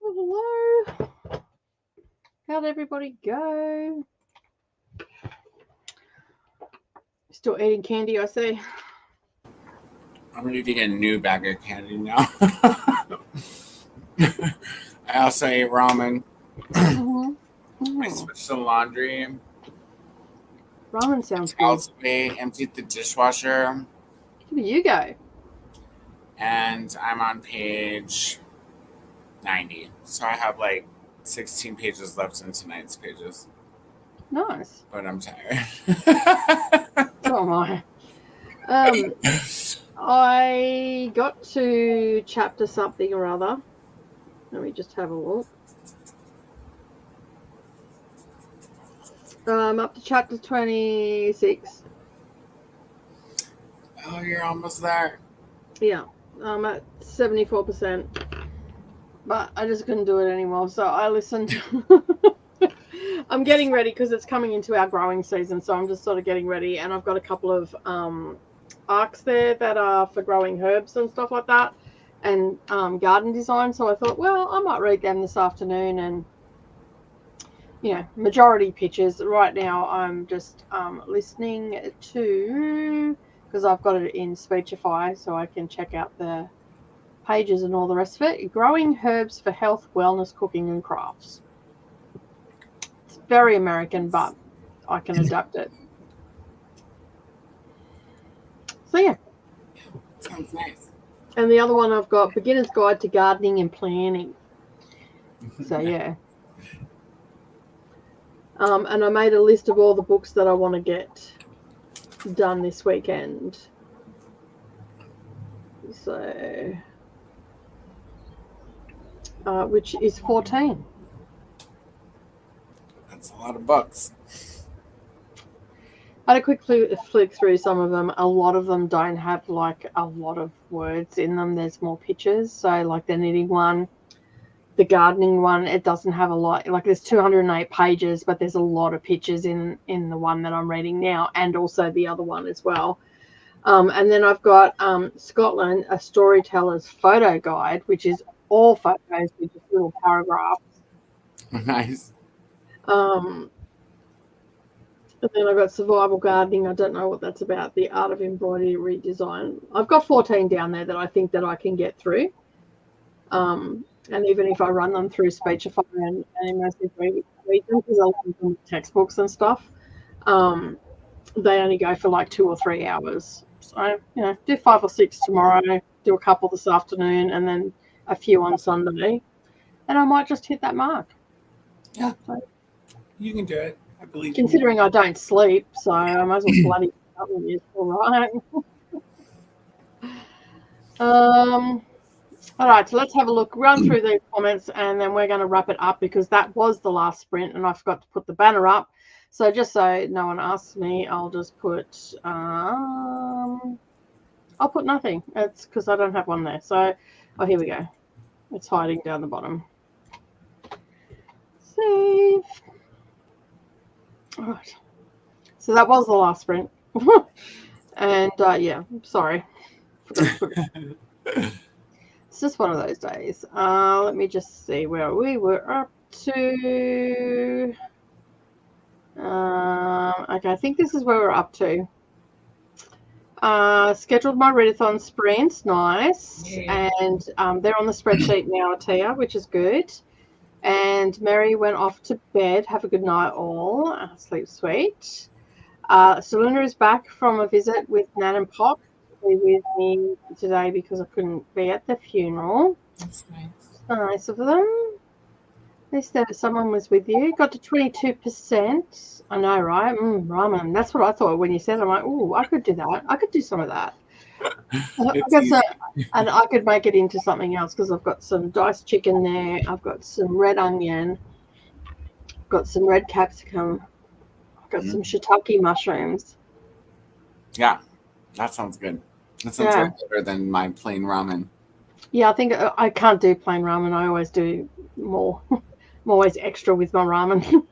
Hello. How'd everybody go? Still eating candy, I see. I'm going to get a new bag of candy now. I also ate ramen. I switched to laundry. Ramen sounds good. Also emptied the dishwasher. Here you go. And I'm on page 90. So I have like 16 pages left in tonight's pages. Nice. But I'm tired. So am I. I got to chapter something or other. Let me just have a look. Up to chapter 26. Oh, you're almost there. Yeah, I'm at 74%. But I just couldn't do it anymore, so I listened. I'm getting ready because it's coming into our growing season, so I'm just sort of getting ready. And I've got a couple of arcs there that are for growing herbs and stuff like that, and garden design. So I thought, well, I might read them this afternoon. And majority pictures. Right now I'm just listening to, because I've got it in Speechify so I can check out the pages and all the rest of it. Growing herbs for health, wellness, cooking and crafts. It's very American, but I can adapt it. So yeah. Sounds nice. And the other one I've got Beginner's Guide to Gardening and Planning. So yeah. And I made a list of all the books that I want to get done this weekend. So, which is 14. That's a lot of books. I had a quick flick through some of them. A lot of them don't have like a lot of words in them. There's more pictures. So like the knitting one. The gardening one, it doesn't have a lot. Like there's 208 pages, but there's a lot of pictures in the one that I'm reading now, and also the other one as well. And then I've got Scotland, a storyteller's photo guide, which is all photos with just little paragraphs. Nice. And then I've got survival gardening. I don't know what that's about. The art of embroidery redesign. I've got 14 down there that I think that I can get through. And even if I run them through Speechify and mostly read them, because I love them textbooks and stuff, they only go for like 2 or 3 hours. So, do 5 or 6 tomorrow, do a couple this afternoon, and then a few on Sunday. And I might just hit that mark. Yeah. So, you can do it. I believe considering I don't sleep, so I might as well bloody something useful, right? All right, so let's have a look, run through these comments, and then we're going to wrap it up because that was the last sprint and I forgot to put the banner up. So just so no one asks me, I'll just put, I'll put nothing. It's because I don't have one there. So, oh, here we go. It's hiding down the bottom. Save. All right. So that was the last sprint. And yeah, sorry. It's just one of those days. Let me just see where we were up to. Okay, I think this is where we're up to. Scheduled my readathon sprints, nice. Yeah. And they're on the spreadsheet now, Tia, which is good. And Mary went off to bed. Have a good night, all. Sleep sweet. Selena is back from a visit with Nan and Pop. With me today because I couldn't be at the funeral. That's nice. Nice of them. At least that someone was with you. Got to 22%. I know, right? Ramen. That's what I thought when you said. I'm like, oh, I could do that. I could do some of that. And I could make it into something else because I've got some diced chicken there. I've got some red onion. Got some red capsicum. I've got some shiitake mushrooms. Yeah, that sounds good. That sounds a lot better than my plain ramen. Yeah, I think I can't do plain ramen. I always do more. I'm always extra with my ramen.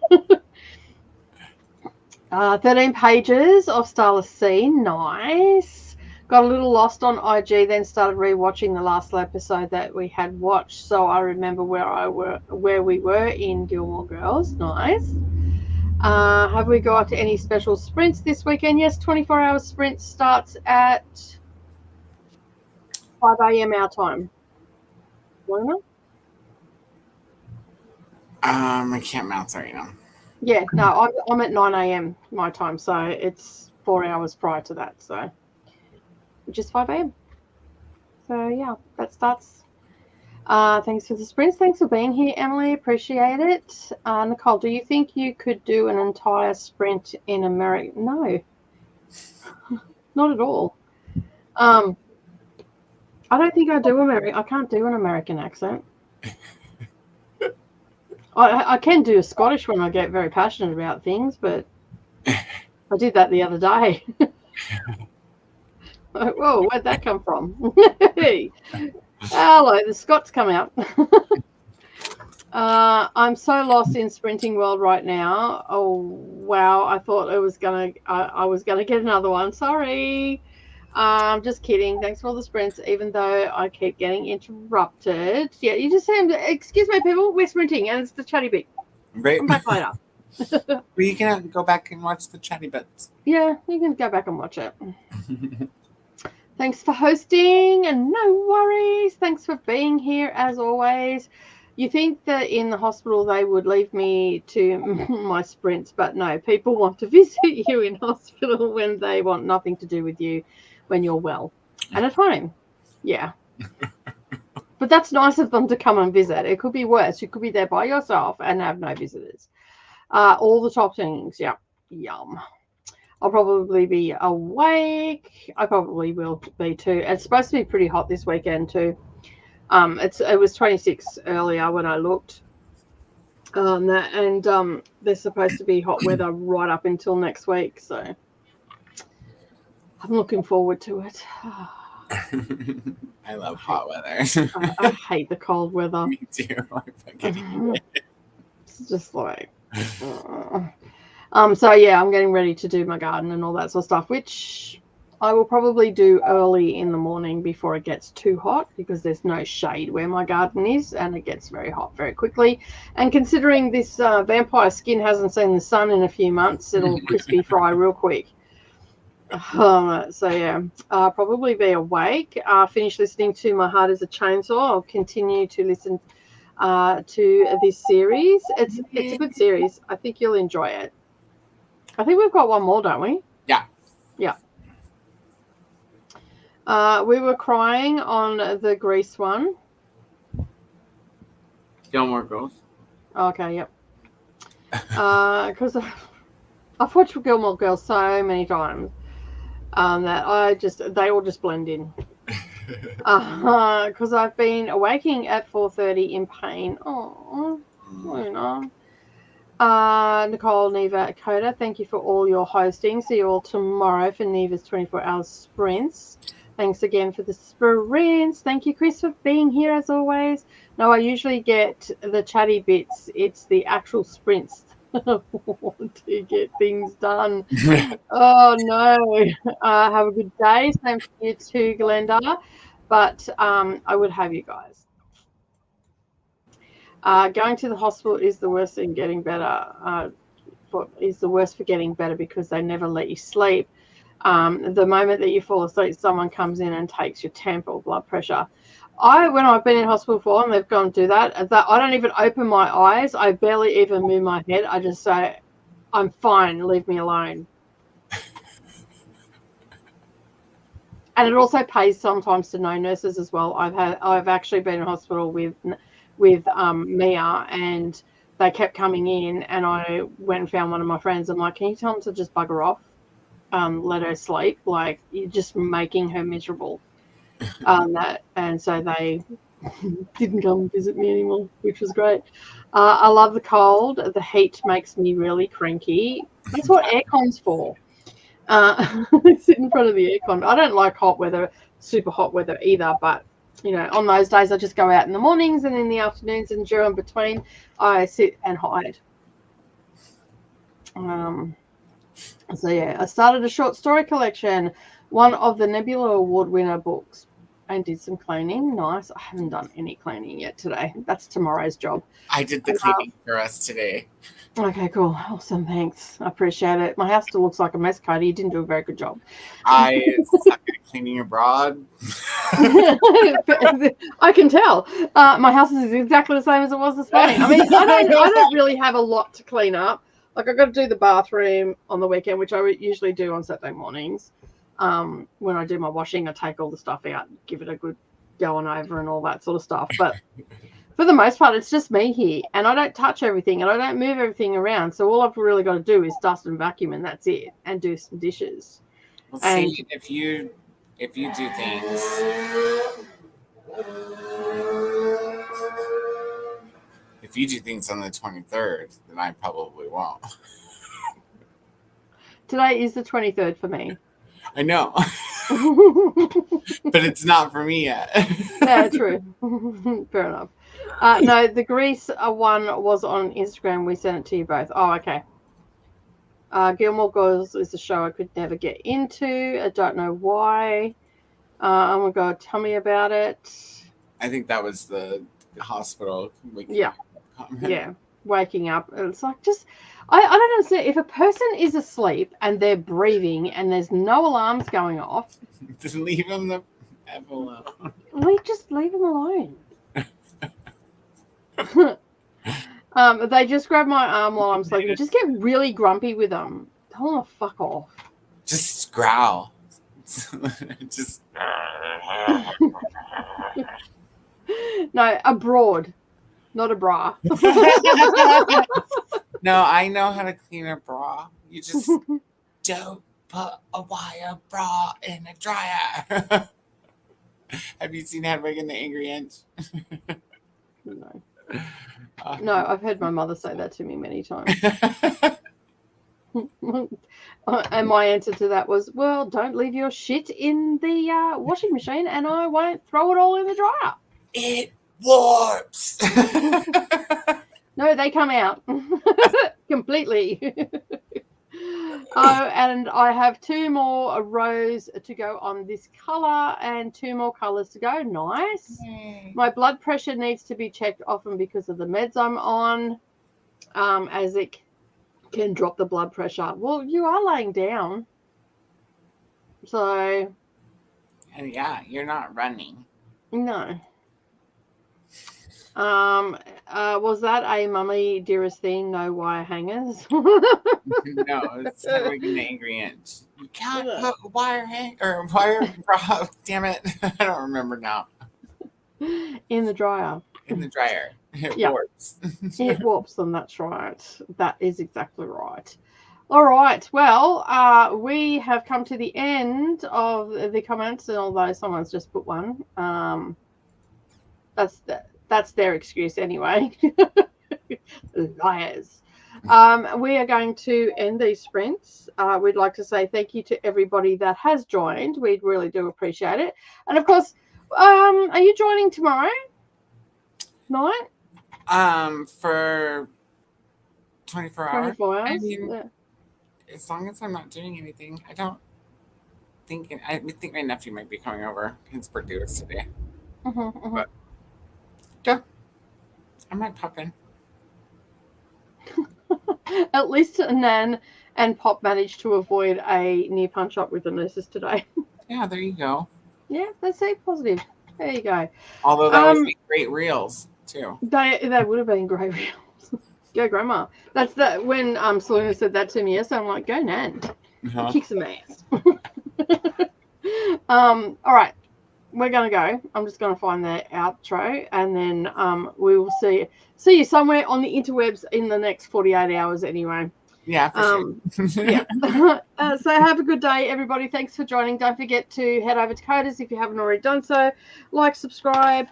13 pages of Starless Sea. Nice. Got a little lost on IG, then started rewatching the last episode that we had watched, so I remember where we were in Gilmore Girls. Nice. Have we got any special sprints this weekend? Yes, 24-hour sprint starts at 5 a.m. our time. What? I can't mouse right now. Yeah, no, I'm at 9 a.m. my time, so it's 4 hours prior to that, so which is 5 a.m. So yeah, that starts. Thanks for the sprints. Thanks for being here, Emily. Appreciate it. Nicole, do you think you could do an entire sprint in America? No, not at all. I don't think I do I can't do an American accent. I can do a Scottish when I get very passionate about things, but I did that the other day. Whoa, where'd that come from? Hey. Hello, the Scots come out. I'm so lost in sprinting world right now. Oh wow, I thought I was gonna get another one. Sorry. Just kidding. Thanks for all the sprints, even though I keep getting interrupted. Yeah, you just say, excuse me, people, we're sprinting, and it's the chatty bit. Great. Come back later. Well, you can go back and watch the chatty bits. Yeah, you can go back and watch it. Thanks for hosting, and no worries. Thanks for being here, as always. You think that in the hospital they would leave me to my sprints, but no, people want to visit you in hospital when they want nothing to do with you when you're well and at home. Yeah. But that's nice of them to come and visit. It could be worse. You could be there by yourself and have no visitors. All the top things. Yeah. Yum. I'll probably be awake. I probably will be too. It's supposed to be pretty hot this weekend too. It was 26 earlier when I looked. There's supposed to be hot weather right up until next week, so I'm looking forward to it. I love hot weather. I hate the cold weather. Me too. I fucking hate it. It's just like so yeah, I'm getting ready to do my garden and all that sort of stuff, which I will probably do early in the morning before it gets too hot, because there's no shade where my garden is and it gets very hot very quickly. And considering this vampire skin hasn't seen the sun in a few months, it'll crispy fry real quick. So yeah, I'll probably be awake. Finish listening to My Heart is a Chainsaw. I'll continue to listen to this series. It's a good series. I think you'll enjoy it. I think we've got one more, don't we? Yeah. Yeah. We were crying on the Grease one. Gilmore Girls. Okay, yep. Because I've watched Gilmore Girls so many times that they all just blend in. Because I've been waking at 4:30 in pain. Oh, you know. Nicole, Neva, Coda, thank you for all your hosting. See you all tomorrow for Neva's 24-hour sprints. Thanks again for the sprints. Thank you, Chris, for being here as always. No, I usually get the chatty bits. It's the actual sprints to get things done. Oh, no. Have a good day. Same for you too, Glenda. But I would have you guys. Going to the hospital is the worst in getting better. Is the worst for getting better because they never let you sleep. The moment that you fall asleep, someone comes in and takes your temp or blood pressure. When I've been in hospital before and they've gone to do that, I don't even open my eyes. I barely even move my head. I just say, I'm fine, leave me alone. And it also pays sometimes to know nurses as well. I've actually been in hospital with Mia, and they kept coming in, and I went and found one of my friends. I'm like, can you tell them to just bugger off? Let her sleep. Like, you're just making her miserable. And so they didn't come and visit me anymore, which was great. I love the cold. The heat makes me really cranky. That's what aircon's for. Sit in front of the aircon. I don't like hot weather, super hot weather either, but you know, on those days I just go out in the mornings, and in the afternoons and during between I sit and hide. So yeah, I started a short story collection. one of the Nebula Award winner books and did some cleaning. Nice. I haven't done any cleaning yet today. That's tomorrow's job. I did the cleaning for us today. Okay, cool. Awesome. Thanks. I appreciate it. My house still looks like a mess, Cody. You didn't do a very good job. I suck at cleaning abroad. I can tell. My house is exactly the same as it was this morning. I mean, I don't really have a lot to clean up. Like, I've got to do the bathroom on the weekend, which I usually do on Saturday mornings. When I do my washing, I take all the stuff out, give it a good going over and all that sort of stuff. But for the most part, it's just me here, and I don't touch everything, and I don't move everything around. So all I've really got to do is dust and vacuum, and that's it, and do some dishes. Well, And- see, if you do things, on the 23rd, then I probably won't. Today is the 23rd for me. I know, but it's not for me yet. Yeah, true. Fair enough. No, the Grease one was on Instagram. We sent it to you both. Oh, okay. Gilmore Girls is a show I could never get into. I don't know why. I'm going to go tell me about it. I think that was the hospital. Yeah. Yeah. Waking up. It's like just, I don't understand. If a person is asleep and they're breathing and there's no alarms going off, Just leave them the F alone. just leave them alone. They just grab my arm while I'm sleeping. Just get really grumpy with them. Tell them to fuck off. Just growl. Just. No, abroad, not a bra. No, I know how to clean a bra. You just don't put a wire bra in a dryer. Have you seen Hedwig and the Angry Inch? No. No, I've heard my mother say that to me many times. And my answer to that was, well, don't leave your shit in the washing machine and I won't throw it all in the dryer. It warps. No, they come out completely. Oh, and I have 2 more rows to go on this color and 2 more colors to go. Nice. My blood pressure needs to be checked often because of the meds I'm on, as it can drop the blood pressure. Well, you are laying down. So. And yeah, you're not running. No. Was that a Mummy Dearest Thing, no wire hangers? No, it's Hedwig and the Angry Inch. You can't put a wire bra. Damn it. I don't remember now. In the dryer. In the dryer. It Yeah. warps. It warps them, that's right. That is exactly right. All right. Well, we have come to the end of the comments, and although someone's just put one, that's their excuse anyway. Liars. We are going to end these sprints. We'd like to say thank you to everybody that has joined. We really do appreciate it. And of course, are you joining tomorrow night? For 24 hours. 24 hours. I mean, Yeah. as long as I'm not doing anything, I think my nephew might be coming over. His birthday was today. But yeah, I might pop in. At least Nan and Pop managed to avoid a near punch up with the nurses today. Yeah, there you go. Yeah, let's say positive. There you go. Although that was great reels too. They would have been great reels. Go grandma. That's the when Selena said that to me yesterday. I'm like, go Nan. Uh-huh. Kick some ass. All right. We're gonna go. I'm just gonna find the outro, and then we will see you somewhere on the interwebs in the next 48 hours anyway. Yeah, for sure. Yeah. So have a good day, everybody. Thanks for joining. Don't forget to head over to Coders if you haven't already done so. Like, subscribe,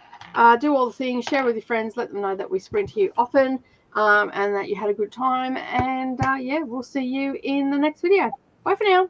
do all the things, share with your friends, let them know that we sprint here often, and that you had a good time. And yeah, we'll see you in the next video. Bye for now.